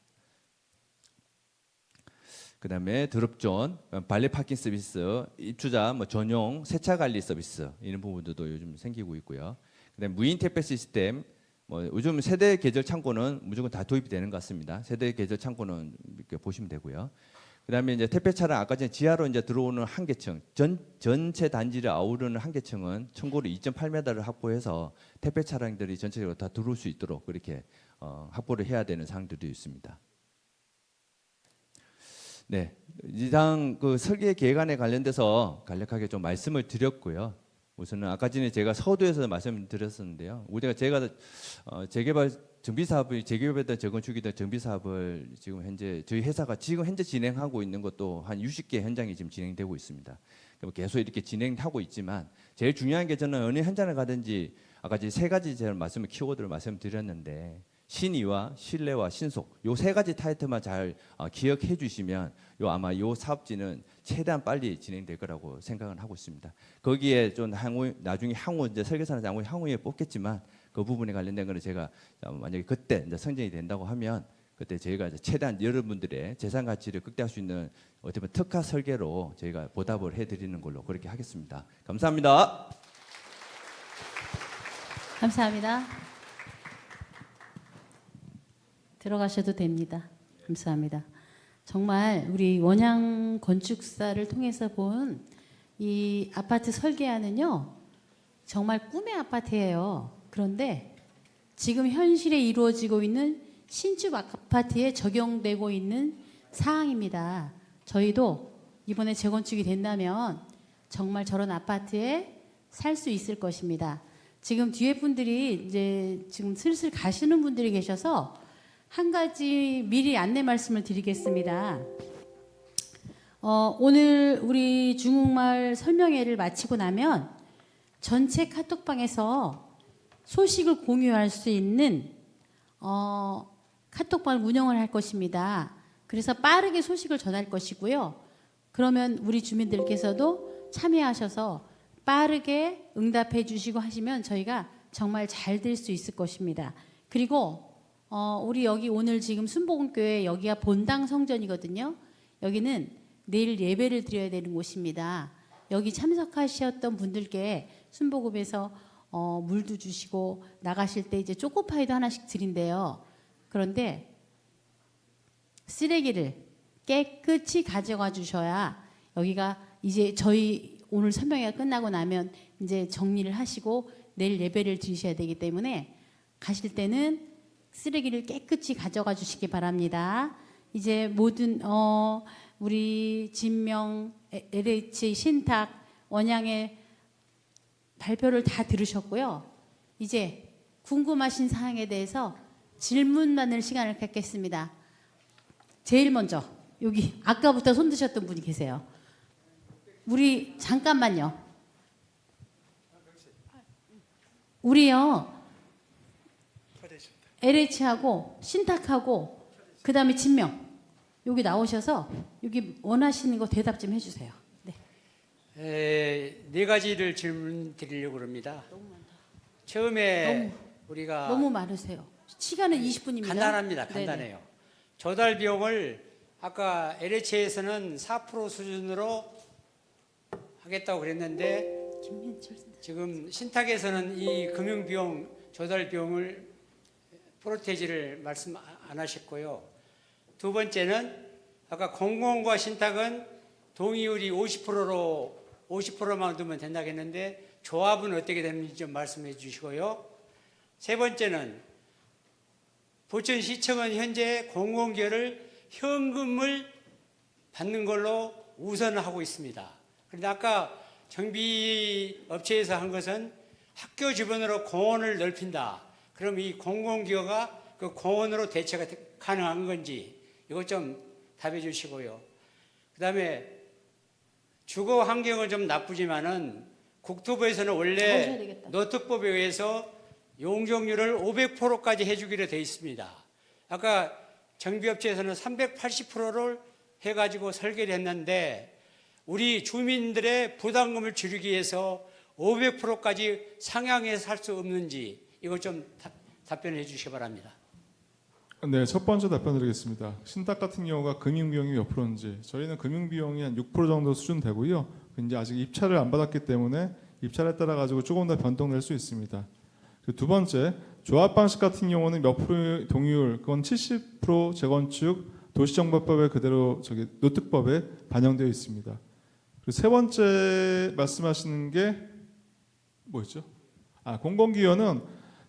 그다음에 드롭존, 발레 파킹 서비스, 입주자 뭐 전용 세차 관리 서비스 이런 부분들도 요즘 생기고 있고요. 그다음에 무인 택배 시스템, 뭐 요즘 세대 계절 창고는 무조건 다 도입이 되는 것 같습니다. 세대 계절 창고는 이렇게 보시면 되고요. 그다음에 이제 택배 차량 아까 전에 지하로 이제 들어오는 한계층, 전체 단지를 아우르는 한계층은 청고로 2.8m를 확보해서 택배 차량들이 전체적으로 다 들어올 수 있도록 그렇게 확보를 해야 되는 사항들도 있습니다. 네, 이상 그 설계 계획안에 관련돼서 간략하게 좀 말씀을 드렸고요. 우선은 아까 전에 제가 서두에서 말씀드렸었는데요. 제가 재개발 정비 사업을 재개발이든 재건축이든 정비 사업을 지금 현재 저희 회사가 지금 현재 진행하고 있는 것도 한 60개 현장이 지금 진행되고 있습니다. 계속 이렇게 진행하고 있지만 제일 중요한 게 저는 어느 현장을 가든지 아까 세 가지 제가 키워드를 말씀드렸는데 신의와 신뢰와 신속 요 세 가지 타이틀만 잘 기억해 주시면 아마 요 사업지는 최대한 빨리 진행될 거라고 생각을 하고 있습니다. 거기에 좀 나중에 향후 이제 설계사는 향후에 뽑겠지만 그 부분에 관련된 거는 제가 만약에 그때 이제 선정이 된다고 하면 그때 저희가 이제 최대한 여러분들의 재산 가치를 극대화할 수 있는 어떻게 보면 특화 설계로 저희가 보답을 해드리는 걸로 그렇게 하겠습니다. 감사합니다. 감사합니다. 들어가셔도 됩니다. 감사합니다. 정말 우리 원양 건축사를 통해서 본 이 아파트 설계안은요, 정말 꿈의 아파트예요. 그런데 지금 현실에 이루어지고 있는 신축 아파트에 적용되고 있는 사항입니다. 저희도 이번에 재건축이 된다면 정말 저런 아파트에 살 수 있을 것입니다. 지금 뒤에 분들이 이제 지금 슬슬 가시는 분들이 계셔서 한 가지 미리 안내 말씀을 드리겠습니다. 오늘 우리 중흥마을 설명회를 마치고 나면 전체 카톡방에서 소식을 공유할 수 있는 카톡방을 운영을 할 것입니다. 그래서 빠르게 소식을 전할 것이고요. 그러면 우리 주민들께서도 참여하셔서 빠르게 응답해 주시고 하시면 저희가 정말 잘 될 수 있을 것입니다. 그리고 우리 여기 오늘 지금 순복음교회 여기가 본당 성전이거든요. 여기는 내일 예배를 드려야 되는 곳입니다. 여기 참석하셨던 분들께 순복음에서 물도 주시고 나가실 때 이제 초코파이도 하나씩 드린대요. 그런데 쓰레기를 깨끗이 가져가 주셔야 여기가 이제 저희 오늘 설명회가 끝나고 나면 이제 정리를 하시고 내일 예배를 드리셔야 되기 때문에 가실 때는 쓰레기를 깨끗이 가져가 주시기 바랍니다. 이제 모든 우리 진명, LH, 신탁, 원양의 발표를 다 들으셨고요. 이제 궁금하신 사항에 대해서 질문 받는 시간을 갖겠습니다. 제일 먼저 여기 아까부터 손 드셨던 분이 계세요. 우리 잠깐만요. 우리요 LH하고 신탁하고 그 다음에 진명 여기 나오셔서 여기 원하시는 거 대답 좀 해주세요. 네. 네 가지를 질문 드리려고 합니다. 처음에 우리가 너무 많으세요. 시간은 20분입니다. 간단합니다. 간단해요. 네네. 조달 비용을 아까 LH에서는 4% 수준으로 하겠다고 그랬는데 지금 신탁에서는 이 금융 비용, 조달 비용을 프로테지를 말씀 안 하셨고요. 두 번째는 아까 공공과 신탁은 동의율이 50%만 두면 된다고 했는데 조합은 어떻게 되는지 좀 말씀해 주시고요. 세 번째는 부천시청은 현재 공공기여를 현금을 받는 걸로 우선하고 있습니다. 그런데 아까 정비업체에서 한 것은 학교 주변으로 공원을 넓힌다. 그럼 이 공공기여가 그 공원으로 대체가 가능한 건지 이것 좀 답해 주시고요. 그 다음에 주거 환경은 좀 나쁘지만은 국토부에서는 원래 노특법에 의해서 용적률을 500%까지 해주기로 되어 있습니다. 아까 정비업체에서는 380%를 해가지고 설계를 했는데 우리 주민들의 부담금을 줄이기 위해서 500%까지 상향해서 할 수 없는지 이걸 좀 답변해 주시기 바랍니다. 네, 첫 번째 답변 드리겠습니다. 신탁 같은 경우가 금융비용이 몇 프로인지 저희는 금융비용이 한 6% 정도 수준 되고요. 이제 아직 입찰을 안 받았기 때문에 입찰에 따라 가지고 조금 더 변동될 수 있습니다. 두 번째, 조합 방식 같은 경우는 몇 프로의 동의율, 그건 70% 재건축 도시정보법에 그대로 노특법에 반영되어 있습니다. 그리고 세 번째 말씀하시는 게 뭐였죠? 공공기여는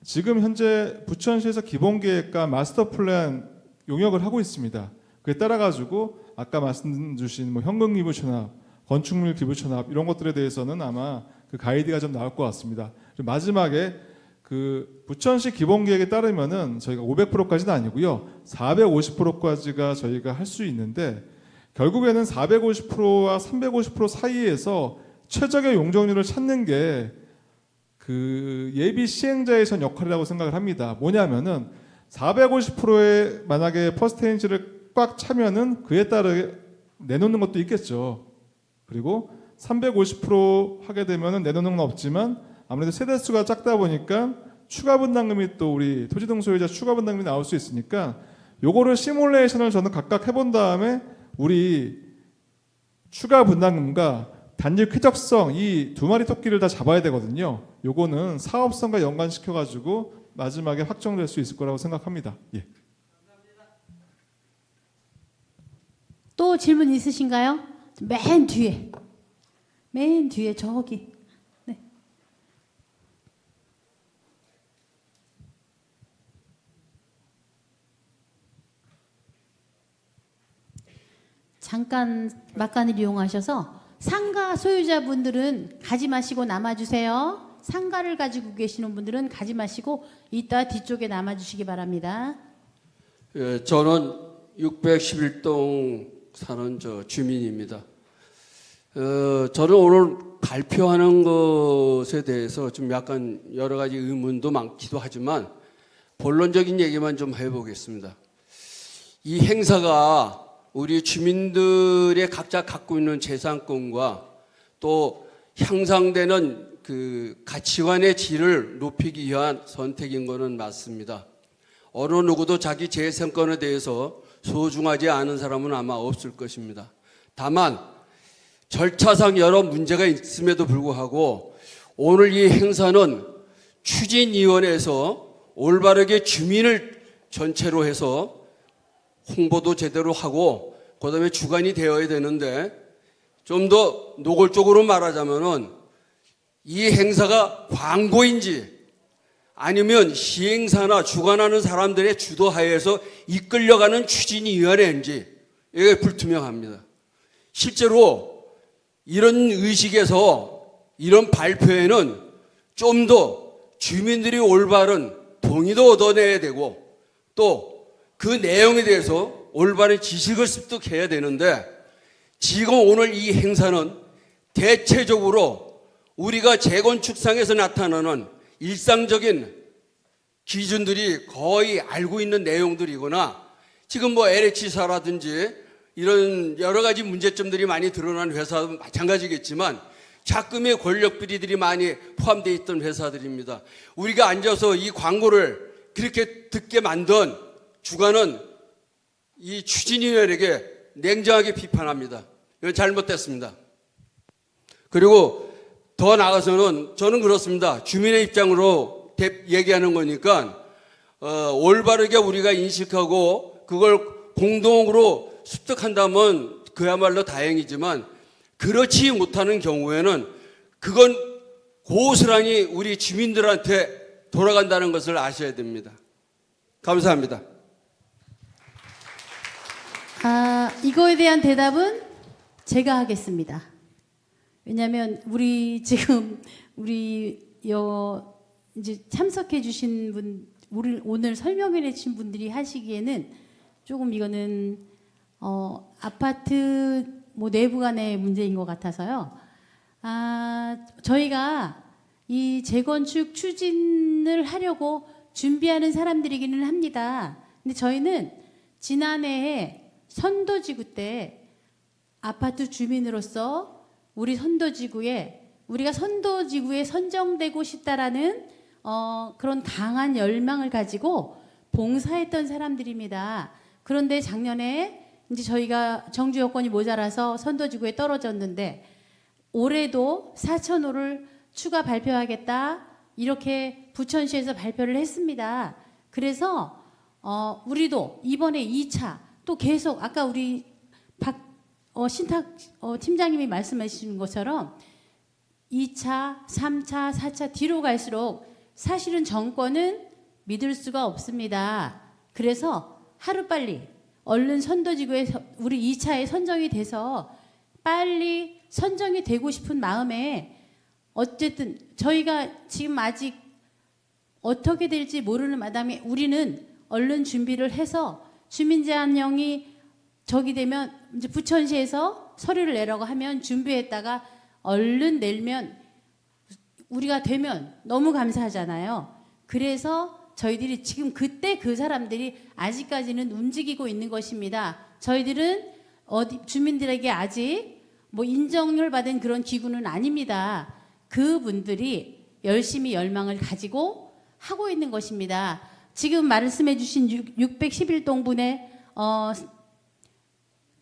지금 현재 부천시에서 기본계획과 마스터 플랜 용역을 하고 있습니다. 그에 따라 가지고 아까 말씀 주신 뭐 현금 기부 전압, 건축물 기부 전압 이런 것들에 대해서는 아마 그 가이드가 좀 나올 것 같습니다. 그리고 마지막에 그 부천시 기본계획에 따르면은 저희가 500%까지는 아니고요, 450%까지가 저희가 할 수 있는데 결국에는 450%와 350% 사이에서 최적의 용적률을 찾는 게 그 예비 시행자의 전 역할이라고 생각을 합니다. 뭐냐면은 450%의 만약에 퍼센테이지를 꽉 차면은 그에 따라 내놓는 것도 있겠죠. 그리고 350% 하게 되면은 내놓는 건 없지만 아무래도 세대수가 작다 보니까 추가 분담금이 또 우리 토지등 소유자 추가 분담금이 나올 수 있으니까 요거를 시뮬레이션을 저는 각각 해본 다음에 우리 추가 분담금과 단지 쾌적성 이 두 마리 토끼를 다 잡아야 되거든요. 요거는 사업성과 연관시켜 가지고 마지막에 확정될 수 있을 거라고 생각합니다. 예. 또 질문 있으신가요? 맨 뒤에 저기. 네. 잠깐 막간을 이용하셔서 상가 소유자분들은 가지 마시고 남아주세요. 상가를 가지고 계시는 분들은 가지 마시고 이따 뒤쪽에 남아주시기 바랍니다. 예, 저는 611동 사는 주민입니다. 저는 오늘 발표하는 것에 대해서 좀 약간 여러 가지 의문도 많기도 하지만 본론적인 얘기만 좀 해보겠습니다. 이 행사가 우리 주민들의 각자 갖고 있는 재산권과 또 향상되는 그 가치관의 질을 높이기 위한 선택인 것은 맞습니다. 어느 누구도 자기 재산권에 대해서 소중하지 않은 사람은 아마 없을 것입니다. 다만 절차상 여러 문제가 있음에도 불구하고 오늘 이 행사는 추진위원회에서 올바르게 주민을 전체로 해서 홍보도 제대로 하고 그다음에 주관이 되어야 되는데 좀 더 노골적으로 말하자면은 이 행사가 광고인지 아니면 시행사나 주관하는 사람들의 주도하에서 이끌려가는 추진위원회인지 이게 불투명합니다. 실제로 이런 의식에서 이런 발표에는 좀 더 주민들이 올바른 동의도 얻어내야 되고 또 그 내용에 대해서 올바른 지식을 습득해야 되는데 지금 오늘 이 행사는 대체적으로 우리가 재건축상에서 나타나는 일상적인 기준들이 거의 알고 있는 내용들이거나 지금 뭐 LH사라든지 이런 여러 가지 문제점들이 많이 드러난 회사도 마찬가지겠지만 작금의 권력 비리들이 많이 포함되어 있던 회사들입니다. 우리가 앉아서 이 광고를 그렇게 듣게 만든 주관은 이 추진위원에게 냉정하게 비판합니다. 이건 잘못됐습니다. 그리고 더 나아가서는 저는 그렇습니다. 주민의 입장으로 얘기하는 거니까 올바르게 우리가 인식하고 그걸 공동으로 습득한다면 그야말로 다행이지만 그렇지 못하는 경우에는 그건 고스란히 우리 주민들한테 돌아간다는 것을 아셔야 됩니다. 감사합니다. 이거에 대한 대답은 제가 하겠습니다. 왜냐하면 우리 지금 이제 참석해 주신 분, 오늘 설명해 주신 분들이 하시기에는 조금 이거는 아파트 뭐 내부 간의 문제인 것 같아서요. 저희가 이 재건축 추진을 하려고 준비하는 사람들이기는 합니다. 근데 저희는 지난해에 선도지구 때 아파트 주민으로서 우리 선도지구에 우리가 선도지구에 선정되고 싶다라는 그런 강한 열망을 가지고 봉사했던 사람들입니다. 그런데 작년에 이제 저희가 정주 여건이 모자라서 선도지구에 떨어졌는데 올해도 4,000호를 추가 발표하겠다 이렇게 부천시에서 발표를 했습니다. 그래서 우리도 이번에 2차 또 계속 아까 우리 신탁 팀장님이 말씀하신 것처럼 2차, 3차, 4차 뒤로 갈수록 사실은 정권은 믿을 수가 없습니다. 그래서 하루빨리 얼른 선도지구에 우리 2차에 선정이 돼서 빨리 선정이 되고 싶은 마음에 어쨌든 저희가 지금 아직 어떻게 될지 모르는 마당에 우리는 얼른 준비를 해서 주민제한령이 저기 되면 이제 부천시에서 서류를 내라고 하면 준비했다가 얼른 내면 우리가 되면 너무 감사하잖아요. 그래서 저희들이 지금 그때 그 사람들이 아직까지는 움직이고 있는 것입니다. 저희들은 주민들에게 아직 뭐 인정을 받은 그런 기구는 아닙니다. 그분들이 열심히 열망을 가지고 하고 있는 것입니다. 지금 말씀해 주신 611동분의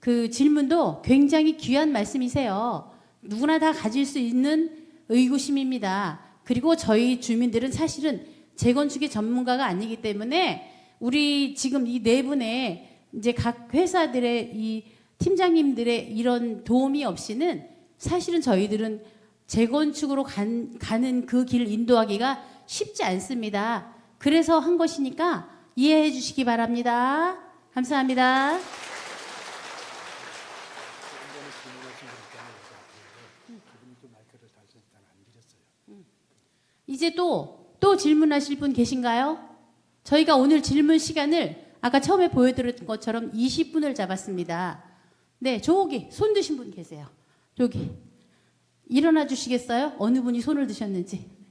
그 질문도 굉장히 귀한 말씀이세요. 누구나 다 가질 수 있는 의구심입니다. 그리고 저희 주민들은 사실은 재건축의 전문가가 아니기 때문에 우리 지금 이 네 분의 이제 각 회사들의 이 팀장님들의 이런 도움이 없이는 사실은 저희들은 재건축으로 가는 그 길 인도하기가 쉽지 않습니다. 그래서 한 것이니까 이해해 주시기 바랍니다. 감사합니다. 이제 또 질문하실 분 계신가요? 저희가 오늘 질문 시간을 아까 처음에 보여드렸던 것처럼 20분을 잡았습니다. 네, 저기 손 드신 분 계세요. 저기 일어나 주시겠어요? 어느 분이 손을 드셨는지.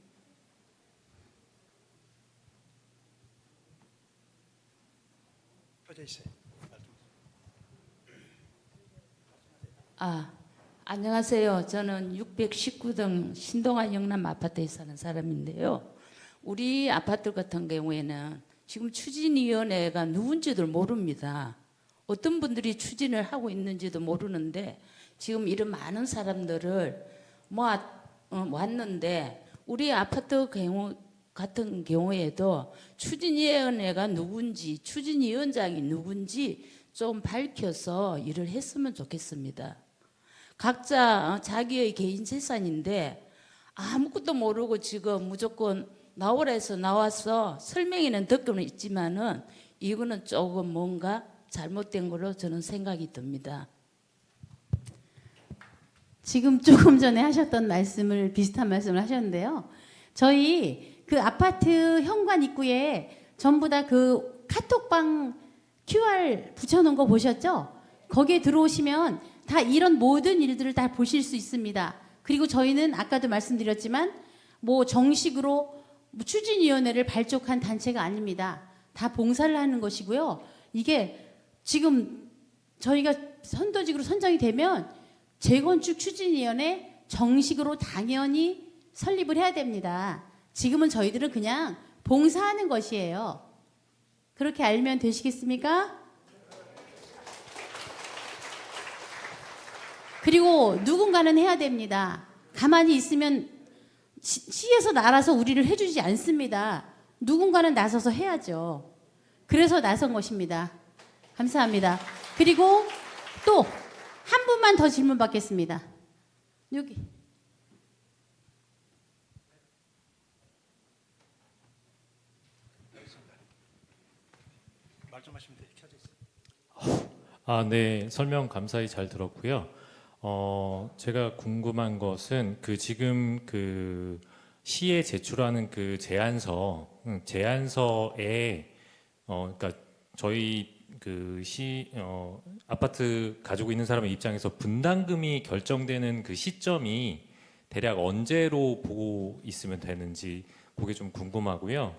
안녕하세요. 저는 619동 신동아 영남 아파트에 사는 사람인데요. 우리 아파트 같은 경우에는 지금 추진위원회가 누군지도 모릅니다. 어떤 분들이 추진을 하고 있는지도 모르는데 지금 이런 많은 사람들을 왔는데 우리 아파트 같은 경우에도 추진위원회가 누군지 추진위원장이 누군지 좀 밝혀서 일을 했으면 좋겠습니다. 각자 자기의 개인 재산인데 아무것도 모르고 지금 무조건 나오라 해서 나와서 설명에는 듣고는 있지만은 이거는 조금 뭔가 잘못된 걸로 저는 생각이 듭니다. 지금 조금 전에 하셨던 말씀을 비슷한 말씀을 하셨는데요. 저희 그 아파트 현관 입구에 전부 다 그 카톡방 QR 붙여놓은 거 보셨죠? 거기에 들어오시면 다 이런 모든 일들을 다 보실 수 있습니다. 그리고 저희는 아까도 말씀드렸지만 뭐 정식으로 추진위원회를 발족한 단체가 아닙니다. 다 봉사를 하는 것이고요. 이게 지금 저희가 선도직으로 선정이 되면 재건축 추진위원회 정식으로 당연히 설립을 해야 됩니다. 지금은 저희들은 그냥 봉사하는 것이에요. 그렇게 알면 되시겠습니까? 그리고 누군가는 해야 됩니다. 가만히 있으면 시에서 날아서 우리를 해주지 않습니다. 누군가는 나서서 해야죠. 그래서 나선 것입니다. 감사합니다. 그리고 또 한 분만 더 질문 받겠습니다. 여기. 말씀하시면 돼요. 켜져 있어요. 네. 설명 감사히 잘 들었고요. 제가 궁금한 것은 지금 시에 제출하는 그 제안서에 그러니까 저희 아파트 가지고 있는 사람의 입장에서 분담금이 결정되는 그 시점이 대략 언제로 보고 있으면 되는지 그게 좀 궁금하고요.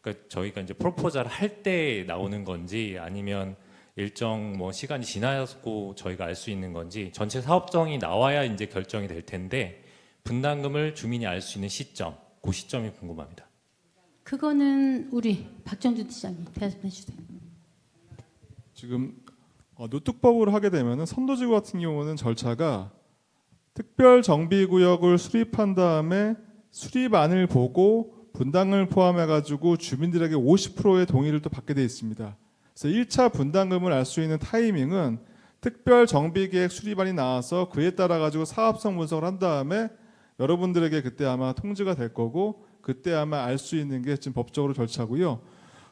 그러니까 저희가 이제 프로포zal 할 때 나오는 건지 아니면 일정 뭐 시간이 지나고 저희가 알 수 있는 건지 전체 사업성이 나와야 이제 결정이 될 텐데 분담금을 주민이 알 수 있는 시점, 그 시점이 궁금합니다. 그거는 우리 박정준 시장님 대답해 주세요. 지금 노특법으로 하게 되면은 선도지구 같은 경우는 절차가 특별 정비구역을 수립한 다음에 수립안을 보고 분담금을 포함해 가지고 주민들에게 50%의 동의를 또 받게 돼 있습니다. 그래서 1차 분담금을 알 수 있는 타이밍은 특별 정비계획 수립안이 나와서 그에 따라 가지고 사업성 분석을 한 다음에 여러분들에게 그때 아마 통지가 될 거고 그때 아마 알 수 있는 게 지금 법적으로 절차고요.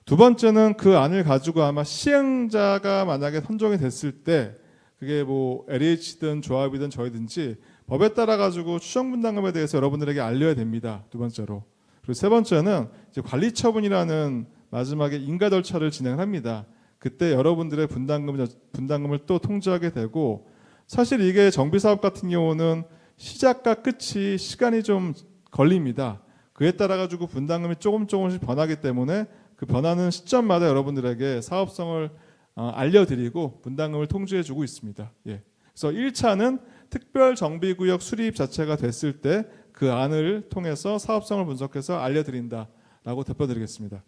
두 번째는 그 안을 가지고 아마 시행자가 만약에 선정이 됐을 때 그게 뭐 LH든 조합이든 저희든지 법에 따라 가지고 추정 분담금에 대해서 여러분들에게 알려야 됩니다. 두 번째로. 그리고 세 번째는 이제 관리 처분이라는 마지막에 인가 절차를 진행을 합니다. 그때 여러분들의 분담금을 또 통지하게 되고 사실 이게 정비 사업 같은 경우는 시작과 끝이 시간이 좀 걸립니다. 그에 따라 가지고 분담금이 조금씩 변하기 때문에 그 변하는 시점마다 여러분들에게 사업성을 알려드리고 분담금을 통지해주고 있습니다. 예. 그래서 1차는 특별 정비구역 수립 자체가 됐을 때 그 안을 통해서 사업성을 분석해서 알려드린다라고 대표드리겠습니다.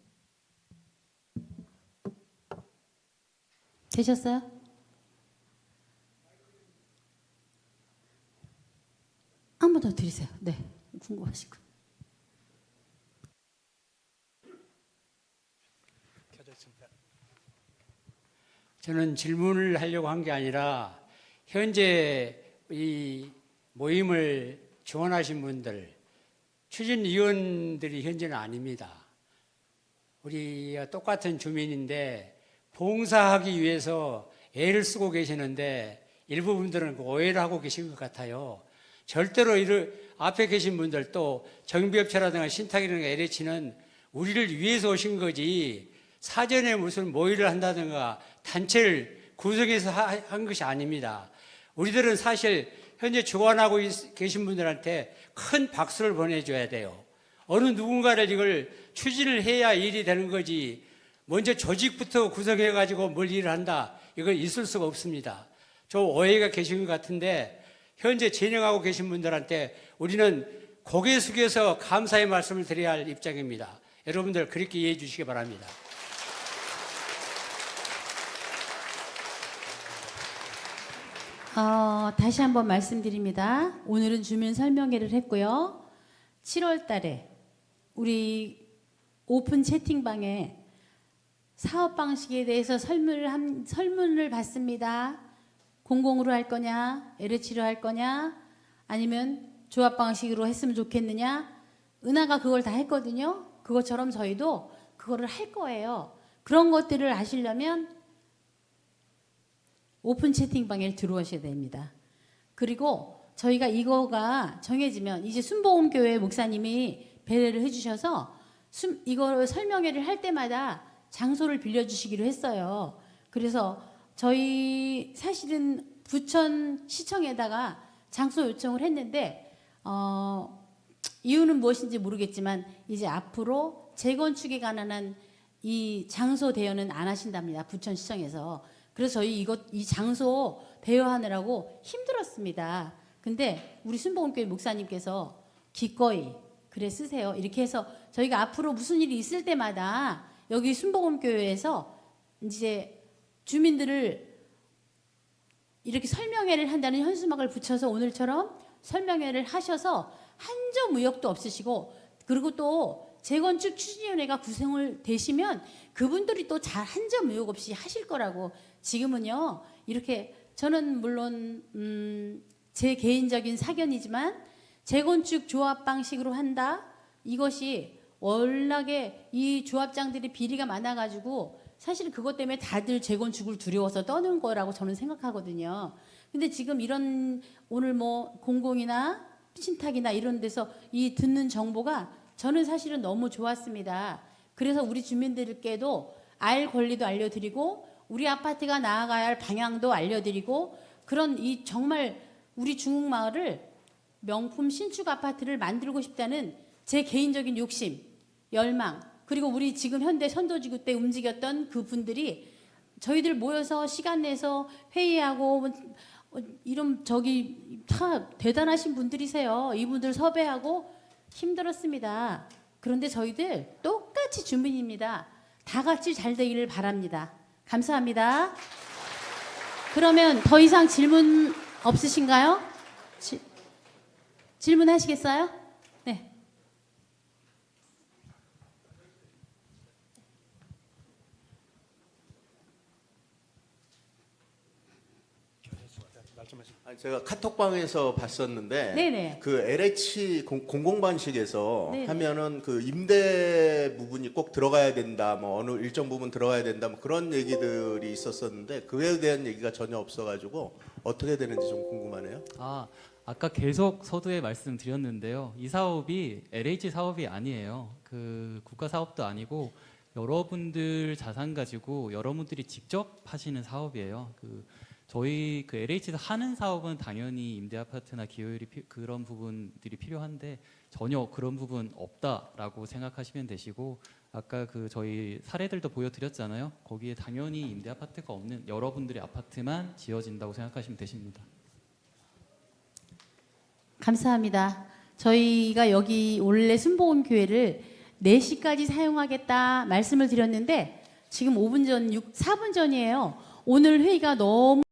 되셨어요? 한 번 더 드리세요. 네, 궁금하시고. 저는 질문을 하려고 한 게 아니라 현재 이 모임을 지원하신 분들, 추진위원들이 현재는 아닙니다. 우리가 똑같은 주민인데 봉사하기 위해서 애를 쓰고 계시는데 일부 분들은 오해를 하고 계신 것 같아요. 절대로 앞에 계신 분들 또 정비업체라든가 신탁이라든가 LH는 우리를 위해서 오신 거지 사전에 무슨 모의를 한다든가 단체를 구성해서 한 것이 아닙니다. 우리들은 사실 현재 주관하고 계신 분들한테 큰 박수를 보내줘야 돼요. 어느 누군가를 이걸 추진을 해야 일이 되는 거지 먼저 조직부터 구성해가지고 뭘 일을 한다 이건 있을 수가 없습니다. 좀 오해가 계신 것 같은데 현재 진행하고 계신 분들한테 우리는 고개 숙여서 감사의 말씀을 드려야 할 입장입니다. 여러분들 그렇게 이해해 주시기 바랍니다. 다시 한번 말씀드립니다. 오늘은 주민 설명회를 했고요. 7월 달에 우리 오픈 채팅방에 사업 방식에 대해서 설문을 받습니다. 공공으로 할 거냐, LH로 할 거냐, 아니면 조합 방식으로 했으면 좋겠느냐. 은하가 그걸 다 했거든요. 그것처럼 저희도 그거를 할 거예요. 그런 것들을 아시려면 오픈 채팅방에 들어오셔야 됩니다. 그리고 저희가 이거가 정해지면 이제 순복음교회 목사님이 배려를 해주셔서 이거 설명회를 할 때마다 장소를 빌려주시기로 했어요. 그래서 저희 사실은 부천시청에다가 장소 요청을 했는데 이유는 무엇인지 모르겠지만 이제 앞으로 재건축에 관한 이 장소 대여는 안 하신답니다. 부천시청에서. 그래서 저희 이 장소 대여하느라고 힘들었습니다. 근데 우리 순복음교회 목사님께서 기꺼이 그래 쓰세요. 이렇게 해서 저희가 앞으로 무슨 일이 있을 때마다 여기 순복음교회에서 이제 주민들을 이렇게 설명회를 한다는 현수막을 붙여서 오늘처럼 설명회를 하셔서 한 점 의혹도 없으시고 그리고 또 재건축 추진위원회가 구성을 되시면 그분들이 또 잘 한 점 의혹 없이 하실 거라고 지금은요 이렇게 저는 물론 제 개인적인 사견이지만 재건축 조합 방식으로 한다 이것이 워낙에 이 조합장들이 비리가 많아가지고 사실 그것 때문에 다들 재건축을 두려워서 떠는 거라고 저는 생각하거든요. 근데 지금 이런 오늘 뭐 공공이나 신탁이나 이런 데서 이 듣는 정보가 저는 사실은 너무 좋았습니다. 그래서 우리 주민들께도 알 권리도 알려드리고 우리 아파트가 나아가야 할 방향도 알려드리고 그런 이 정말 우리 중흥마을을 명품 신축 아파트를 만들고 싶다는 제 개인적인 욕심, 열망 그리고 우리 지금 현대 선도지구 때 움직였던 그 분들이 저희들 모여서 시간 내서 회의하고 이런 저기 다 대단하신 분들이세요. 이분들 섭외하고 힘들었습니다. 그런데 저희들 똑같이 주민입니다. 다 같이 잘 되기를 바랍니다. 감사합니다. 그러면 더 이상 질문 없으신가요? 질문하시겠어요? 네. 제가 카톡방에서 봤었는데 네네. 그 LH 공공반식에서 네네. 하면은 그 임대 부분이 꼭 들어가야 된다, 뭐 어느 일정 부분 들어가야 된다, 뭐 그런 얘기들이 있었었는데 그에 대한 얘기가 전혀 없어가지고 어떻게 되는지 좀 궁금하네요. 아까 계속 서두에 말씀드렸는데요. 이 사업이 LH 사업이 아니에요. 그 국가 사업도 아니고 여러분들 자산 가지고 여러분들이 직접 하시는 사업이에요. 저희 그 LH에서 하는 사업은 당연히 임대 아파트나 기여율이 그런 부분들이 필요한데 전혀 그런 부분 없다라고 생각하시면 되시고, 아까 그 저희 사례들도 보여드렸잖아요. 거기에 당연히 임대 아파트가 없는 여러분들의 아파트만 지어진다고 생각하시면 되십니다. 감사합니다. 저희가 여기 원래 순복음 교회를 4시까지 사용하겠다 말씀을 드렸는데 지금 4분 전이에요. 오늘 회의가 너무